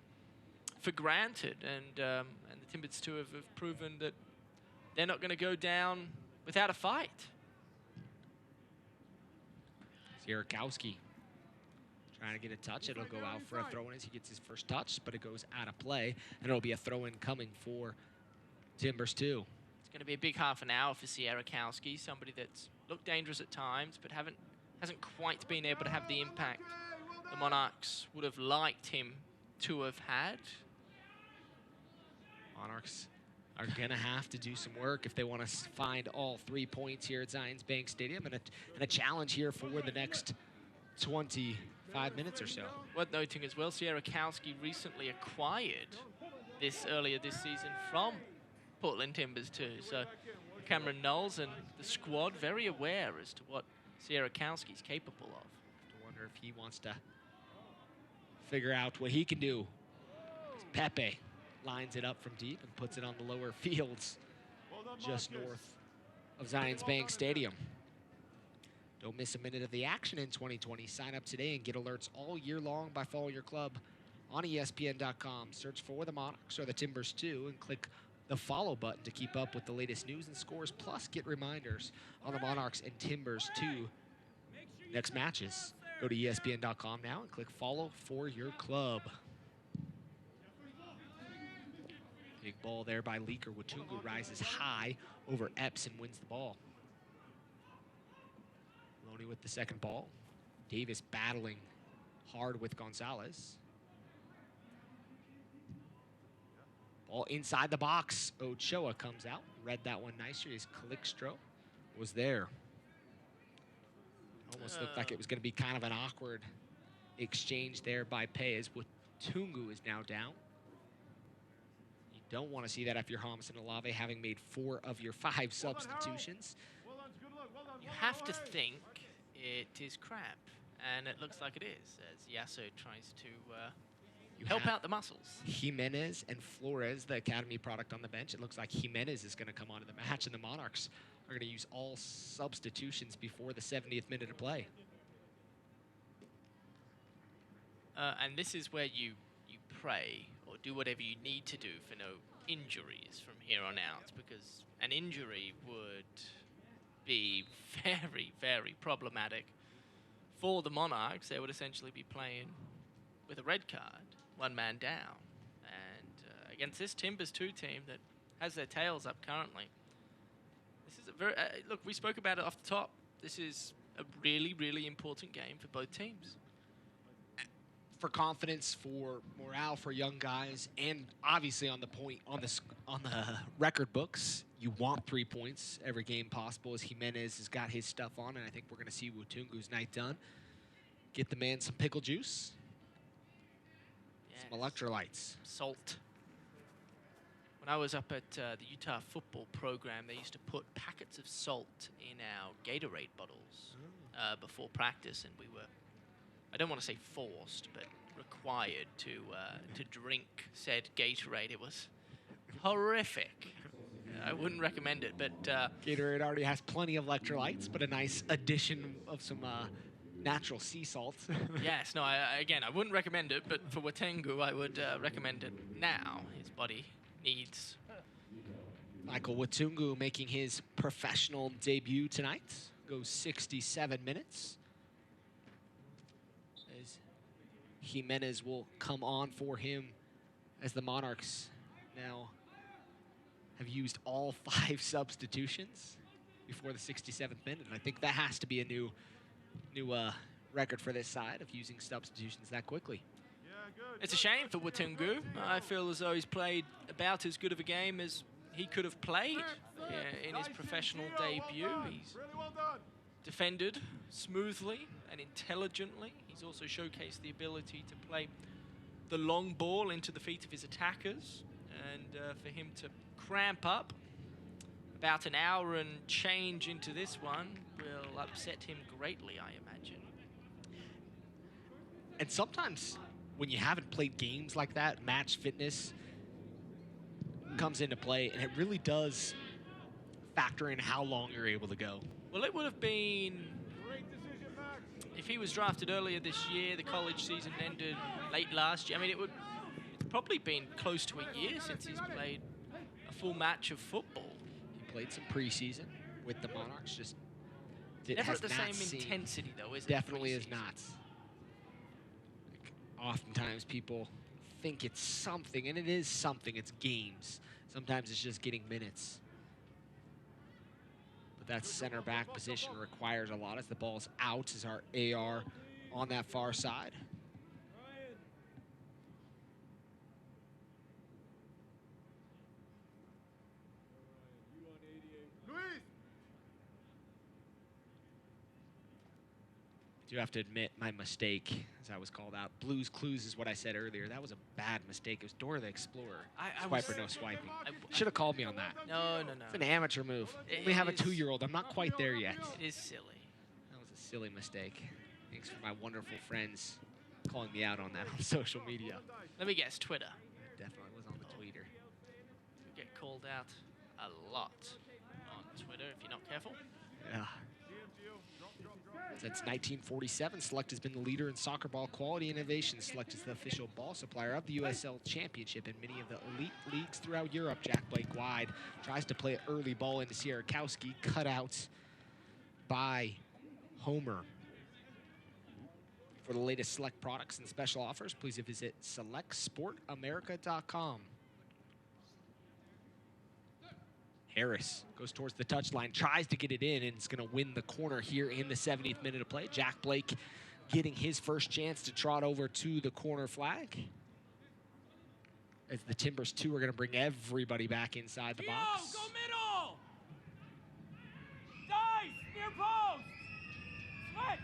for granted. And the Timbers 2 have proven that they're not going to go down without a fight. Sierakowski trying to get a touch. It'll go out for a throw-in as he gets his first touch, but it goes out of play, and it'll be a throw-in coming for Timbers 2. It's going to be a big half an hour for Sierakowski, somebody that's looked dangerous at times, but hasn't quite been able to have the impact the Monarchs would have liked him to have had. Monarchs are going to have to do some work if they want to find all 3 points here at Zions Bank Stadium, and a challenge here for the next 25 minutes or so. Worth noting as well, Sierakowski recently acquired earlier this season from Portland Timbers too. So Cameron Knowles and the squad very aware as to what Sierakowski's capable of. I wonder if he wants to figure out what he can do. Pepe lines it up from deep and puts it on the lower fields just north of Zions Bank Stadium. Don't miss a minute of the action in 2020. Sign up today and get alerts all year long by following your club on ESPN.com. Search for the Monarchs or the Timbers 2 and click the follow button to keep up with the latest news and scores. Plus, get reminders on the Monarchs and Timbers 2 next matches. Go to ESPN.com now and click follow for your club. Big ball there by Leaker. Watungu rises high over Epps and wins the ball. Loney with the second ball. Davis battling hard with Gonzalez. Ball inside the box. Ochoa comes out. Read that one nicer. His Calixtro was there. Almost looked like it was going to be kind of an awkward exchange there by Paez. Watungu is now down. You don't want to see that if you're James and Olave, having made 4 of your 5 substitutions. You have to think it is crap, and it looks like it is, as Yasso tries to help out the muscles. Jimenez and Flores, the academy product on the bench. It looks like Jimenez is going to come onto the match, and the Monarchs are going to use all substitutions before the 70th minute of play. And this is where you pray or do whatever you need to do for no injuries from here on out, because an injury would be very, very problematic for the Monarchs. They would essentially be playing with a red card, 1 man down. And against this Timbers 2 team that has their tails up currently, this is a very, look, we spoke about it off the top. This is a really, really important game for both teams. For confidence, for morale, for young guys, and obviously on the record books, you want 3 points every game possible, as Jimenez has got his stuff on, and I think we're going to see Watungu's night done. Get the man some pickle juice, some electrolytes. Salt. When I was up at the Utah football program, they used to put packets of salt in our Gatorade bottles before practice, and we were, I don't want to say forced, but required to drink said Gatorade. It was horrific. I wouldn't recommend it, but Gatorade already has plenty of electrolytes, but a nice addition of some natural sea salt. Yes, no, again, I wouldn't recommend it, but for Watengu, I would recommend it now. His body needs. Michael Watungu making his professional debut tonight. Goes 67 minutes. As Jimenez will come on for him as the Monarchs now have used all 5 substitutions before the 67th minute. And I think that has to be a new record for this side of using substitutions that quickly. It's a shame for Watungu. I feel as though he's played about as good of a game as he could have played in his professional debut. He's defended smoothly and intelligently. He's also showcased the ability to play the long ball into the feet of his attackers. And for him to cramp up about an hour and change into this one will upset him greatly, I imagine. And sometimes when you haven't played games like that, match fitness comes into play, and it really does factor in how long you're able to go. Well, it would have been, if he was drafted earlier this year, the college season ended late last year. I mean, it's probably been close to a year since he's played a full match of football. He played some preseason with the Monarchs, just never at the same intensity, though, is it? Definitely is not. Oftentimes people think it's something, and it is something. It's games. Sometimes it's just getting minutes. But that center back position requires a lot as the ball's out as our AR on that far side. I do have to admit my mistake, as I was called out. Blues Clues is what I said earlier. That was a bad mistake. It was Dora the Explorer. Swiper, no swiping. Should have called me on that. No. It's an amateur move. We have a 2-year-old. I'm not quite there yet. It is silly. That was a silly mistake. Thanks for my wonderful friends calling me out on that on social media. Let me guess, Twitter. Definitely was on the tweeter. You get called out a lot on Twitter if you're not careful. Yeah. Since 1947, Select has been the leader in soccer ball quality innovation. Select is the official ball supplier of the USL Championship and many of the elite leagues throughout Europe. Jack Blake wide, tries to play an early ball into Sierakowski, cut out by Homer. For the latest Select products and special offers, please visit selectsportamerica.com. Harris goes towards the touchline, tries to get it in, and is going to win the corner here in the 70th minute of play. Jack Blake getting his first chance to trot over to the corner flag. As the Timbers, too, are going to bring everybody back inside the box. Go middle! Dice! Near post! Switch!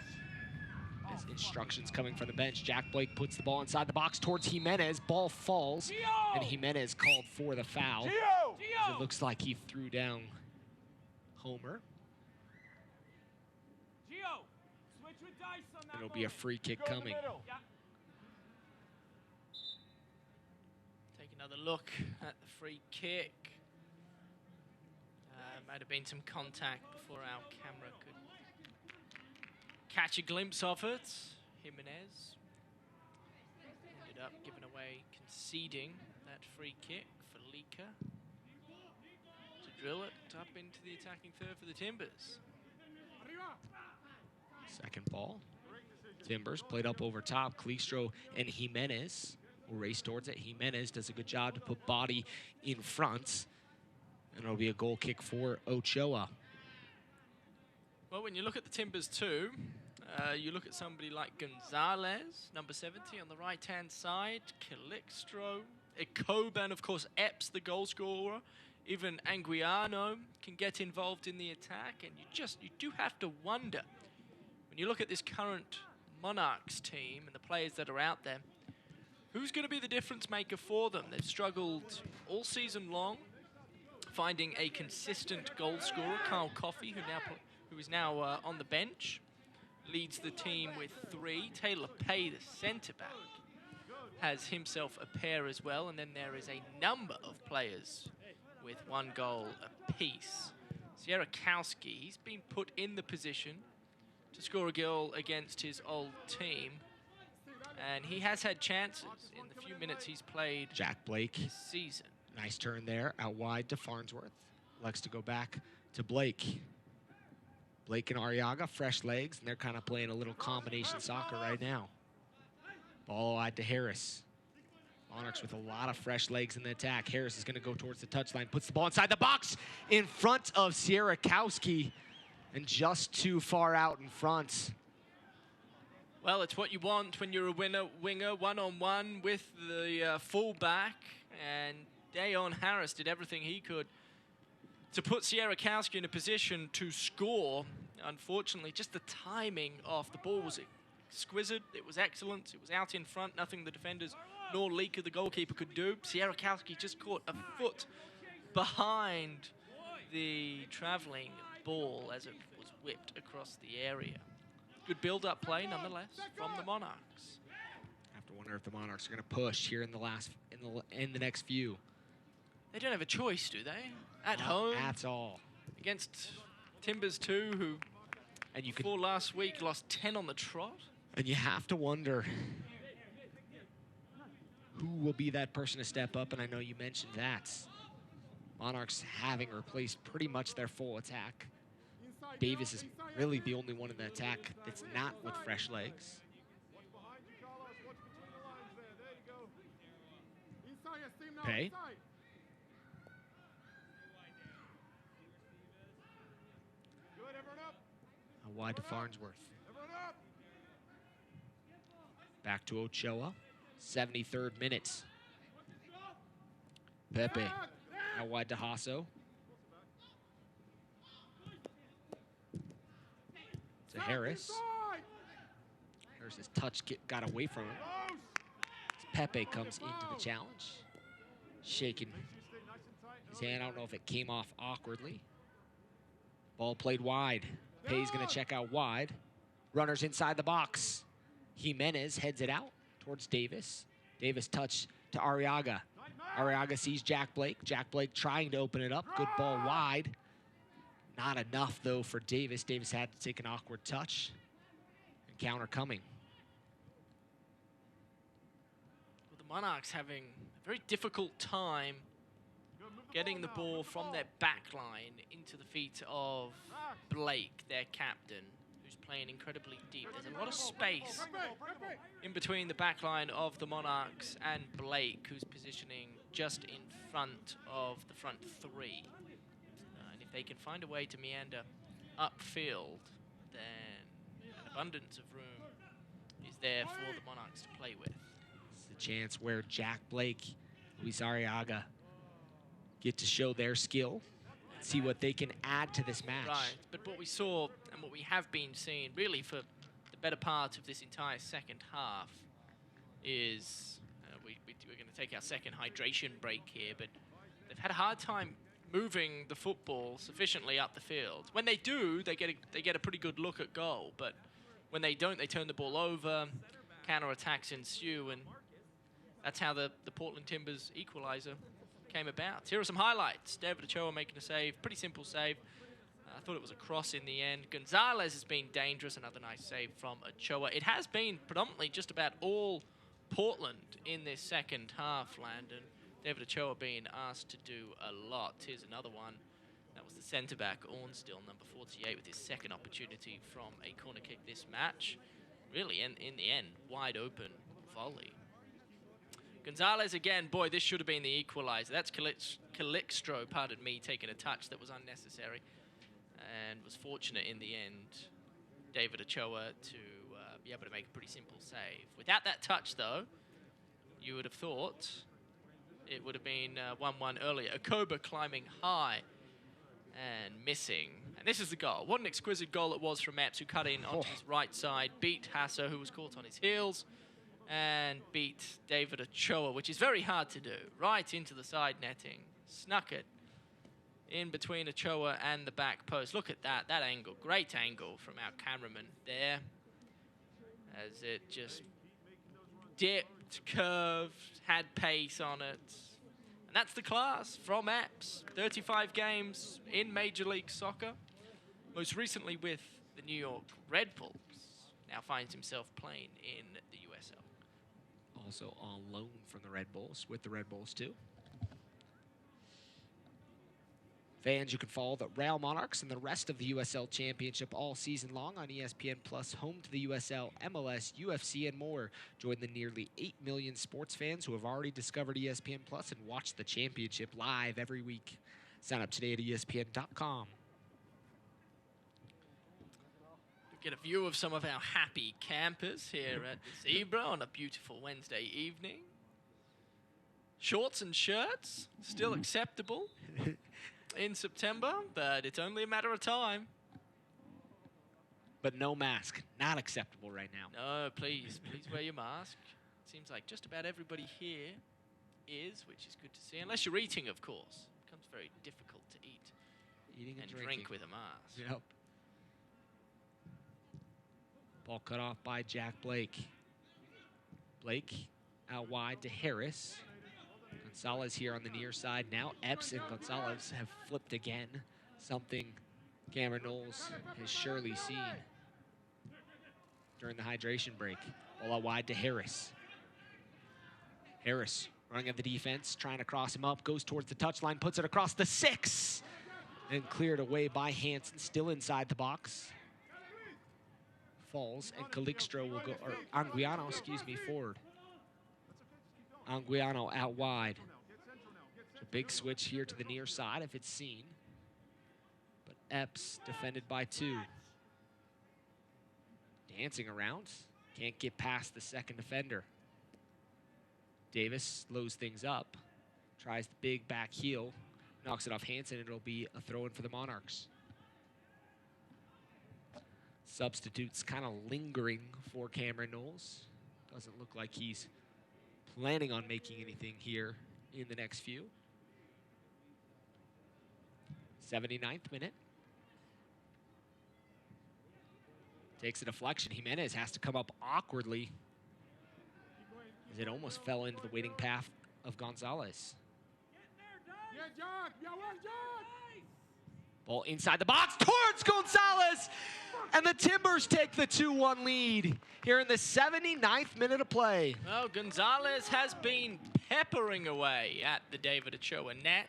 As instructions coming from the bench, Jack Blake puts the ball inside the box towards Jimenez. Ball falls, and Jimenez called for the foul. It looks like he threw down Homer. Switch with Dice on that. It'll be a free kick coming. Take another look at the free kick. Might have been some contact before our camera could catch a glimpse of it. Jimenez ended up giving away, conceding that free kick for Lika to drill it up into the attacking third for the Timbers. Second ball. Timbers played up over top. Cleastro and Jimenez will race towards it. Jimenez does a good job to put body in front. And it'll be a goal kick for Ochoa. Well, when you look at the Timbers too, you look at somebody like Gonzalez, number 70 on the right-hand side, Calixtro, Ikoban, of course, Epps, the goal scorer. Even Anguiano can get involved in the attack, and you do have to wonder, when you look at this current Monarchs team and the players that are out there, who's going to be the difference maker for them? They've struggled all season long, finding a consistent goal scorer, Kyle Coffey, who is now on the bench, leads the team with 3. Taylor Pay, the centre-back, has himself a pair as well, and then there is a number of players with 1 goal apiece. Sierakowski, he's been put in the position to score a goal against his old team. And he has had chances in the few minutes he's played Jack Blake. this season. Nice turn there, out wide to Farnsworth. Likes to go back to Blake. Blake and Arriaga, fresh legs, and they're kind of playing a little combination soccer right now. Ball wide to Harris. Monarchs with a lot of fresh legs in the attack. Harris is going to go towards the touchline, puts the ball inside the box in front of Sierakowski, and just too far out in front. Well, it's what you want when you're a winger, one-on-one with the fullback, and Dayon Harris did everything he could to put Sierakowski in a position to score. Unfortunately, just the timing of the ball was exquisite. It was excellent. It was out in front, nothing the defenders nor Leaker, the goalkeeper, could do. Sierakowski just caught a foot behind the traveling ball as it was whipped across the area. Good build-up play, nonetheless, from the Monarchs. I have to wonder if the Monarchs are going to push here in the next few. They don't have a choice, do they? At Not home, at all. Against Timbers 2, who before last week lost 10 on the trot. And you have to wonder who will be that person to step up, and I know you mentioned that. Monarchs having replaced pretty much their full attack. Davis is really the only one in the attack that's not with fresh legs. Pay. Wide to Farnsworth. Back to Ochoa. 73rd minute. Pepe. Out wide to Hasso. To Harris. Harris's touch got away from him. Pepe comes into the challenge. Shaking his hand. I don't know if it came off awkwardly. Ball played wide. Pay's going to check out wide. Runners inside the box. Jimenez heads it out towards Davis. Davis touch to Arriaga. Arriaga sees Jack Blake. Jack Blake trying to open it up. Good ball wide. Not enough, though, for Davis. Davis had to take an awkward touch. And counter coming. Well, the Monarchs having a very difficult time getting the ball from their back line into the feet of Blake, their captain, who's playing incredibly deep. There's a lot of space in between the back line of the Monarchs and Blake, who's positioning just in front of the front three. And if they can find a way to meander upfield, then an abundance of room is there for the Monarchs to play with. It's the chance where Jack Blake, Luis Arriaga get to show their skill, see what they can add to this match. Right, but what we saw and what we have been seeing really for the better part of this entire second half is, we're going to take our second hydration break here, but they've had a hard time moving the football sufficiently up the field. When they do, they get a pretty good look at goal, but when they don't, they turn the ball over, counter-attacks ensue, and that's how the Portland Timbers equalizer came about. Here are some highlights. David Ochoa making a save, pretty simple save. I thought it was a cross in the end. Gonzalez has been dangerous, another nice save from Ochoa. It has been predominantly just about all Portland in this second half, Landon. David Ochoa being asked to do a lot. Here's another one. That was the centre-back, Ornstill, number 48, with his second opportunity from a corner kick this match. Really, in the end, wide open volley. Gonzalez again, boy, this should have been the equalizer. That's Calixtro, pardon me, taking a touch that was unnecessary and was fortunate in the end, David Ochoa, to be able to make a pretty simple save. Without that touch, though, you would have thought it would have been 1-1 earlier. Okoba climbing high and missing. And this is the goal. What an exquisite goal it was from Epps, who cut in onto his right side, beat Hasso, who was caught on his heels, and beat David Ochoa, which is very hard to do. Right into the side netting. Snuck it in between Ochoa and the back post. Look at that angle. Great angle from our cameraman there. As it just dipped, curved, had pace on it. And that's the class from Epps. 35 games in Major League Soccer. Most recently with the New York Red Bulls, now finds himself playing in the USL. Also on loan from the Red Bulls, with the Red Bulls too. Fans, you can follow the Real Monarchs and the rest of the USL Championship all season long on ESPN Plus, home to the USL, MLS, UFC, and more. Join the nearly 8 million sports fans who have already discovered ESPN Plus and watch the championship live every week. Sign up today at ESPN.com. Get a view of some of our happy campers here at the Zebra on a beautiful Wednesday evening. Shorts and shirts, still acceptable in September, but it's only a matter of time. But no mask, not acceptable right now. No, please wear your mask. Seems like just about everybody here is, which is good to see. Unless you're eating, of course. It becomes very difficult to eat Eating and drink with a mask. Yep. Ball cut off by Jack Blake. Blake out wide to Harris. Gonzalez here on the near side. Now Epps and Gonzalez have flipped again. Something Cameron Knowles has surely seen during the hydration break. Ball out wide to Harris. Harris running at the defense, trying to cross him up, goes towards the touchline, puts it across the 6, and cleared away by Hansen, still inside the box. Falls, and Calixto will go, or Anguiano, excuse me, forward. Anguiano out wide. A big switch here to the near side if it's seen. But Epps defended by 2. Dancing around, can't get past the second defender. Davis slows things up, tries the big back heel, knocks it off Hansen, and it'll be a throw-in for the Monarchs. Substitutes kind of lingering for Cameron Knowles. Doesn't look like he's planning on making anything here in the next few. 79th minute. Takes a deflection. Jimenez has to come up awkwardly as it almost fell into the waiting path of Gonzalez. Ball inside the box towards Gonzalez, and the Timbers take the 2-1 lead here in the 79th minute of play. Well, Gonzalez has been peppering away at the David Ochoa net,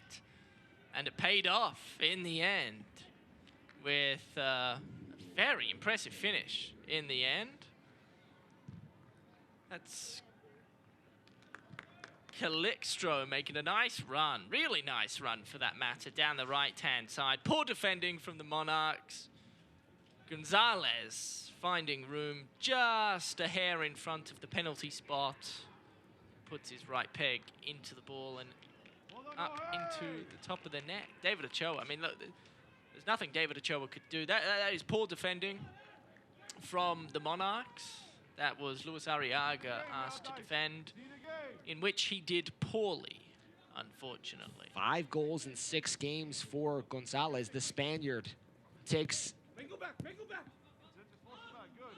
and it paid off in the end with a very impressive finish in the end. That's Calixto making a nice run, really nice run for that matter, down the right-hand side. Poor defending from the Monarchs. Gonzalez finding room just a hair in front of the penalty spot. Puts his right peg into the ball and up into the top of the net. David Ochoa, I mean, look, there's nothing David Ochoa could do. That is poor defending from the Monarchs. That was Luis Arriaga asked to defend, in which he did poorly, unfortunately. 5 goals in 6 games for Gonzalez. The Spaniard takes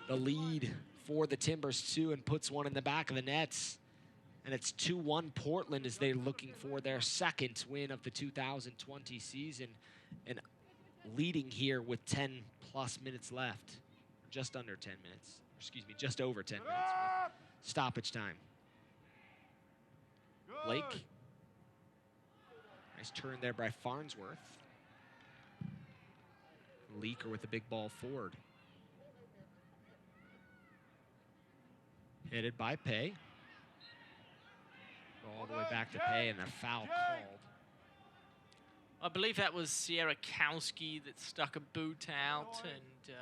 the lead for the Timbers too and puts one in the back of the nets. And it's 2-1 Portland as they're looking for their second win of the 2020 season, and leading here with 10 plus minutes left. Just under 10 minutes. Excuse me, just over 10 minutes with stoppage time. Blake. Nice turn there by Farnsworth. Leaker with the big ball forward. Headed by Pay. All the way back to Pay, and a foul called. I believe that was Sierakowski that stuck a boot out, and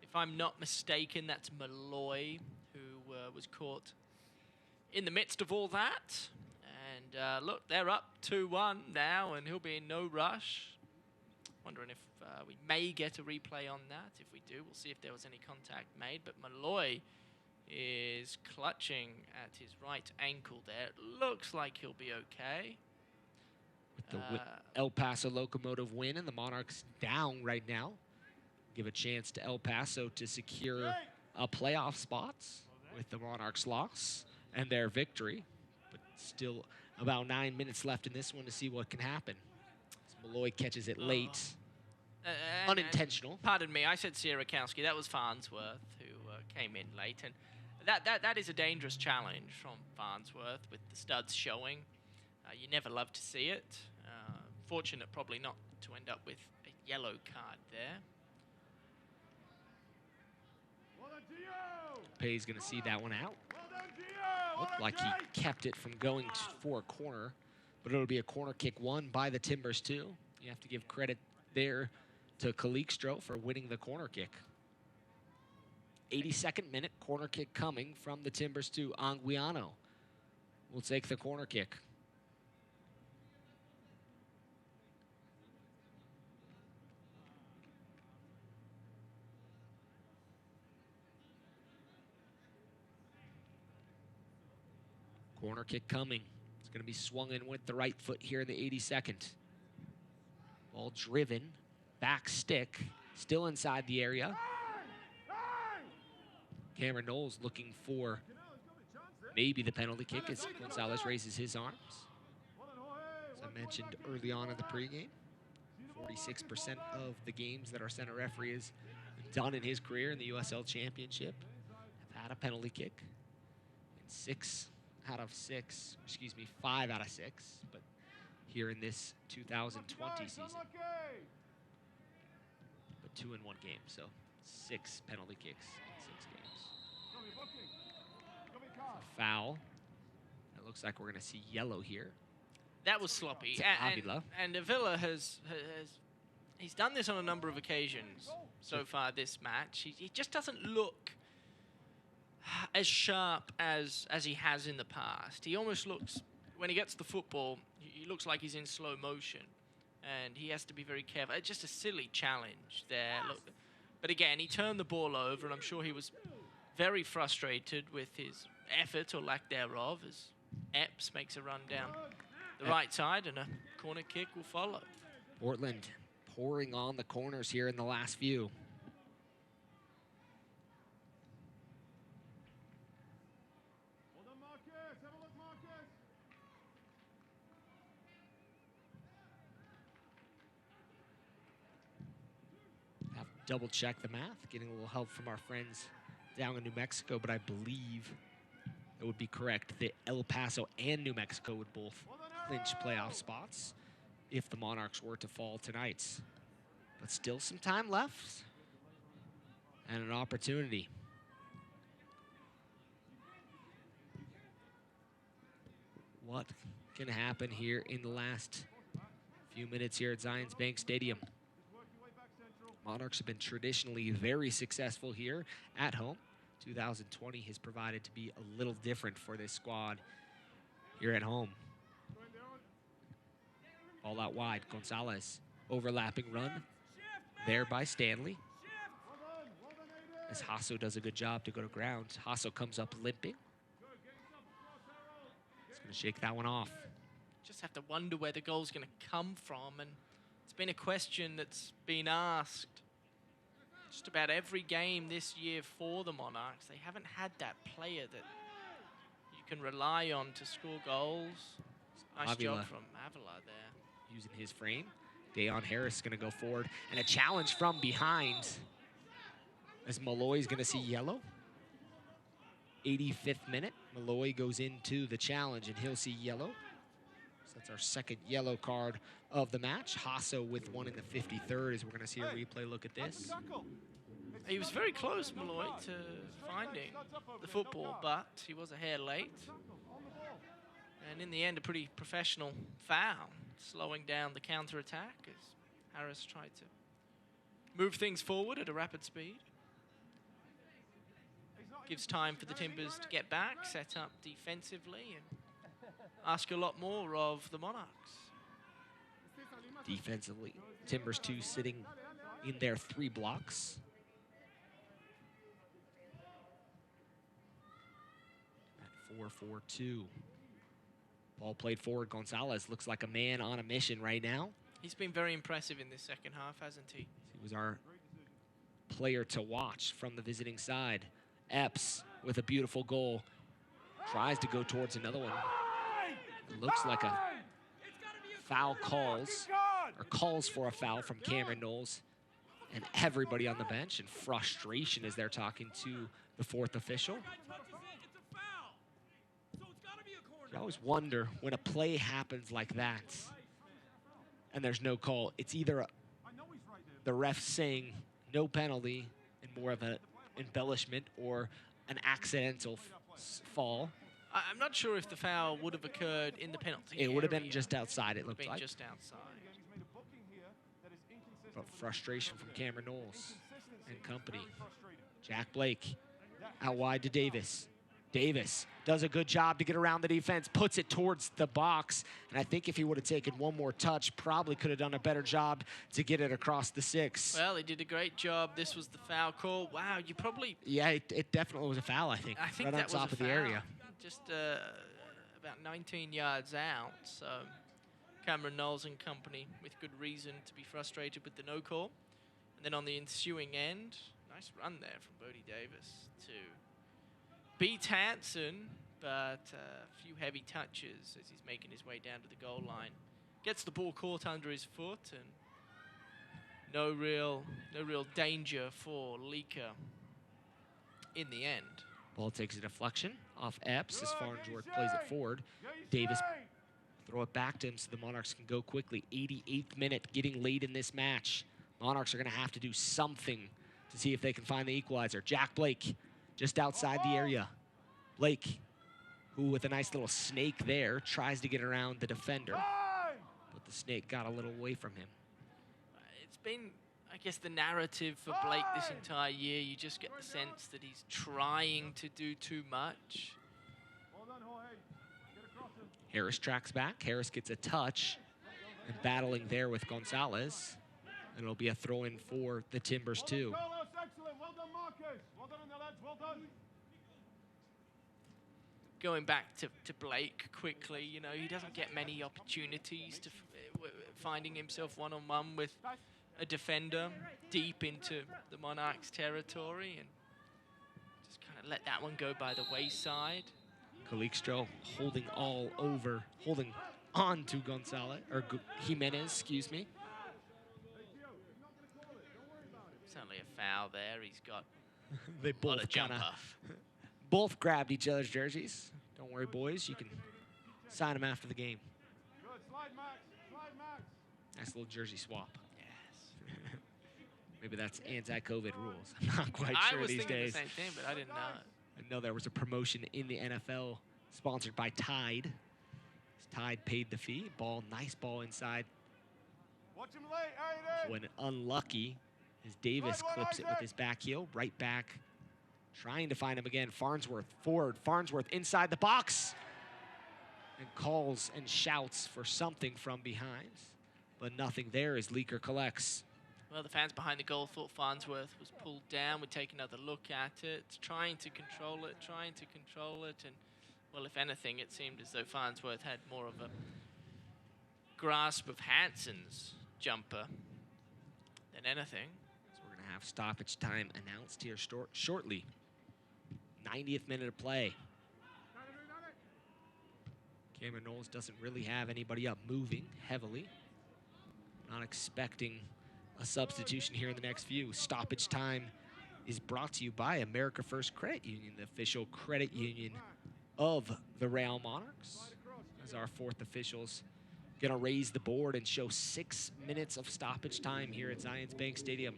if I'm not mistaken, that's Malloy who was caught in the midst of all that. And look, they're up 2-1 now, and he'll be in no rush. Wondering if we may get a replay on that. If we do, we'll see if there was any contact made. But Malloy is clutching at his right ankle there. It looks like he'll be okay. With the El Paso Locomotive win, and the Monarchs down right now. Give a chance to El Paso to secure a playoff spots with the Monarchs' loss and their victory. But still about 9 minutes left in this one to see what can happen. As Malloy catches it late. Unintentional. Pardon me, I said Sierakowski. That was Farnsworth who came in late. And that is a dangerous challenge from Farnsworth with the studs showing. You never love to see it. Fortunate probably not to end up with a yellow card there. Pay's going to see that one out. Looked like he kept it from going for a corner, but it'll be a corner kick won by the Timbers too. You have to give credit there to Calixto for winning the corner kick. 82nd minute, corner kick coming from the Timbers to Anguiano. Will take the corner kick. Corner kick coming. It's going to be swung in with the right foot here in the 82nd. Ball driven, back stick, still inside the area. Cameron Knowles looking for maybe the penalty kick as Gonzalez raises his arms. As I mentioned early on in the pregame, 46% of the games that our center referee has done in his career in the USL Championship have had a penalty kick. And 5 out of 6, but here in this 2020 season. But 2 in 1 game, so 6 penalty kicks in 6 games. A foul. It looks like we're going to see yellow here. That was sloppy. Avila. And Avila he's done this on a number of occasions so far this match. He just doesn't look as sharp as he has in the past. He almost looks, when he gets the football, he looks like he's in slow motion. And he has to be very careful. It's just a silly challenge there. Look, but again, he turned the ball over, and I'm sure he was very frustrated with his effort or lack thereof as Epps makes a run down the right side, and a corner kick will follow. Portland pouring on the corners here in the last few. Double check the math, getting a little help from our friends down in New Mexico, but I believe it would be correct that El Paso and New Mexico would both clinch playoff spots if the Monarchs were to fall tonight. But still some time left and an opportunity. What can happen here in the last few minutes here at Zions Bank Stadium? Monarchs have been traditionally very successful here at home. 2020 has provided to be a little different for this squad here at home. All out wide, Gonzalez, overlapping run there by Stanley. As Hasso does a good job to go to ground. Hasso comes up limping. He's gonna shake that one off. Just have to wonder where the goal's gonna come from, and it's been a question that's been asked just about every game this year for the Monarchs. They haven't had that player that you can rely on to score goals. Nice job from Avila there. Using his frame. Dayon Harris is going to go forward. And a challenge from behind as Malloy's going to see yellow. 85th minute. Malloy goes into the challenge and he'll see yellow. So that's our second yellow card of the match. Hasso with one in the 53rd as we're going to see a replay look at this. He was very close, Malloy, to finding the football, but he was a hair late. And in the end, a pretty professional foul, slowing down the counter-attack as Harris tried to move things forward at a rapid speed. Gives time for the Timbers to get back, set up defensively, and ask a lot more of the Monarchs. Defensively, Timbers 2 sitting in their 3 blocks. At 4-4-2. Ball played forward. Gonzalez looks like a man on a mission right now. He's been very impressive in this second half, hasn't he? He was our player to watch from the visiting side. Epps with a beautiful goal. Tries to go towards another one. It looks like a foul calls for a foul from Cameron Knowles and everybody on the bench, and frustration as they're talking to the fourth official. You always wonder when a play happens like that and there's no call, it's either the ref saying no penalty and more of an embellishment or an accidental fall. I'm not sure if the foul would have occurred in the penalty It would have been area. just outside, it looked like. Just outside. But frustration from Cameron Knowles and company. Jack Blake out wide to Davis. Davis does a good job to get around the defense, puts it towards the box, and I think if he would have taken one more touch, probably could have done a better job to get it across the 6. Well, he did a great job. This was the foul call. Wow, you probably... Yeah, it definitely was a foul, I think. I think right that on was top a of the foul. area. Just about 19 yards out, so Cameron Knowles and company with good reason to be frustrated with the no call. And then on the ensuing end, nice run there from Bodie Davis to beat Hansen, but a few heavy touches as he's making his way down to the goal line. Gets the ball caught under his foot, and no real danger for Leaker in the end. Ball takes a deflection off Epps as Farnsworth plays it forward. Davis throw it back to him so the Monarchs can go quickly. 88th minute, getting late in this match. Monarchs are going to have to do something to see if they can find the equalizer. Jack Blake just outside the area. Blake, who with a nice little snake there, tries to get around the defender. But the snake got a little away from him. It's been, I guess, the narrative for Blake this entire year. You just get the sense that he's trying to do too much. Harris tracks back. Harris gets a touch and battling there with Gonzalez. And it'll be a throw-in for the Timbers, too. Going back to Blake quickly, you know, he doesn't get many opportunities to finding himself one-on-one with a defender deep into the Monarchs' territory, and just kind of let that one go by the wayside. Calixto holding on to Gonzalez, or Jimenez, excuse me. Certainly a foul there. He's got They a lot of both jump kinda off. both grabbed each other's jerseys. Don't worry, boys. You can sign them after the game. Nice little jersey swap. Yes. Maybe that's anti-COVID rules. I'm not quite I sure was these thinking days. the same thing, but I didn't know it. I know there was a promotion in the NFL sponsored by Tide. Tide paid the fee. Nice ball inside. When unlucky, as Davis clips it with his back heel, right back, trying to find him again. Farnsworth forward. Farnsworth inside the box, and calls and shouts for something from behind, but nothing there as Leaker collects. Well, the fans behind the goal thought Farnsworth was pulled down. We take another look at it, trying to control it, and, well, if anything, it seemed as though Farnsworth had more of a grasp of Hansen's jumper than anything. So we're going to have stoppage time announced here shortly. 90th minute of play. Cameron Knowles doesn't really have anybody up moving heavily. Not expecting a substitution here in the next few. Stoppage time is brought to you by America First Credit Union, the official credit union of the Real Monarchs. As our fourth officials gonna raise the board and show 6 minutes of stoppage time here at Zions Bank Stadium.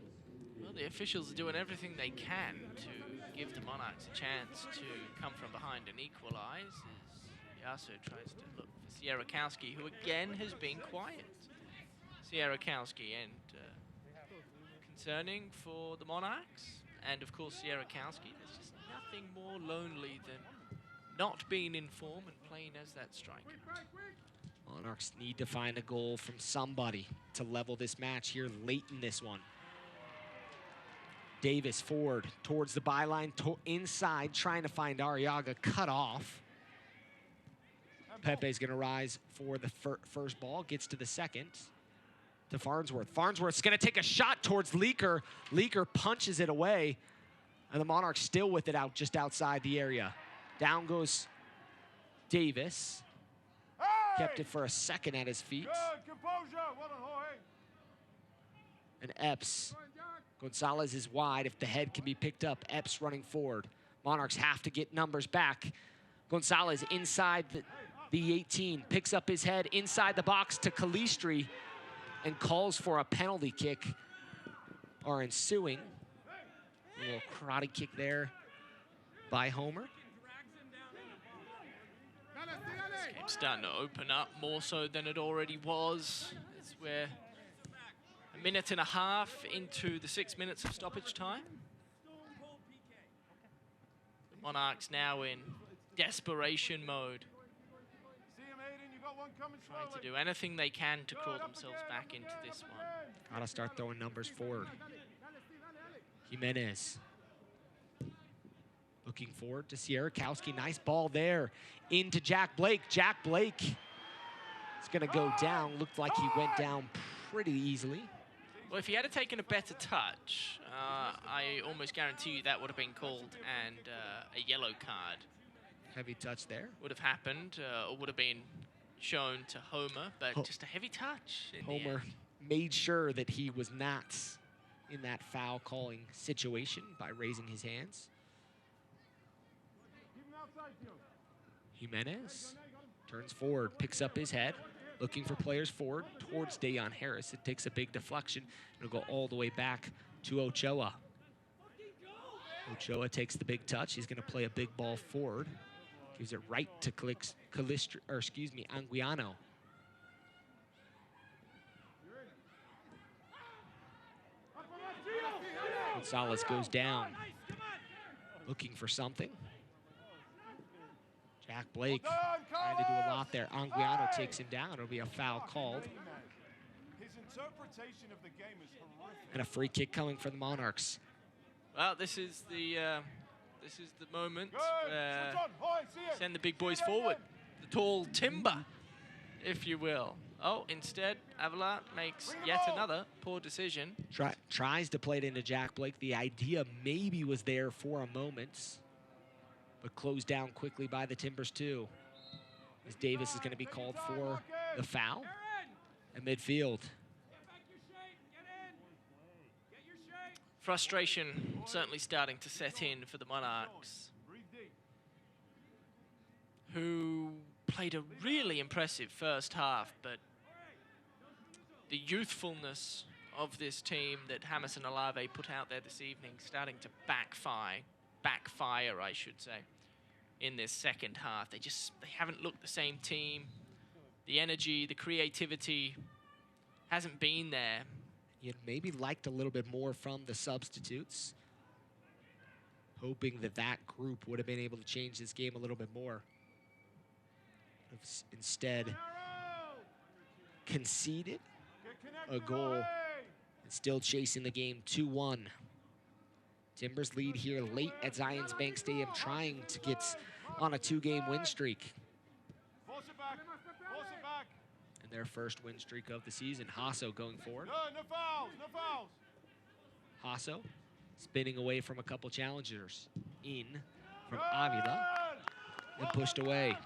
Well, the officials are doing everything they can to give the Monarchs a chance to come from behind and equalize, as Yasso tries to look for Sierakowski, who again has been quiet. Sierakowski, and concerning for the Monarchs, and of course Sierakowski, there's just nothing more lonely than not being in form and playing as that striker. Monarchs need to find a goal from somebody to level this match here late in this one. Davis forward towards the byline, inside, trying to find Arriaga, cut off. Pepe's gonna rise for the first ball, gets to the second. To Farnsworth. Farnsworth's gonna take a shot towards Leaker. Leaker punches it away, and the Monarchs still with it out just outside the area. Down goes Davis. Kept it for a second at his feet. And Epps Gonzalez is wide if the head can be picked up. Epps running forward. Monarchs have to get numbers back. Gonzalez inside the 18, picks up his head inside the box to Calistri and calls for a penalty kick are ensuing. A little karate kick there by Homer. This game's starting to open up more so than it already was. It's where a minute and a half into the 6 minutes of stoppage time. The Monarchs now in desperation mode. Trying to do anything they can to crawl themselves back into this one. Gotta start throwing numbers forward. Jimenez. Looking forward to Sierakowski. Nice ball there into Jack Blake. Jack Blake is going to go down. Looked like he went down pretty easily. Well, if he had taken a better touch, I almost guarantee you that would have been called and a yellow card. Heavy touch there. Would have happened or would have been shown to Homer, but just a heavy touch. Homer made sure that he was not in that foul calling situation by raising his hands. Jimenez turns forward, picks up his head, looking for players forward towards Dayon Harris. It takes a big deflection. It'll go all the way back to Ochoa. Ochoa takes the big touch. He's going to play a big ball forward. Gives it right to Anguiano. Gonzalez goes down, looking for something. Jack Blake trying to do a lot there. Anguiano takes him down. It'll be a foul called. And a free kick coming for the Monarchs. Well, this is the moment where send the big boys forward. The tall timber, if you will. Oh, instead, Avila makes yet another poor decision. Tries to play it into Jack Blake. The idea maybe was there for a moment, but closed down quickly by the Timbers too. As Davis is going to be called for the foul at midfield. Frustration certainly starting to set in for the Monarchs, who played a really impressive first half, but the youthfulness of this team that James and Alave put out there this evening starting to backfire, I should say, in this second half. They haven't looked the same team. The energy, the creativity hasn't been there. You'd maybe liked a little bit more from the substitutes, hoping that that group would have been able to change this game a little bit more. Instead, conceded a goal and still chasing the game 2-1. Timbers lead here late at Zions Bank Stadium, trying to get on a 2-game win streak. And their first win streak of the season. Hasso going forward. No fouls, no fouls. Hasso spinning away from a couple challengers. In from Avila and pushed away.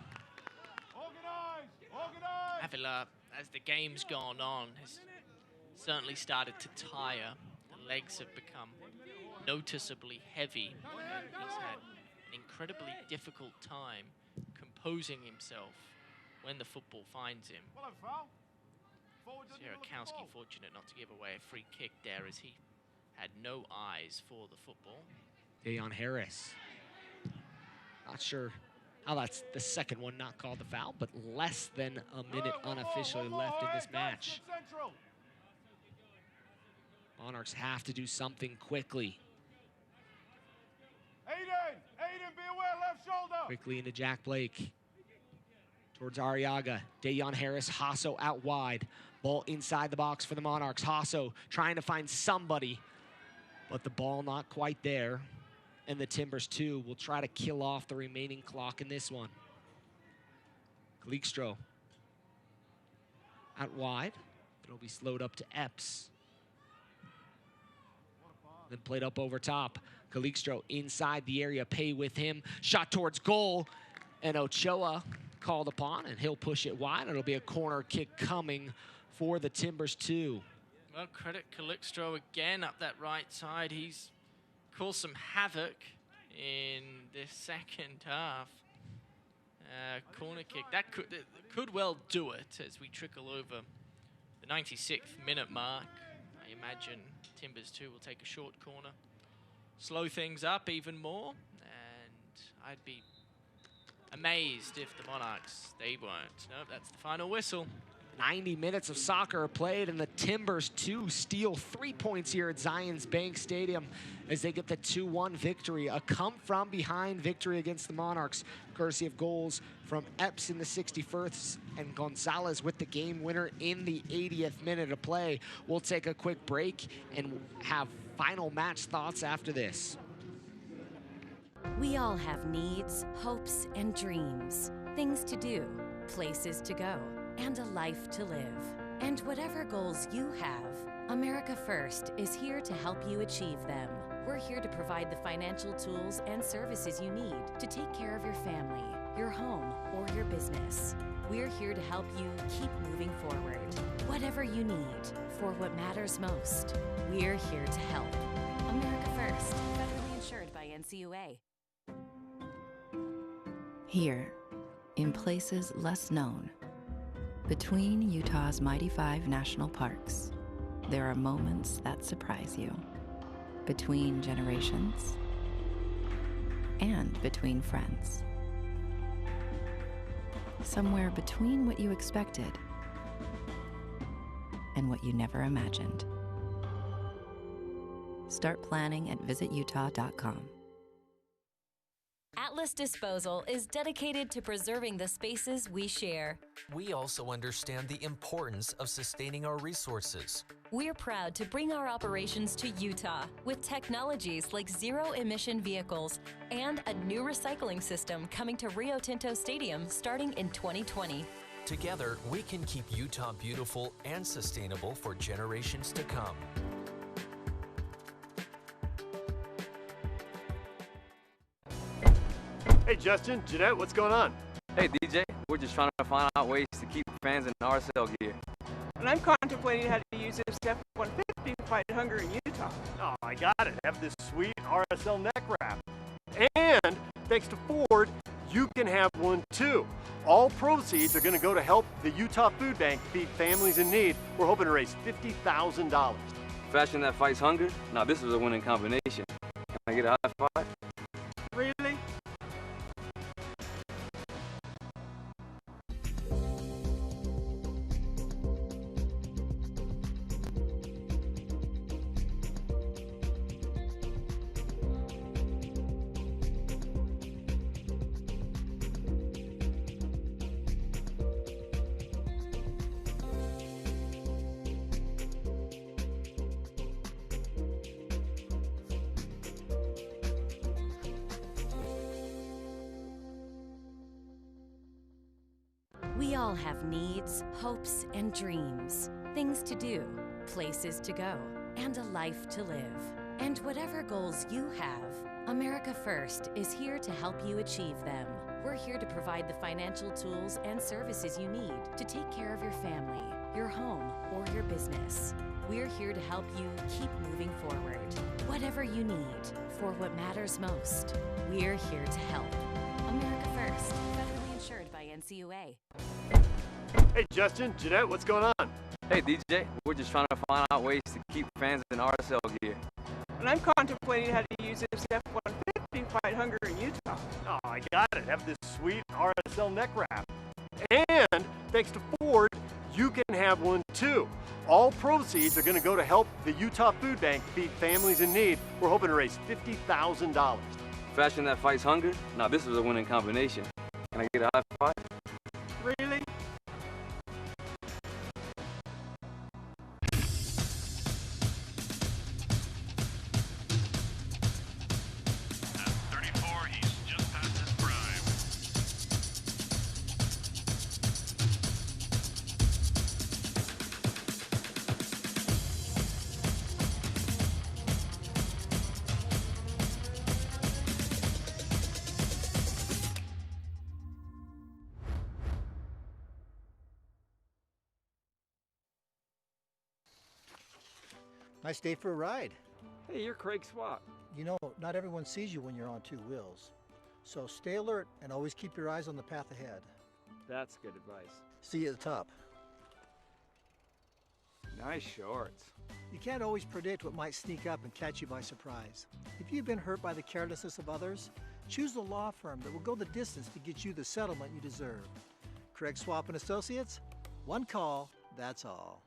Avila, as the game's gone on, has certainly started to tire. The legs have become noticeably heavy, and he's had an incredibly difficult time composing himself when the football finds him. Sierakowski fortunate not to give away a free kick there, as he had no eyes for the football. Dayon Harris. Not sure how that's the second one not called the foul, but less than a minute unofficially left in this match. Monarchs have to do something quickly. Aiden, be aware, left shoulder. Quickly into Jack Blake. Towards Arriaga. Dayon Harris, Hasso out wide. Ball inside the box for the Monarchs. Hasso trying to find somebody, but the ball not quite there. And the Timbers, too, will try to kill off the remaining clock in this one. Calistro out wide. It'll be slowed up to Epps. Then played up over top. Calistro inside the area, pay with him. Shot towards goal, and Ochoa called upon, and he'll push it wide. It'll be a corner kick coming for the Timbers, too. Well, credit Calixto again up that right side. He's caused some havoc in the second half. Corner kick, that could well do it as we trickle over the 96th minute mark. I imagine Timbers 2 will take a short corner, slow things up even more, and I'd be amazed if the Monarchs, they weren't. Nope, that's the final whistle. 90 minutes of soccer are played, and the Timbers 2 steal 3 points here at Zions Bank Stadium as they get the 2-1 victory. A come-from-behind victory against the Monarchs, courtesy of goals from Epps in the 61st and Gonzalez with the game winner in the 80th minute of play. We'll take a quick break and have final match thoughts after this. We all have needs, hopes, and dreams. Things to do, places to go, and a life to live. And whatever goals you have, America First is here to help you achieve them. We're here to provide the financial tools and services you need to take care of your family, your home, or your business. We're here to help you keep moving forward. Whatever you need, for what matters most, we're here to help. America First, federally insured by NCUA. Here, in places less known, between Utah's mighty 5 national parks, there are moments that surprise you. Between generations and between friends. Somewhere between what you expected and what you never imagined. Start planning at visitutah.com. Atlas Disposal is dedicated to preserving the spaces we share. We also understand the importance of sustaining our resources. We're proud to bring our operations to Utah with technologies like zero-emission vehicles and a new recycling system coming to Rio Tinto Stadium starting in 2020. Together, we can keep Utah beautiful and sustainable for generations to come. Hey, Justin, Jeanette, what's going on? Hey, DJ. We're just trying to find out ways to keep fans in RSL gear. And I'm contemplating how to use this F-150 to fight hunger in Utah. Oh, I got it. Have this sweet RSL neck wrap. And thanks to Ford, you can have one too. All proceeds are going to go to help the Utah Food Bank feed families in need. We're hoping to raise $50,000. Fashion that fights hunger? Now this is a winning combination. Can I get a high five? Really? We all have needs, hopes, and dreams. Things to do, places to go, and a life to live. And whatever goals you have, America First is here to help you achieve them. We're here to provide the financial tools and services you need to take care of your family, your home, or your business. We're here to help you keep moving forward. Whatever you need, for what matters most, we're here to help. America First, federally insured by NCUA. Hey, Justin, Jeanette, what's going on? Hey, DJ. We're just trying to find out ways to keep fans in RSL gear. And I'm contemplating how to use this F-150 to fight hunger in Utah. Oh, I got it. Have this sweet RSL neck wrap. And thanks to Ford, you can have one too. All proceeds are going to go to help the Utah Food Bank feed families in need. We're hoping to raise $50,000. Fashion that fights hunger? Now this is a winning combination. Can I get a high five? Really? Nice day for a ride. Hey, you're Craig Swap. You know, not everyone sees you when you're on two wheels. So stay alert and always keep your eyes on the path ahead. That's good advice. See you at the top. Nice shorts. You can't always predict what might sneak up and catch you by surprise. If you've been hurt by the carelessness of others, choose the law firm that will go the distance to get you the settlement you deserve. Craig Swap and Associates, one call, that's all.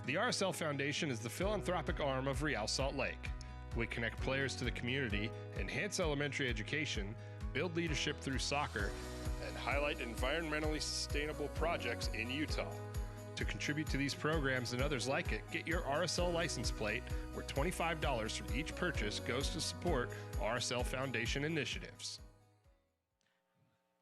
The RSL Foundation is the philanthropic arm of Real Salt Lake. We connect players to the community, enhance elementary education, build leadership through soccer, and highlight environmentally sustainable projects in Utah. To contribute to these programs and others like it, get your RSL license plate, where $25 from each purchase goes to support RSL Foundation initiatives.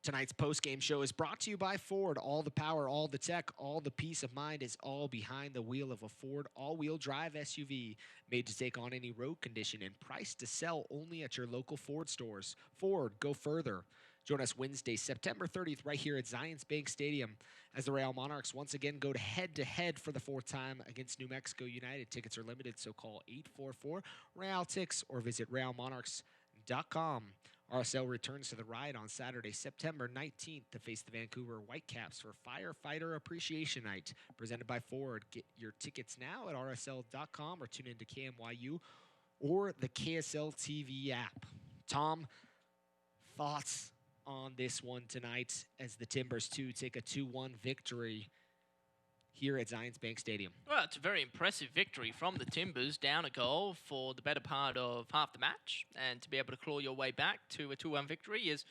Tonight's post-game show is brought to you by Ford. All the power, all the tech, all the peace of mind is all behind the wheel of a Ford all-wheel drive SUV. Made to take on any road condition and priced to sell only at your local Ford stores. Ford, go further. Join us Wednesday, September 30th, right here at Zions Bank Stadium as the Real Monarchs once again go head-to-head for the fourth time against New Mexico United. Tickets are limited, so call 844-REAL-TIX or visit realmonarchs.com. RSL returns to the ride on Saturday, September 19th to face the Vancouver Whitecaps for Firefighter Appreciation Night, presented by Ford. Get your tickets now at rsl.com or tune into KMYU or the KSL TV app. Tom, thoughts on this one tonight as the Timbers 2 take a 2-1 victory here at Zions Bank Stadium? Well, it's a very impressive victory from the Timbers, down a goal for the better part of half the match, and to be able to claw your way back to a 2-1 victory is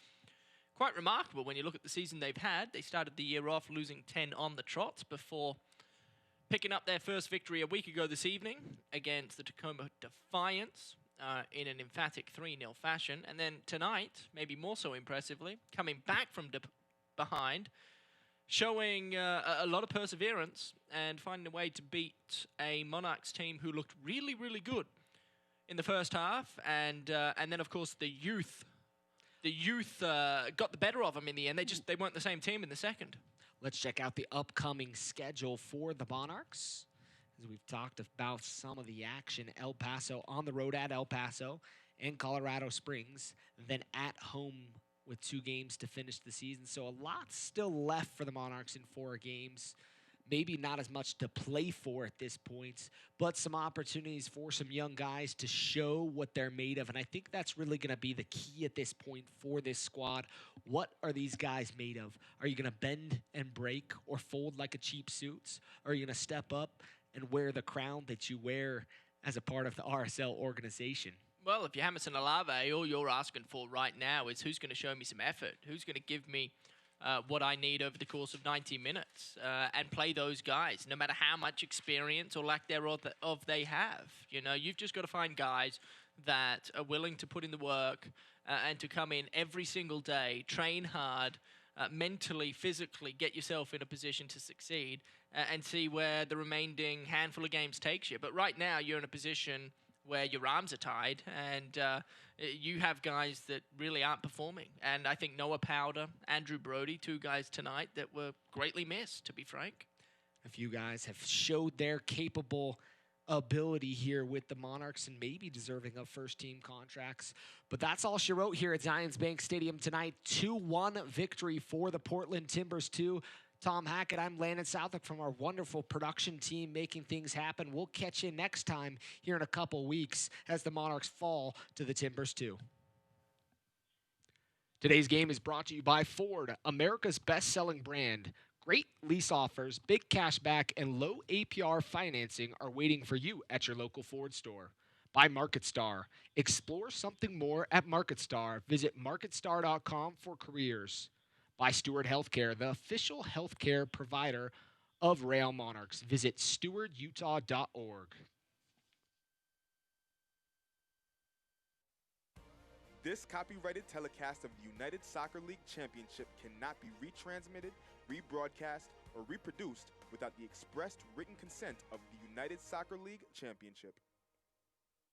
quite remarkable when you look at the season they've had. They started the year off losing 10 on the trot before picking up their first victory a week ago this evening against the Tacoma Defiance in an emphatic 3-0 fashion, and then tonight, maybe more so impressively, coming back from behind, showing a lot of perseverance and finding a way to beat a Monarchs team who looked really, really good in the first half. And then, of course, the youth got the better of them in the end. They weren't the same team in the second. Let's check out the upcoming schedule for the Monarchs. As we've talked about some of the action, El Paso on the road at El Paso and Colorado Springs, then at home with 2 games to finish the season. So a lot still left for the Monarchs in 4 games. Maybe not as much to play for at this point, but some opportunities for some young guys to show what they're made of. And I think that's really going to be the key at this point for this squad. What are these guys made of? Are you going to bend and break or fold like a cheap suit? Or are you going to step up and wear the crown that you wear as a part of the RSL organization? Well, if you're Jamerson Alave, all you're asking for right now is who's going to show me some effort, who's going to give me what I need over the course of 90 minutes and play those guys, no matter how much experience or lack thereof they have. You know, you've just got to find guys that are willing to put in the work and to come in every single day, train hard, mentally, physically, get yourself in a position to succeed and see where the remaining handful of games takes you. But right now, you're in a position where your arms are tied, and you have guys that really aren't performing. And I think Noah Powder, Andrew Brody, 2 guys tonight that were greatly missed, to be frank. A few guys have showed their capable ability here with the Monarchs and maybe deserving of first-team contracts. But that's all she wrote here at Zions Bank Stadium tonight. 2-1 victory for the Portland Timbers 2. Tom Hackett, I'm Landon Southwick from our wonderful production team making things happen. We'll catch you next time here in a couple weeks as the Monarchs fall to the Timbers 2. Today's game is brought to you by Ford, America's best-selling brand. Great lease offers, big cash back, and low APR financing are waiting for you at your local Ford store. By MarketStar. Explore something more at MarketStar. Visit marketstar.com for careers. By Steward Healthcare, the official healthcare provider of Real Monarchs. Visit stewardutah.org. This copyrighted telecast of the United Soccer League Championship cannot be retransmitted, rebroadcast, or reproduced without the expressed written consent of the United Soccer League Championship.